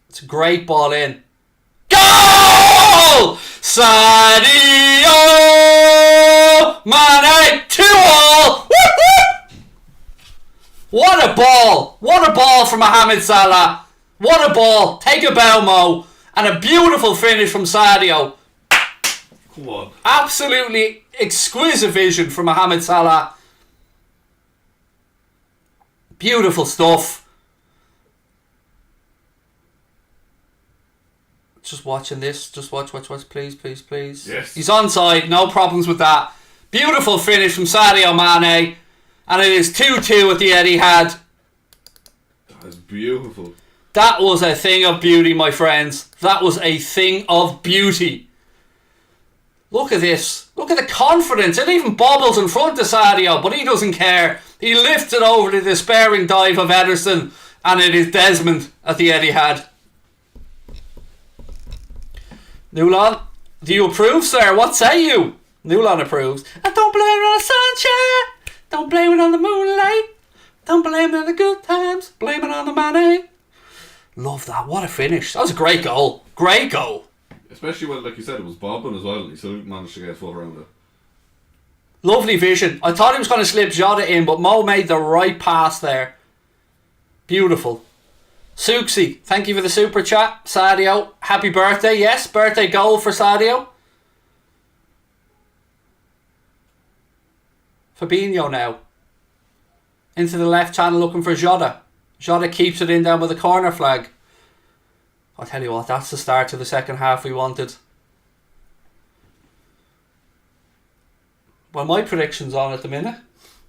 It's a great ball in. Goal! Sadio Mane 2-2. What a ball! What a ball from Mohamed Salah! What a ball! Take a bow, Mo, and a beautiful finish from Sadio. Come on. Absolutely exquisite vision from Mohamed Salah. Beautiful stuff. Just watching this. Just watch, please. Yes. He's onside, no problems with that. Beautiful finish from Sadio Mane. And it is 2-2 at the Etihad. That is beautiful. That was a thing of beauty, my friends. That was a thing of beauty. Look at this. Look at the confidence. It even bobbles in front of Sadio, but he doesn't care. He lifts it over the despairing dive of Ederson, and it is Desmond at the Etihad. Newland, do you approve, sir? What say you? Newland approves. And don't blame it on the sunshine. Don't blame it on the moonlight. Don't blame it on the good times. Blame it on the money. Love that. What a finish. That was a great goal. Great goal. Especially when, like you said, it was bobbing as well, and he still managed to get a foot around it. Lovely vision. I thought he was going to slip Jota in, but Mo made the right pass there. Beautiful. Suxi, thank you for the super chat. Sadio, happy birthday. Yes, birthday goal for Sadio. Fabinho now. Into the left channel looking for Jota. Jota keeps it in down with the corner flag. I'll tell you what, that's the start to the second half we wanted. Well, my prediction's on at the minute.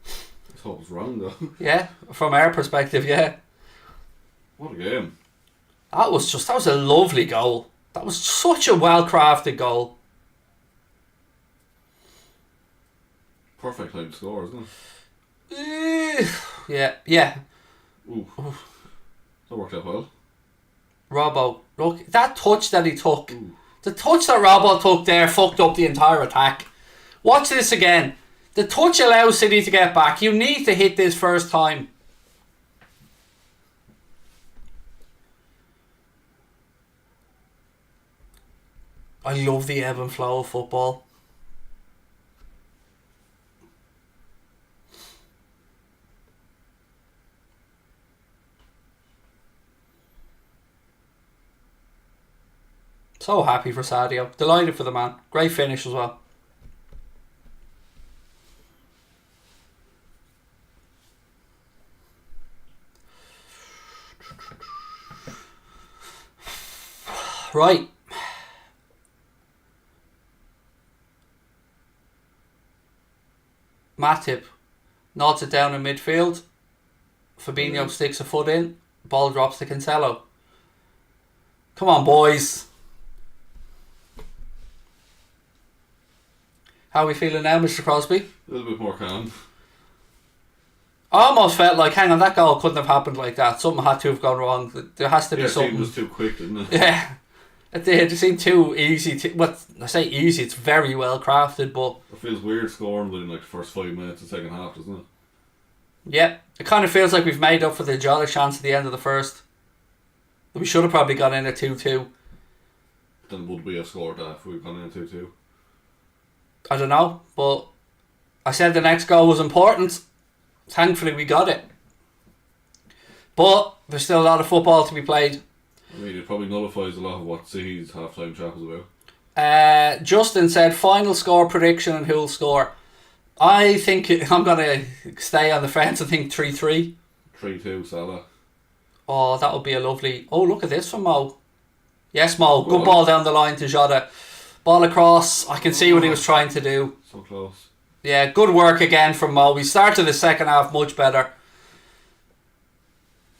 I thought it was wrong though. Yeah, from our perspective, yeah. What a game. That was a lovely goal. That was such a well-crafted goal. Perfect time to score, isn't Yeah. it? Ooh. That worked out well. Robbo, look, that touch that he took. Ooh. The touch that Robbo took there fucked up the entire attack. Watch this again. The touch allows City to get back. You need to hit this first time. I love the ebb and flow of football. So happy for Sadio. Delighted for the man. Great finish as well. Right. Matip nods it down in midfield. Fabinho sticks a foot in. Ball drops to Cancelo. Come on, boys. How are we feeling now, Mr. Crosby? A little bit more calm. I almost felt like, hang on, that goal couldn't have happened like that. Something had to have gone wrong. There has to be something. It was too quick, didn't it? Yeah. It did. It seemed too easy. I say easy, it's very well crafted, but... It feels weird scoring within like the first 5 minutes of the second half, doesn't it? Yeah. It kind of feels like we've made up for the Jota chance at the end of the first. We should have probably got in at 2-2. Then would we have scored that if we'd gone in 2-2? I don't know, but I said the next goal was important. Thankfully we got it. But there's still a lot of football to be played. I mean, it probably nullifies a lot of what City's half-time chat was about. Justin said final score prediction and who'll score. I think I'm going to stay on the fence. I think 3-3. 3-2 Salah. Oh, that would be a lovely... Oh, look at this from Mo. Yes, Mo. Good ball down the line to Jota. Ball across. I can see what he was trying to do. So close. Yeah, good work again from Mo. We started the second half much better.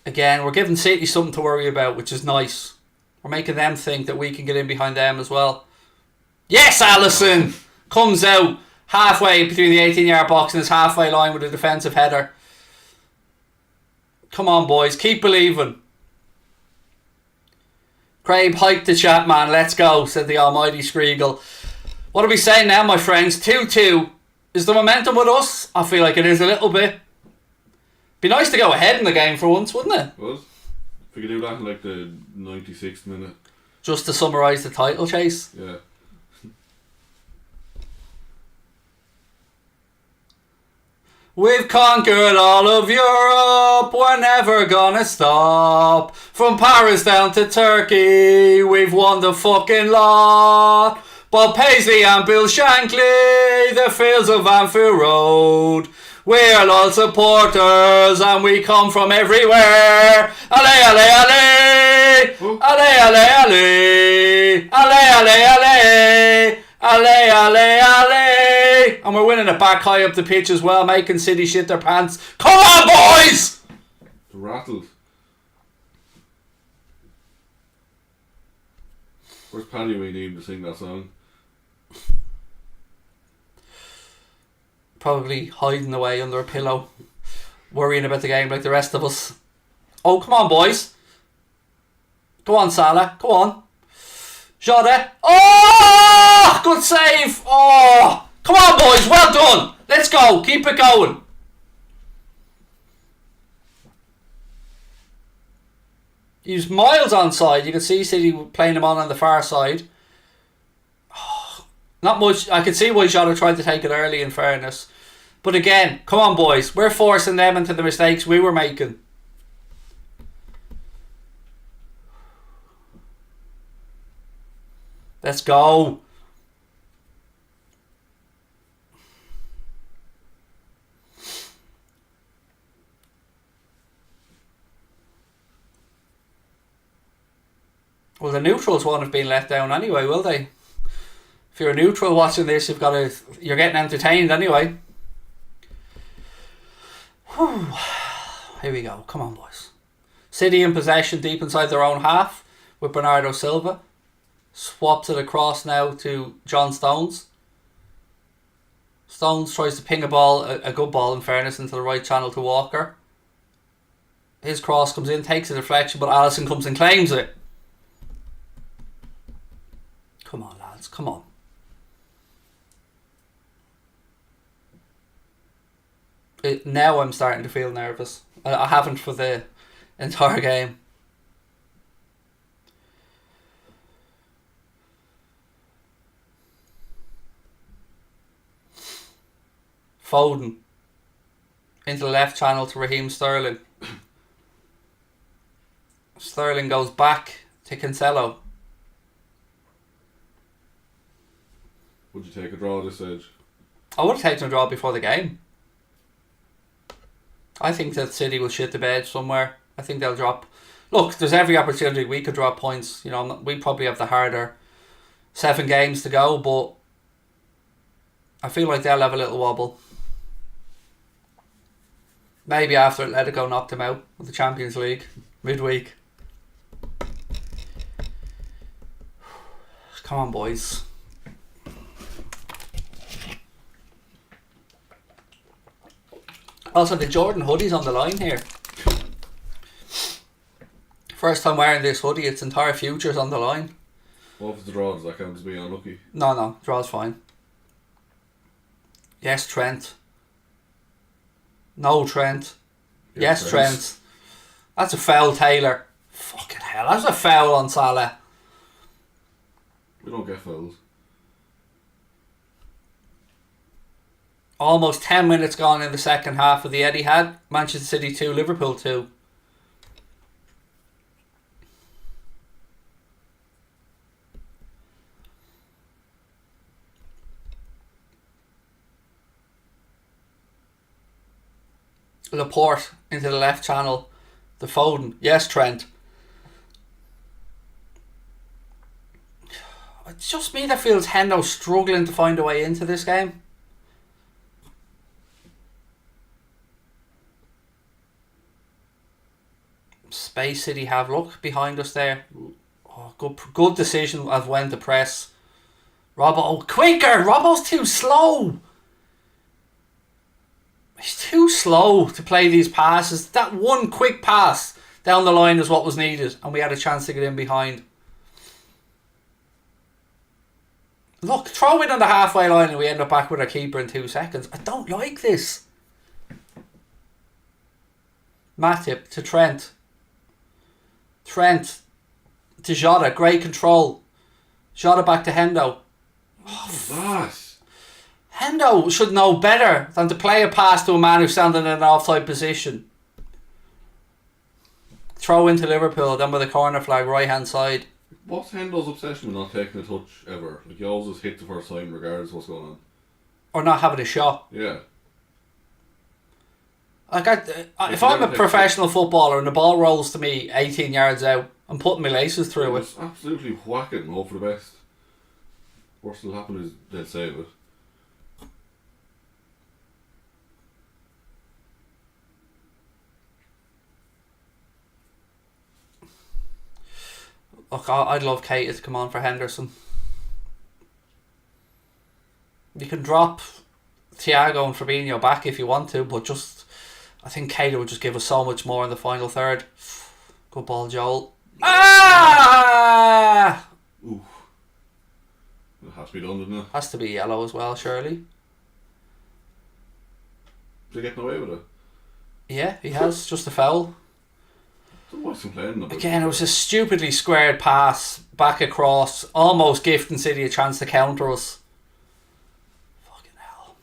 Again, we're giving City something to worry about, which is nice. We're making them think that we can get in behind them as well. Yes, Alisson comes out halfway between the 18-yard box and his halfway line with a defensive header. Come on, boys. Keep believing. Craig, hype the chat, man. Let's go, said the almighty Skriegel. What are we saying now, my friends? 2-2. Is the momentum with us? I feel like it is a little bit. Be nice to go ahead in the game for once, wouldn't it? Was? If we could do that in like the 96th minute. Just to summarise the title chase. Yeah. We've conquered all of Europe, we're never gonna stop. From Paris down to Turkey, we've won the fucking lot. Bob Paisley and Bill Shankly, the fields of Anfield Road. We're all supporters and we come from everywhere. Allez, allez, allez! Allez, allez, allez! Allez, allez, allez! Allez, allez, allez! And we're winning it back high up the pitch as well, making City shit their pants. Come on, boys! The Rattles. Where's Paddy when you need him to sing that song? Probably hiding away under a pillow, worrying about the game like the rest of us. Oh, come on, boys. Go on, Salah. Go on. Jota. Oh! Good save. Oh! Come on, boys. Well done. Let's go. Keep it going. He's miles onside. You can see City playing him on the far side. Oh, not much. I can see why Jota tried to take it early, in fairness. But again, come on, boys. We're forcing them into the mistakes we were making. Let's go. Well, the neutrals won't have been let down anyway, will they? If you're a neutral watching this, you're getting entertained anyway. Whew. Here we go. Come on, boys. City in possession deep inside their own half with Bernardo Silva. Swaps it across now to John Stones. Stones tries to ping a ball, a good ball in fairness, into the right channel to Walker. His cross comes in, takes a deflection, but Alisson comes and claims it. Come on, lads. Come on. Now I'm starting to feel nervous. I haven't for the entire game. Foden into the left channel to Raheem Sterling. Sterling goes back to Cancelo. Would you take a draw at this stage? I would have taken a draw before the game. I think that City will shit the bed somewhere. I think they'll drop. Look, there's every opportunity we could drop points. You know, we probably have the harder 7 games to go, but I feel like they'll have a little wobble. Maybe after Atletico knocked them out with the Champions League midweek. Come on, boys. Also, the Jordan hoodie's on the line here. First time wearing this hoodie, its entire future's on the line. What was the draw? Does that count as being unlucky? No, draw's fine. Yes, Trent. No, Trent. Yes, Trent. That's a foul, Taylor. Fucking hell, that's a foul on Salah. We don't get fouls. Almost 10 minutes gone in the second half of the Etihad. Manchester City 2, Liverpool 2. Laporte into the left channel. The Foden. Yes, Trent. It's just me that feels Hendo struggling to find a way into this game. Space City have. Look behind us there. Oh, good decision of when to press. Robbo, quicker! Robbo's too slow. He's too slow to play these passes. That one quick pass down the line is what was needed, and we had a chance to get in behind. Look, throw it on the halfway line and we end up back with our keeper in 2 seconds. I don't like this. Matip to Trent. Trent to Jota. Great control. Jota back to Hendo. Oh, Hendo should know better than to play a pass to a man who's standing in an offside position. Throw into Liverpool, then with a corner flag right hand side. What's Hendo's obsession with not taking a touch ever? Like, he always hit the first time regardless of what's going on. Or not having a shot. Yeah. Like if I'm a professional footballer and the ball rolls to me 18 yards out, I'm putting my laces through it. Just absolutely whack it and hope for the best. Worst will happen is they'll save it. Look, I'd love Keita to come on for Henderson. You can drop Thiago and Fabinho back if you want to, but I think Keita would just give us so much more in the final third. Good ball, Joel. Ah! Ooh. It has to be done, doesn't it? Has to be yellow as well, surely. Is he getting away with it? Yeah, he has. Just a foul. I don't know why he's complaining about Again, it was a stupidly squared pass back across, almost gifting City a chance to counter us. Fucking hell.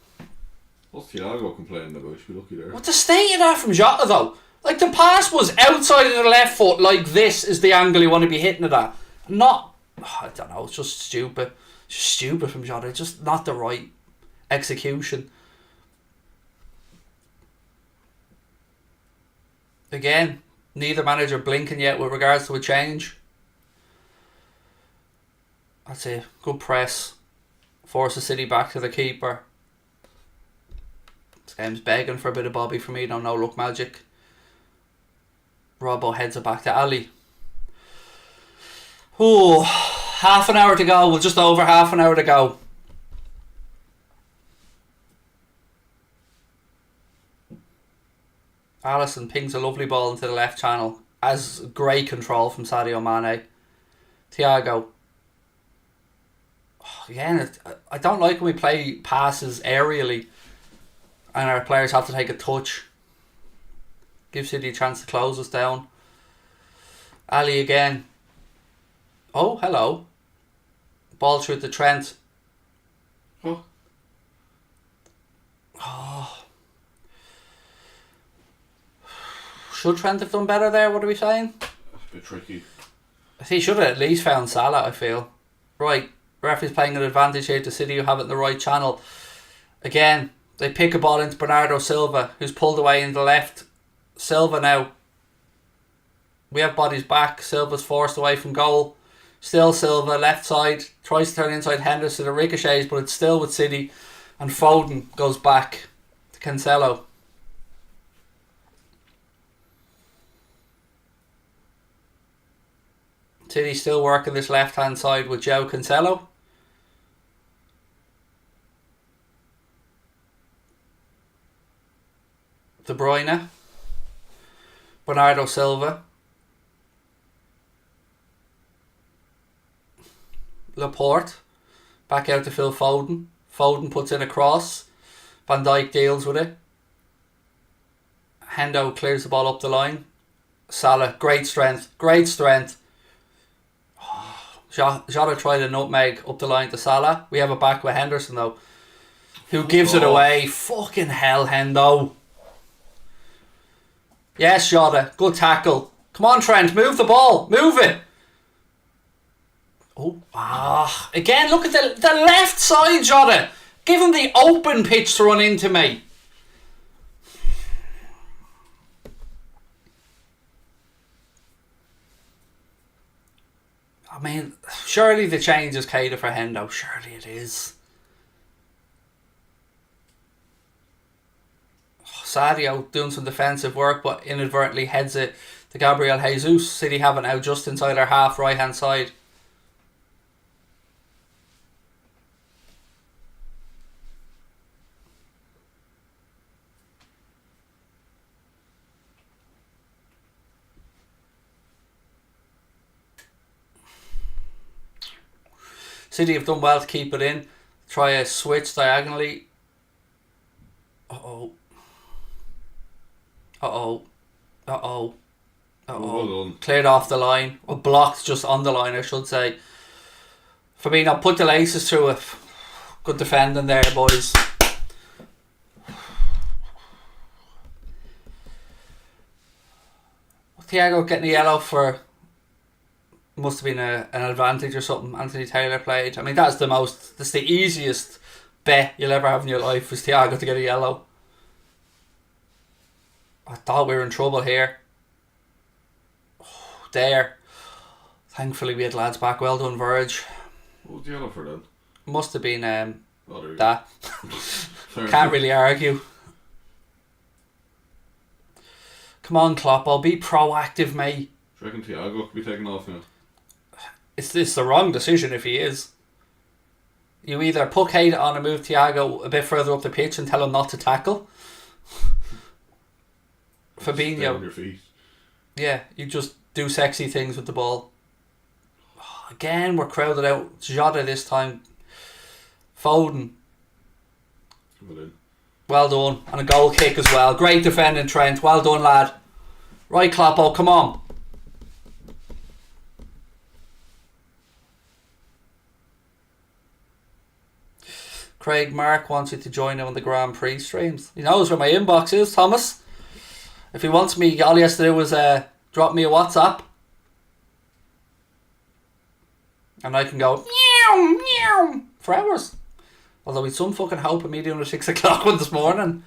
What's Thiago complaining about? Should be lucky there. What's the state of that from Jota though? Like, the pass was outside of the left foot, like this is the angle you want to be hitting it at. Not, I don't know, it's just stupid. Just stupid from Jota, it's just not the right execution. Again, neither manager blinking yet with regards to a change. That's it. Good press. Forces City back to the keeper. This game's begging for a bit of Bobby Firmino, no look magic. Robbo heads it back to Ali. Ooh, half an hour to go. Well, just over half an hour to go. Alisson pings a lovely ball into the left channel. As great control from Sadio Mane. Thiago. Oh, again, I don't like when we play passes aerially and our players have to take a touch. Give City a chance to close us down. Ali again. Oh, hello. Ball through to Trent. Oh. Oh. Should Trent have done better there? What are we saying? That's a bit tricky. He should have at least found Salah, I feel. Right. Ref is playing an advantage here to City who have it in the right channel. Again, they pick a ball into Bernardo Silva, who's pulled away in the left. Silva now. We have bodies back. Silva's forced away from goal. Still Silva, left side. Tries to turn inside Henderson. It ricochets, but it's still with City. And Foden goes back to Cancelo. City still working this left hand side with Joe Cancelo. De Bruyne. Bernardo Silva. Laporte. Back out to Phil Foden. Foden puts in a cross. Van Dijk deals with it. Hendo clears the ball up the line. Salah, great strength. Great strength. Jota tried a nutmeg up the line to Salah. We have it back with Henderson though, who gives it away. Fucking hell, Hendo. Yes, Jota. Good tackle. Come on, Trent. Move the ball. Move it. Oh, again, look at the left side, Jota. Give him the open pitch to run into me. I mean, surely the change is Keita for Hendo. Surely it is. Sadio doing some defensive work, but inadvertently heads it to Gabriel Jesus. City have it now just inside our half right hand side. City have done well to keep it in. Try a switch diagonally. Uh-oh. Uh-oh. Uh-oh. Uh-oh. Well done. Cleared off the line. Or blocked just on the line, I should say. Fabinho put the laces through it. Good defending there, boys. Thiago getting a yellow for Must have been an advantage or something. Anthony Taylor played. I mean, that's the easiest bet you'll ever have in your life was Thiago to get a yellow. I thought we were in trouble here. Oh, there. Thankfully we had lads back. Well done, Verge. What was the yellow for then? Must have been that. Can't really argue. Come on, Klopp. I'll be proactive, mate. Do you reckon Thiago could be taken off now? It's the wrong decision if he is. You either put Keita on and move Thiago a bit further up the pitch and tell him not to tackle. Fabinho. Stay on your feet. Yeah, you just do sexy things with the ball. Oh, again, we're crowded out. Jota this time. Foden. Well done. And a goal kick as well. Great defending, Trent. Well done, lad. Right, Kloppo, come on. Craig Mark wants you to join him on the Grand Prix streams. He knows where my inbox is, Thomas. If he wants me, all he has to do is drop me a WhatsApp. And I can go meow, meow for hours. Although we'd some fucking hope of me doing a 6 o'clock one this morning.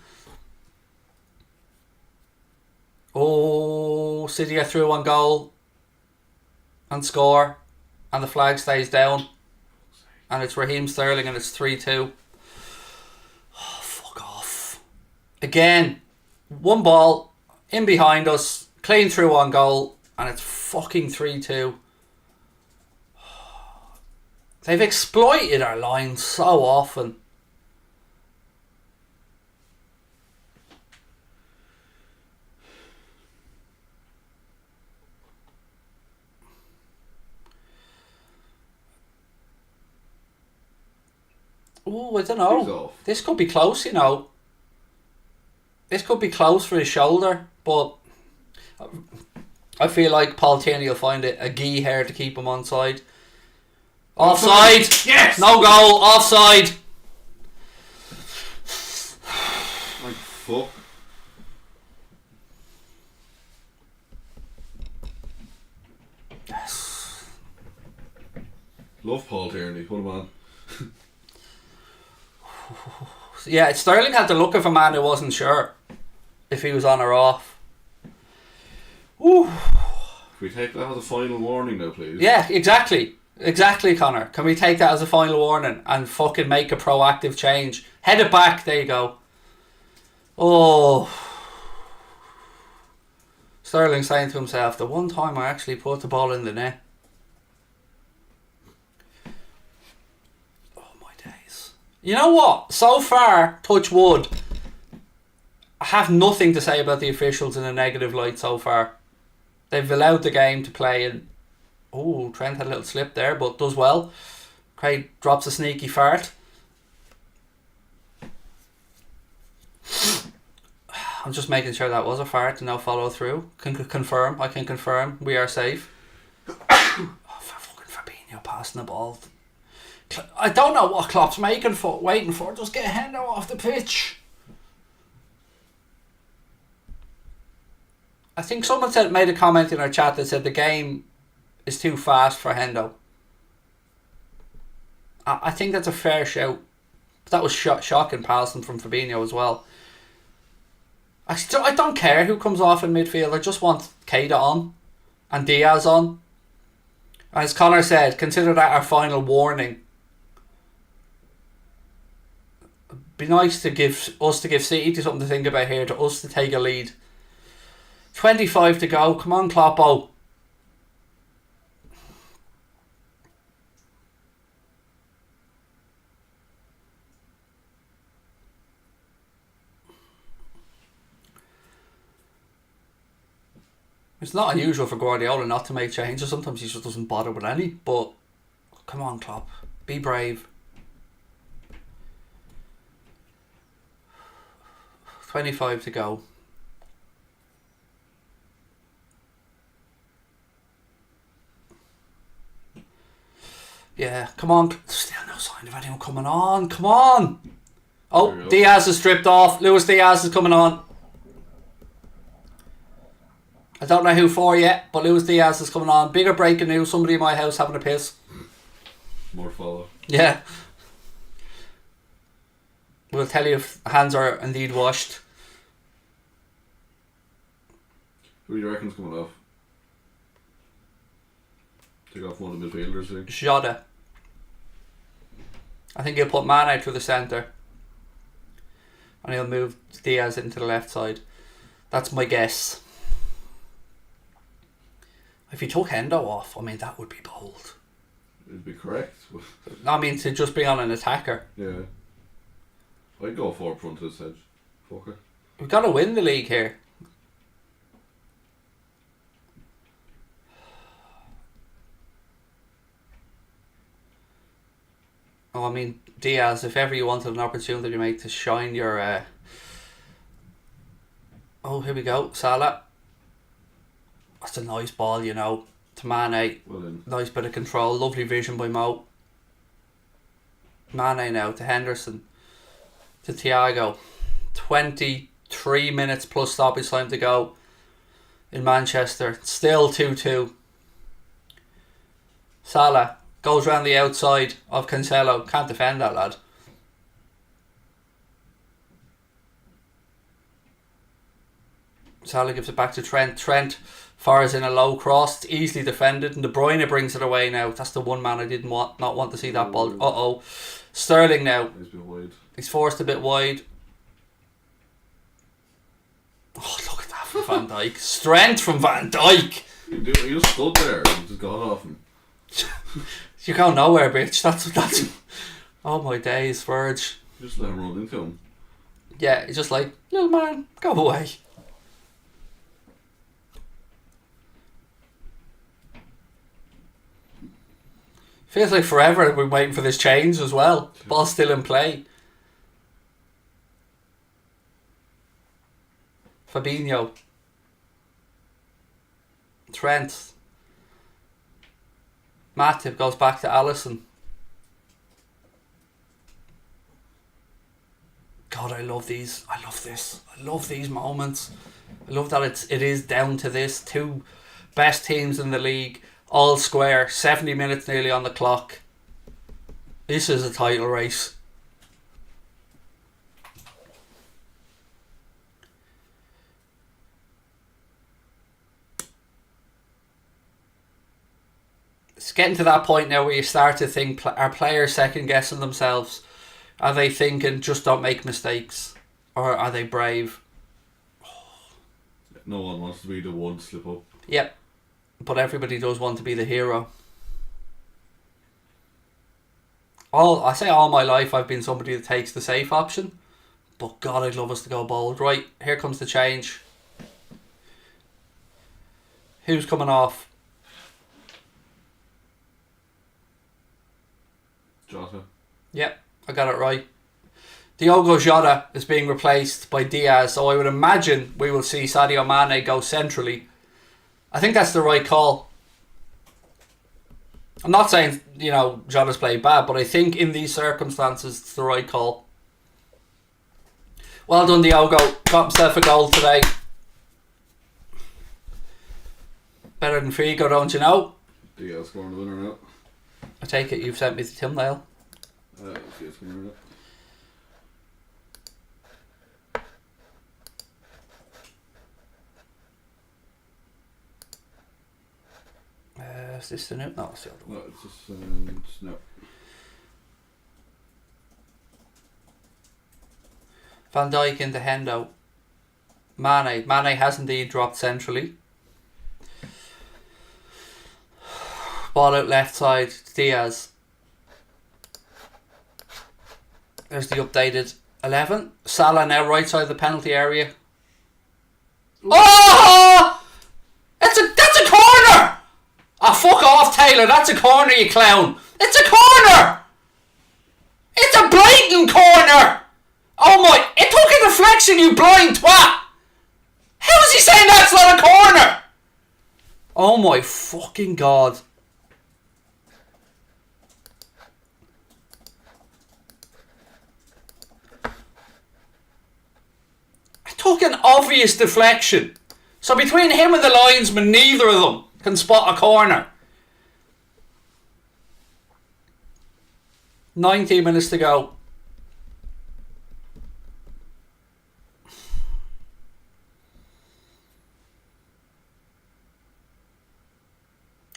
Oh, City are through on goal. And score. And the flag stays down. And it's Raheem Sterling and it's 3-2. Oh, fuck off. Again, one ball in behind us, clean through on goal, and it's fucking 3-2. They've exploited our line so often. Oh, I don't know. This could be close, you know. This could be close for his shoulder, but I feel like Paul Tierney will find it a gee here to keep him onside. Offside! Yes! No goal, offside! Like fuck. Yes. Love Paul Tierney, what a man. Yeah, Sterling had the look of a man who wasn't sure if he was on or off. Ooh. Can we take that as a final warning now, please? Yeah, exactly. Exactly, Connor. Can we take that as a final warning and fucking make a proactive change? Head it back, there you go. Oh. Sterling saying to himself, the one time I actually put the ball in the net. You know what? So far, touch wood, I have nothing to say about the officials in a negative light so far. They've allowed the game to play and... Oh, Trent had a little slip there, but does well. Craig drops a sneaky fart. I'm just making sure that was a fart and no follow through. I can confirm. We are safe. Oh, fucking Fabinho passing the ball. I don't know what Klopp's waiting for. Just get Hendo off the pitch. I think someone made a comment in our chat that said the game is too fast for Hendo. I think that's a fair shout. That was shocking passing from Fabinho as well. I don't care who comes off in midfield. I just want Keita on and Diaz on. As Connor said, consider that our final warning. Be nice to give City something to think about here, to us to take a lead. 25 to go. Come on, Kloppo. It's not unusual for Guardiola not to make changes. Sometimes he just doesn't bother with any. But come on, Klopp. Be brave. 25 to go. Yeah, come on. Still no sign of anyone coming on. Come on. Oh, Diaz is stripped off. Luis Diaz is coming on. I don't know who for yet, but Luis Diaz is coming on. Bigger breaking news, somebody in my house having a piss. More follow. Yeah. We'll tell you if hands are indeed washed. Who do you reckon's coming off? Take off one of the midfielders, I think. Jota. I think he'll put Mane through the centre. And he'll move Diaz into the left side. That's my guess. If he took Hendo off, I mean, that would be bold. It'd be correct. I mean, to just bring on an attacker. Yeah. I'd go for up front to this edge. Fuck it. We've got to win the league here. Oh, I mean, Diaz, if ever you wanted an opportunity, mate, to shine your... Oh, here we go. Salah. That's a nice ball, you know. To Mane. Well then. Nice bit of control. Lovely vision by Mo. Mane now to Henderson. To Thiago. 23 minutes plus stoppage time to go in Manchester. Still 2-2. Salah goes round the outside of Cancelo. Can't defend that lad. Salah gives it back to Trent. Trent fires in a low cross. It's easily defended. And De Bruyne brings it away now. That's the one man I didn't not want to see that ball. Uh-oh. Sterling now. He's a bit wide. He's forced a bit wide. Oh, look at that from Van Dijk. Strength from Van Dijk. He just stood there and just got off him. You go nowhere, bitch. That's. Oh my days, Verge. Just let him run into him. Yeah, he's just like, little man, go away. Feels like forever we've been waiting for this change as well. Ball's still in play. Fabinho. Trent. Matip goes back to Alisson. God, I love these. I love this. I love these moments. I love that it is down to this. Two best teams in the league, all square. 70 minutes nearly on the clock. This is a title race. It's getting to that point now where you start to think, are players second guessing themselves? Are they thinking just don't make mistakes? Or are they brave? No one wants to be the one to slip up. Yep. But everybody does want to be the hero. I say all my life I've been somebody that takes the safe option. But God, I'd love us to go bold. Right, here comes the change. Who's coming off? Jota. Yep, I got it right. Diogo Jota is being replaced by Diaz, so I would imagine we will see Sadio Mane go centrally. I think that's the right call. I'm not saying, Jota's played bad, but I think in these circumstances it's the right call. Well done, Diogo. Got himself a goal today. Better than Figo, don't you know? Diaz scoring the winner now. I take it you've sent me the thumbnail. See it's winner now. Is this the new? No, it's the other one. No, it's just no. Van Dijk into Hendo. Mane has indeed dropped centrally. Ball out left side, Diaz. There's the updated 11. Salah now right side of the penalty area. Ooh. Oh! That's a corner! Ah, fuck off, Taylor. That's a corner, you clown. It's a corner! It's a blatant corner! Oh my... It took a deflection, you blind twat! How is he saying that's not a corner? Oh my fucking God. It took an obvious deflection. So between him and the linesman, neither of them can spot a corner. 19 minutes to go.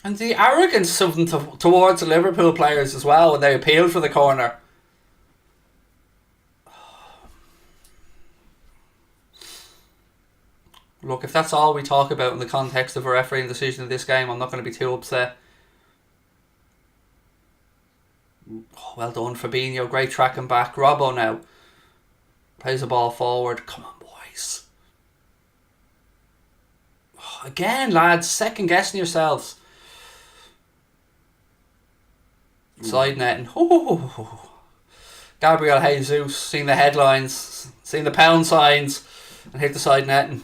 And the arrogance of them towards the Liverpool players as well when they appealed for the corner. Look, if that's all we talk about in the context of a refereeing decision in this game, I'm not going to be too upset. Oh, well done, Fabinho. Great tracking back. Robbo now plays the ball forward. Come on, boys. Oh, again, lads, second guessing yourselves. Side netting. Oh. Gabriel Jesus, seen the headlines, seen the pound signs, and hit the side netting.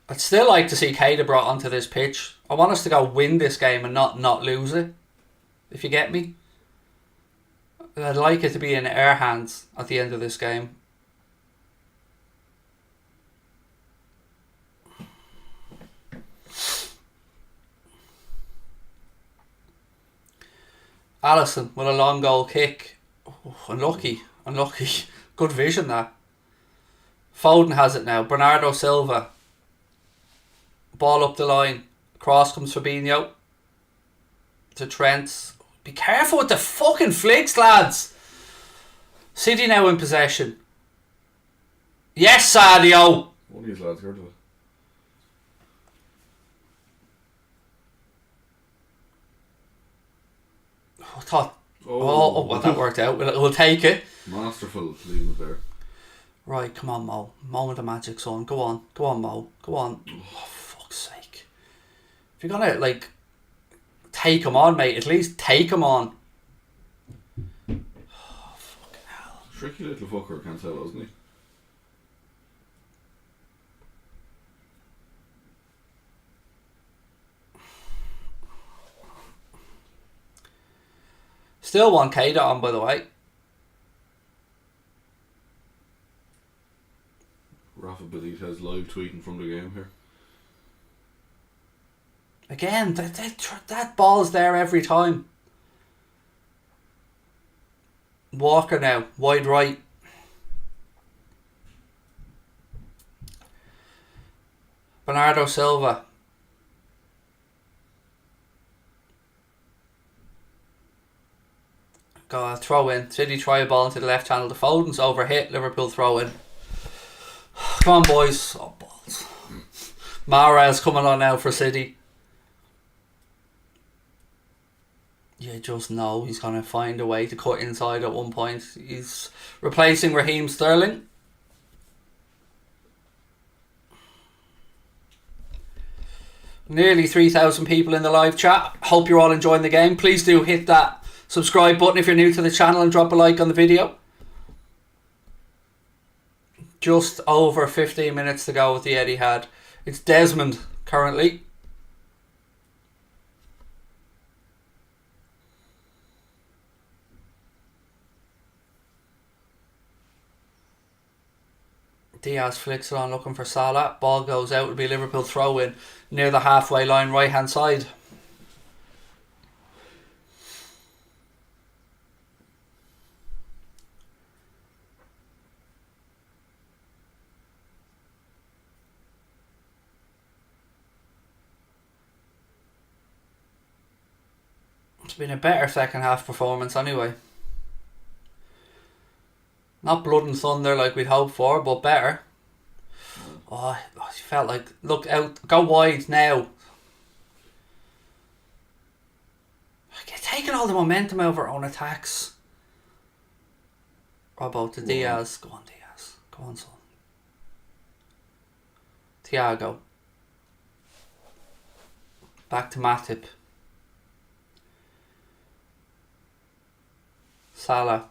I'd still like to see Keita brought onto this pitch. I want us to go win this game and not lose it. If you get me. I'd like it to be in our hands at the end of this game. Alisson with a long goal kick. Oh, unlucky. Good vision that. Foden has it now. Bernardo Silva. Ball up the line. Cross comes Fabinho. To Trent. Be careful with the fucking flicks, lads. City now in possession. Yes, Sadio. One of these lads heard of it. I thought, well, that worked out. We'll take it. Masterful leaving it there. Right, come on, Mo. Moment of magic, son. Go on, Mo. Go on. Oh, fuck's sake. If you're gonna, like, take him on, mate, at least take him on. Oh, fucking hell. Tricky little fucker, can't tell, isn't he? Still want Keita on, by the way. Rafa Benitez live tweeting from the game here. Again, that ball's there every time. Walker now, wide right. Bernardo Silva. Go throw in. City try a ball into the left channel. The Foden's overhit. Liverpool throw in. Come on, boys. Oh, balls. Mahrez coming on now for City. You just know he's going to find a way to cut inside at one point. He's replacing Raheem Sterling. Nearly 3,000 people in the live chat. Hope you're all enjoying the game. Please do hit that subscribe button if you're new to the channel and drop a like on the video. Just over 15 minutes to go with the Etihad. It's Desmond currently. Diaz flicks it on looking for Salah. Ball goes out. It'll be a Liverpool throw in near the halfway line, right hand side. It's been a better second half performance anyway. Not blood and thunder like we'd hoped for, but better. Oh, I felt like, look out, go wide now. You're taking all the momentum out of our own attacks. Robbo to Diaz. Go on, Diaz. Go on, son. Thiago. Back to Matip. Salah.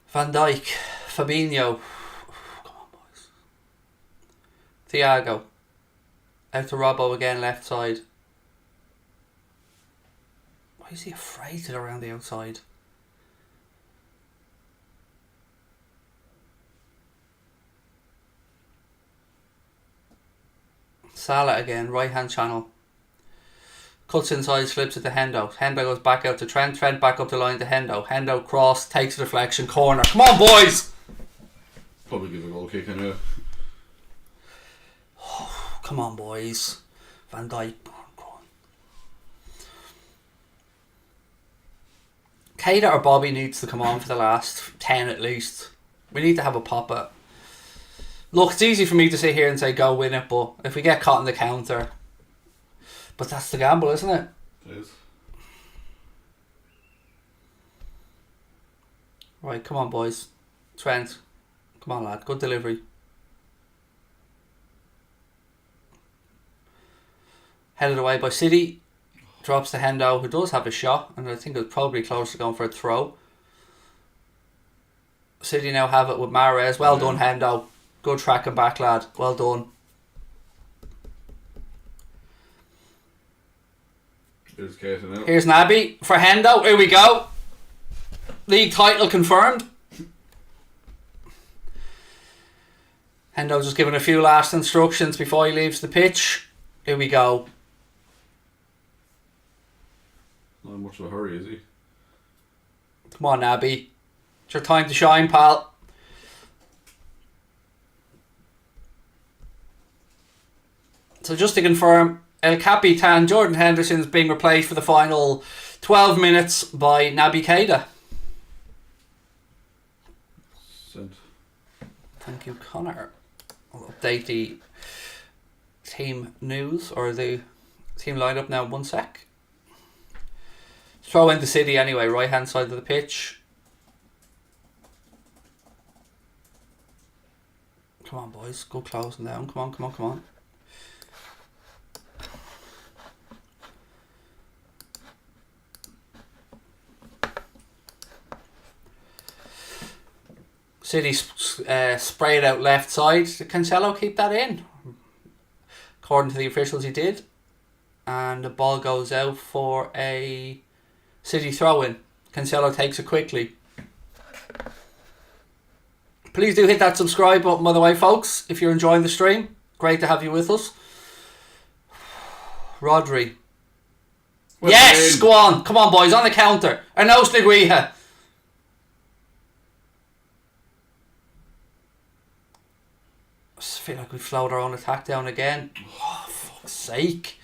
Van Dijk. Fabinho. Come on, boys. Thiago. Out to Robbo again, left side. Why is he afraid to go around the outside? Salah again, right hand channel. Cuts inside, slips it to Hendo. Hendo goes back out to Trent. Trent back up the line to Hendo. Hendo cross, takes a deflection, corner. Come on, boys! Probably give a goal kick anyway. Come on, boys. Van Dijk. Keita or Bobby needs to come on for the last 10 at least. We need to have a pop at. Look, it's easy for me to sit here and say go win it, but if we get caught in the counter. But that's the gamble, isn't it? It is. Right, come on, boys. Trent. Come on, lad. Good delivery. Headed away by City. Drops to Hendo, who does have a shot, and I think it was probably close to going for a throw. City now have it with Mahrez. Well done, Hendo. Good tracking back, lad. Well done. Here's Keita now. Here's Naby for Hendo. Here we go. League title confirmed. Hendo just giving a few last instructions before he leaves the pitch. Here we go. Not much of a hurry, is he? Come on, Naby. It's your time to shine, pal. So just to confirm, El Capitan Jordan Henderson is being replaced for the final 12 minutes by Naby Keita. Sent. Thank you, Connor. I'll update the team news or the team lineup now. 1 sec. Throw into City anyway, right hand side of the pitch. Come on, boys, go closing down. Come on, come on, come on. City sprayed out left side. Did Cancelo keep that in? According to the officials, he did. And the ball goes out for a City throw-in. Cancelo takes it quickly. Please do hit that subscribe button, by the way, folks, if you're enjoying the stream. Great to have you with us. Rodri. Well, Yes, go on. Come on, boys, on the counter. Arnaud Sliguiha. I feel like we slowed our own attack down again. Oh, fuck's sake.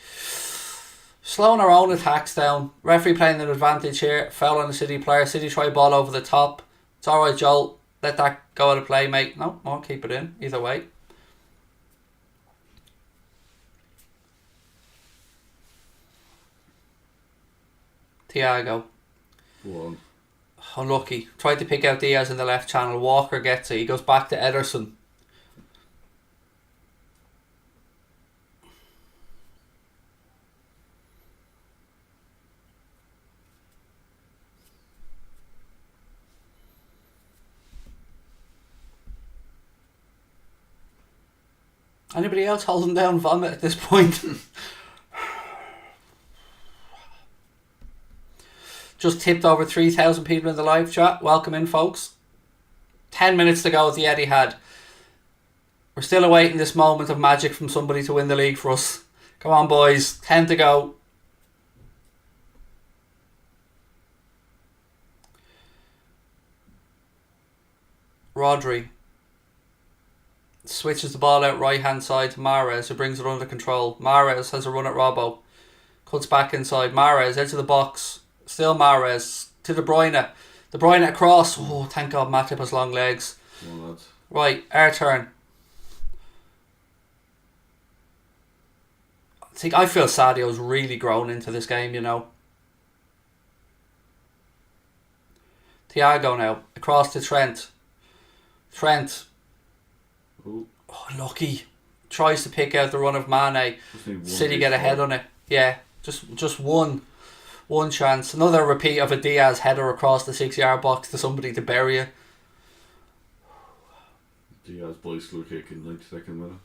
Slowing our own attacks down. Referee playing an advantage here. Foul on the City player. City try ball over the top. It's alright, Joel. Let that go out of play, mate. No, I'll keep it in. Either way. Thiago. Go on. Unlucky. Tried to pick out Diaz in the left channel. Walker gets it. He goes back to Ederson. Anybody else holding down vomit at this point? Just tipped over 3,000 people in the live chat. Welcome in, folks. 10 minutes to go at the Etihad. We're still awaiting this moment of magic from somebody to win the league for us. Come on, boys. 10 to go. Rodri switches the ball out right hand side to Mahrez, who brings it under control. Mahrez has a run at Robbo. Cuts back inside. Mahrez, edge of the box. Still Mahrez. To De Bruyne. De Bruyne across. Oh, thank God Matip has long legs. Come on, lads. Right, our turn. I feel Sadio's really grown into this game, you know. Thiago now. Across to Trent. Trent. Ooh. Oh, lucky. Tries to pick out the run of Mane. City get ahead on it. Yeah, just one chance. Another repeat of a Diaz header across the 6-yard box to somebody to bury it. Diaz bicycle kick in 92nd minute.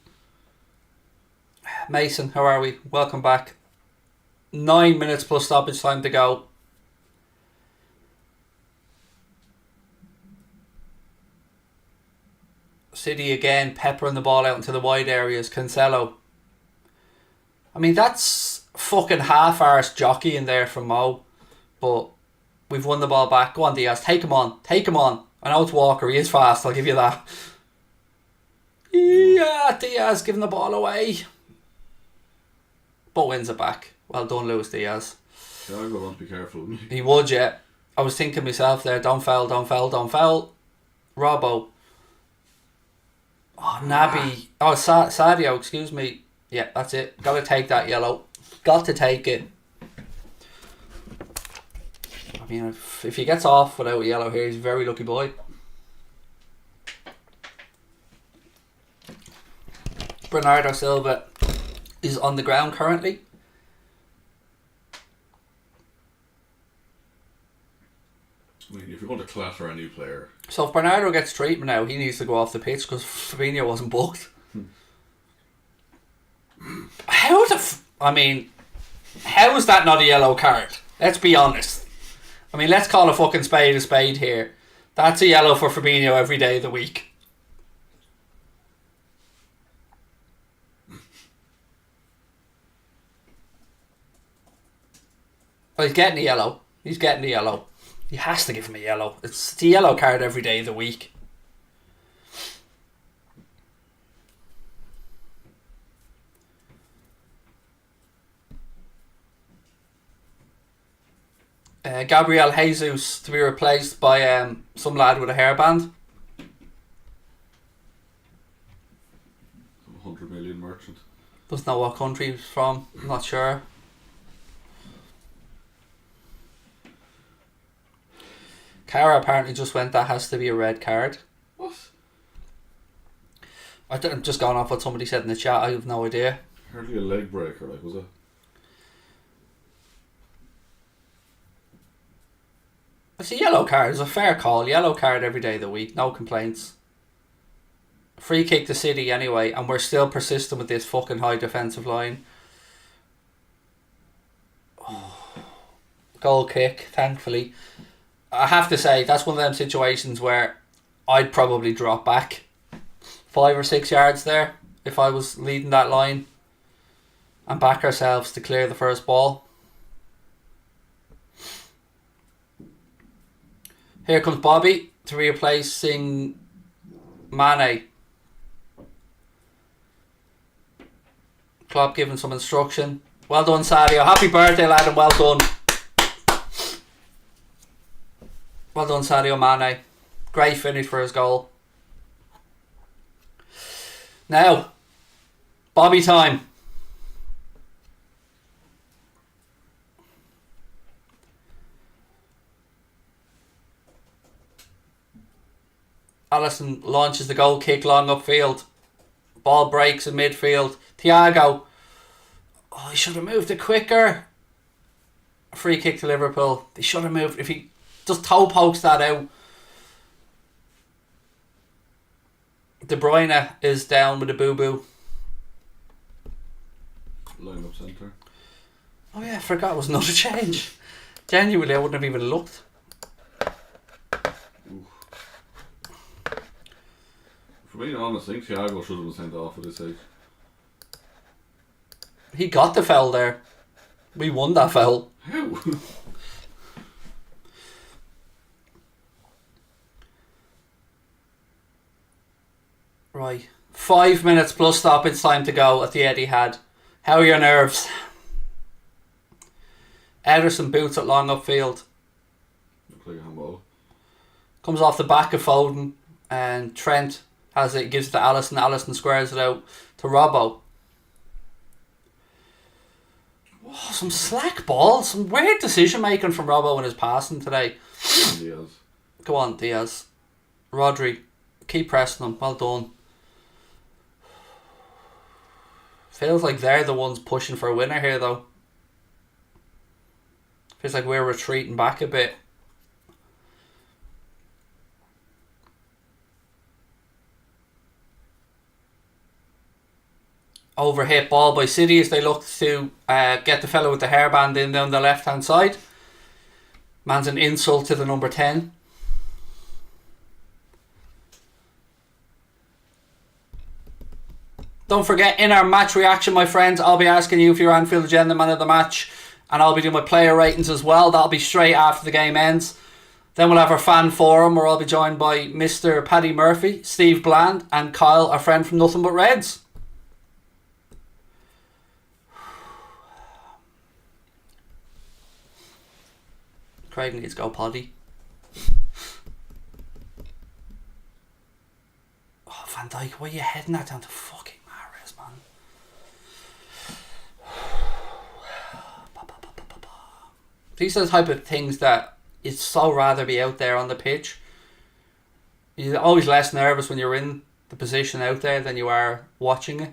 Mason, how are we? Welcome back. 9 minutes plus stoppage time to go. City again, peppering the ball out into the wide areas. Cancelo. I mean, that's fucking half-arse jockey in there from Mo. But we've won the ball back. Go on, Diaz. Take him on. Take him on. I know it's Walker. He is fast. I'll give you that. Yeah, Diaz giving the ball away. But wins it back. Well done, Luis Diaz. Yeah, I want to be careful with me. He would, yeah. I was thinking myself there, don't foul, don't foul, don't foul. Robbo. Oh, Naby. Oh, Sadio, excuse me. Yeah, that's it. Got to take that yellow. Got to take it. I mean, if he gets off without a yellow here, he's a very lucky boy. Bernardo Silva is on the ground currently. I mean, if you're going to clatter a new player... So if Bernardo gets treatment now, he needs to go off the pitch because Fabinho wasn't booked. How is that not a yellow card? Let's be honest. I mean, let's call a fucking spade here. That's a yellow for Fabinho every day of the week. Well, he's getting a yellow. He's getting a yellow. He has to give him a yellow. It's the yellow card every day of the week. Gabriel Jesus to be replaced by some lad with a hairband. 100 million merchant. Doesn't know what country he's from. I'm not sure. Cara apparently just went, that has to be a red card. What? I'm just going off what somebody said in the chat. I have no idea. Hardly a leg breaker, like, was it? It's a yellow card. It's a fair call. Yellow card every day of the week. No complaints. Free kick to City anyway, and we're still persistent with this fucking high defensive line. Oh. Goal kick, thankfully. I have to say, that's one of them situations where I'd probably drop back 5 or 6 yards there if I was leading that line and back ourselves to clear the first ball. Here comes Bobby to replacing Mane. Klopp giving some instruction. Well done, Sadio. Happy birthday, lad, and well done. Well done, Sadio Mane. Great finish for his goal. Now, Bobby time. Alisson launches the goal kick long upfield. Ball breaks in midfield. Thiago. Oh, he should have moved it quicker. Free kick to Liverpool. They should have moved. If he just toe pokes that out. De Bruyne is down with a boo-boo. Line up centre. Oh yeah, I forgot it was another change. Genuinely, I wouldn't have even looked. For being honest, I think Thiago should have been sent off at this age. He got the foul there. We won that foul. How? Right. 5 minutes plus stoppage time to go at the Etihad. How are your nerves? Ederson boots it long upfield. Looks like a handball. Comes off the back of Foden, and Trent has it, gives it to Alisson. Alisson squares it out to Robbo. Oh, some slack ball, some weird decision making from Robbo in his passing today. Diaz. Go on, Diaz. Rodri, keep pressing him. Well done. Feels like they're the ones pushing for a winner here, though. Feels like we're retreating back a bit. Overhit ball by City as they look to get the fellow with the hairband in down the left hand side. Man's an insult to the number 10. Don't forget, in our match reaction, my friends, I'll be asking you if you're Anfield Agenda Man of the Match, and I'll be doing my player ratings as well. That'll be straight after the game ends. Then we'll have our fan forum where I'll be joined by Mr. Paddy Murphy, Steve Bland, and Kyle, our friend from Nothing But Reds. Craig needs to go potty. Oh, Van Dijk, why are you heading that down to fucking Mahrez, man? These are the type of things that you'd so rather be out there on the pitch. You're always less nervous when you're in the position out there than you are watching it.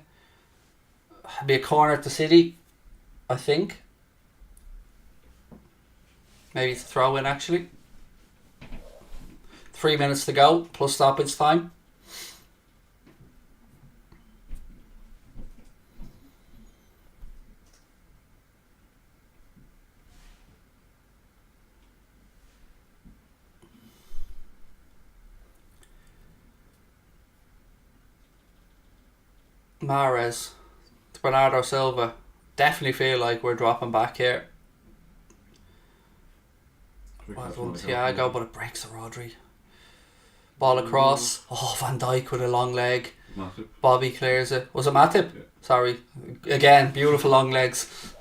It'd be a corner to City, I think. Maybe it's a throw in actually. 3 minutes to go, plus stoppage time. Mahrez to Bernardo Silva. Definitely feel like we're dropping back here. Thiago, but it breaks the Rodri. Ball across. Oh, Van Dijk with a long leg. Matip. Bobby clears it. Was it Matip? Yeah. Sorry. Again, beautiful long legs.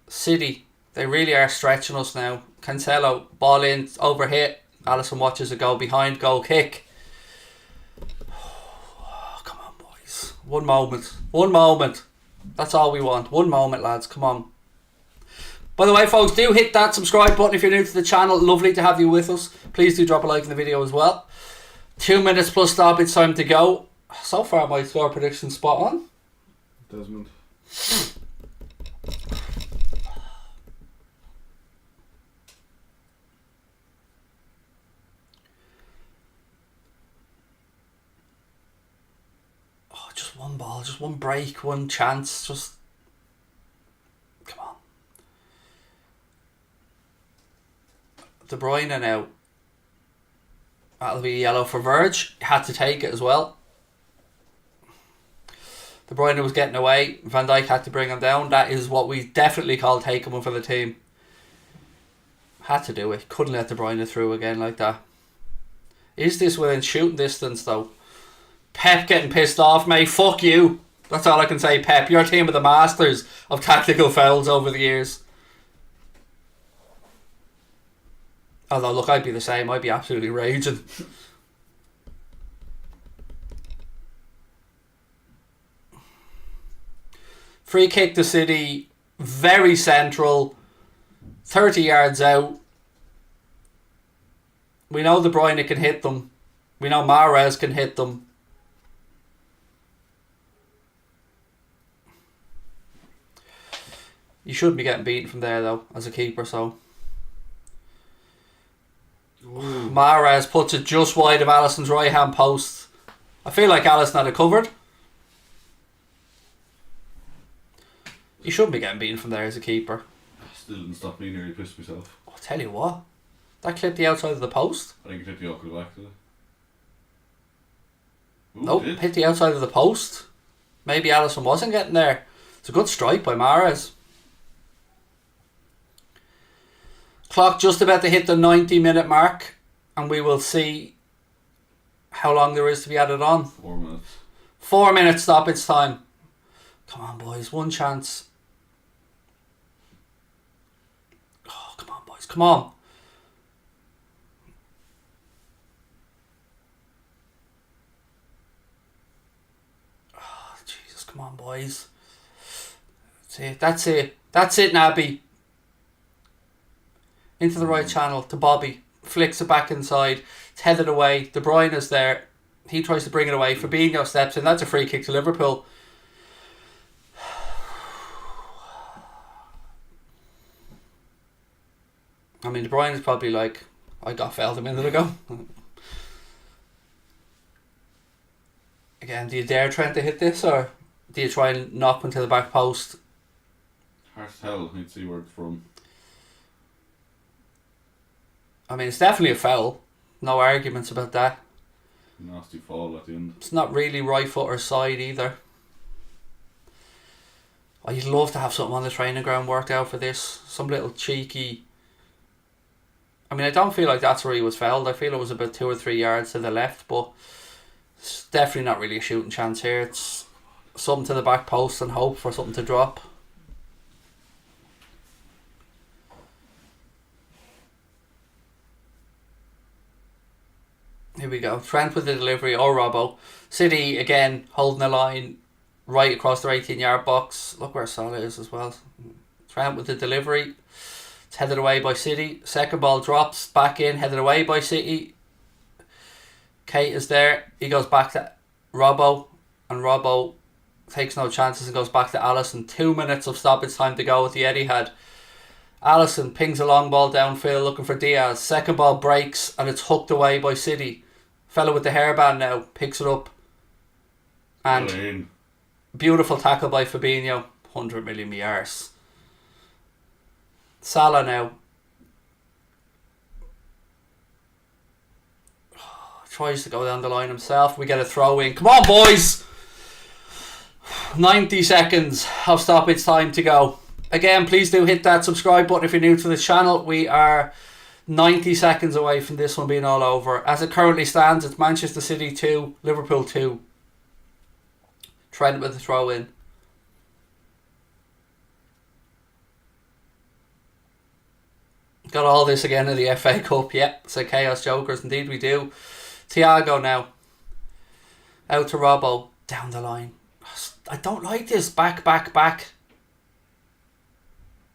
City, they really are stretching us now. Cancelo, ball in, overhit. Alisson watches it go behind, goal kick. Oh, come on, boys. One moment. One moment. That's all we want. One moment, lads. Come on. By the way, folks, do hit that subscribe button if you're new to the channel. Lovely to have you with us. Please do drop a like in the video as well. 2 minutes plus stoppage time to go. So far, my score prediction spot on. Desmond. Oh, just one ball, just one break, one chance. Just come on. De Bruyne now. That'll be yellow for Verge. Had to take it as well. De Bruyne was getting away. Van Dijk had to bring him down. That is what we definitely call taking one for the team. Had to do it. Couldn't let De Bruyne through again like that. Is this within shooting distance though? Pep getting pissed off, mate. Fuck you. That's all I can say, Pep. Your team of the masters of tactical fouls over the years. Although, look, I'd be the same. I'd be absolutely raging. Free kick to City. Very central. 30 yards out. We know De Bruyne can hit them. We know Mahrez can hit them. You shouldn't be getting beaten from there, though, as a keeper, so... Ooh. Mahrez puts it just wide of Alisson's right hand post. I feel like Alisson had it covered. You shouldn't be getting beaten from there as a keeper. Still didn't stop me, nearly pissed myself. I'll tell you what, that clipped the outside of the post. I think it hit the awkward back to it. Nope, hit the outside of the post. Maybe Alisson wasn't getting there. It's a good strike by Mahrez. Clock just about to hit the 90-minute mark, and we will see how long there is to be added on. 4 minutes. 4 minutes stoppage time. Come on, boys. One chance. Oh, come on, boys. Come on. Oh, Jesus. Come on, boys. That's it. That's it. That's it, Naby. Into the right channel to Bobby. Flicks it back inside. It's headed away. De Bruyne is there. He tries to bring it away. Fabinho steps in. That's a free kick to Liverpool. I mean, De Bruyne is probably like, I got fouled a minute ago. Again, do you dare Trent to hit this, or do you try and knock one to the back post? Hard to tell. I'd see where it's from. I mean, it's definitely a foul. No arguments about that. Nasty fall at the end. It's not really right foot or side either. I'd love to have something on the training ground worked out for this. Some little cheeky... I mean, I don't feel like that's where he was fouled. I feel it was about 2 or 3 yards to the left, but it's definitely not really a shooting chance here. It's something to the back post and hope for something to drop. Here we go. Trent with the delivery, or Robbo. City again holding the line right across their 18-yard box. Look where Salah is as well. Trent with the delivery. It's headed away by City. Second ball drops back in, headed away by City. Kate is there. He goes back to Robbo, and Robbo takes no chances and goes back to Allison. 2 minutes of stoppage time to go with the Etihad. Allison pings a long ball downfield looking for Diaz. Second ball breaks and it's hooked away by City. Fellow with the hairband now picks it up. And beautiful tackle by Fabinho. 100 million yards. Salah now. Tries to go down the line himself. We get a throw in. Come on, boys! 90 seconds of stoppage time to go. Again, please do hit that subscribe button if you're new to the channel. We are 90 seconds away from this one being all over. As it currently stands, it's Manchester City 2, Liverpool 2. Trent with the throw in. Got all this again in the FA Cup. Yep, it's a Chaos Jokers. Indeed we do. Thiago now. Out to Robbo. Down the line. I don't like this. Back.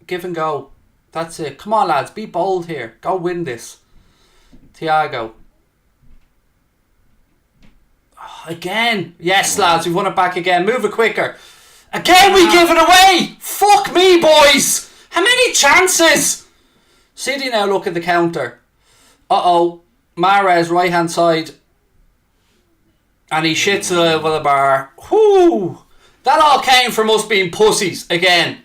Give and go. That's it. Come on, lads. Be bold here. Go win this. Thiago. Oh, again. Yes, lads. We've won it back again. Move it quicker. Again, we give it away. Fuck me, boys. How many chances? City now look at the counter. Uh-oh. Mahrez, right-hand side. And he shits it over the bar. Whoo! That all came from us being pussies again.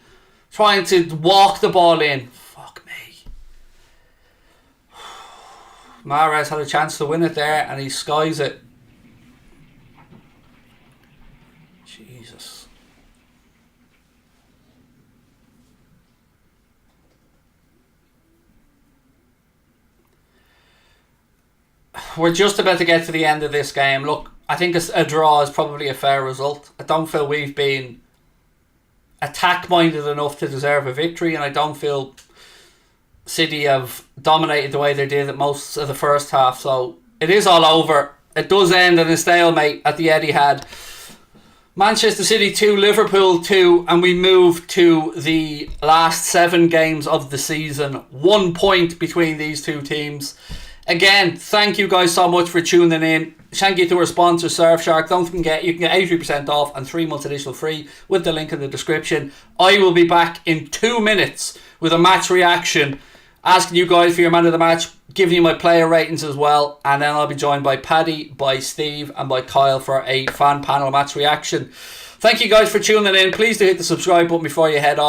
Trying to walk the ball in. Fuck me. Mahrez had a chance to win it there and he skies it. Jesus. We're just about to get to the end of this game. Look, I think a draw is probably a fair result. I don't feel we've been attack-minded enough to deserve a victory, and I don't feel City have dominated the way they did at most of the first half. So it is all over. It does end in a stalemate at the Etihad. Manchester City 2, Liverpool 2, and we move to the last 7 games of the season. 1 point between these two teams. Again, thank you guys so much for tuning in. Thank you to our sponsor, Surfshark. Don't forget, you can get 83% off and 3 months additional free with the link in the description. I will be back in 2 minutes with a match reaction, asking you guys for your man of the match, giving you my player ratings as well, and then I'll be joined by Paddy, by Steve, and by Kyle for a fan panel match reaction. Thank you guys for tuning in. Please do hit the subscribe button before you head off.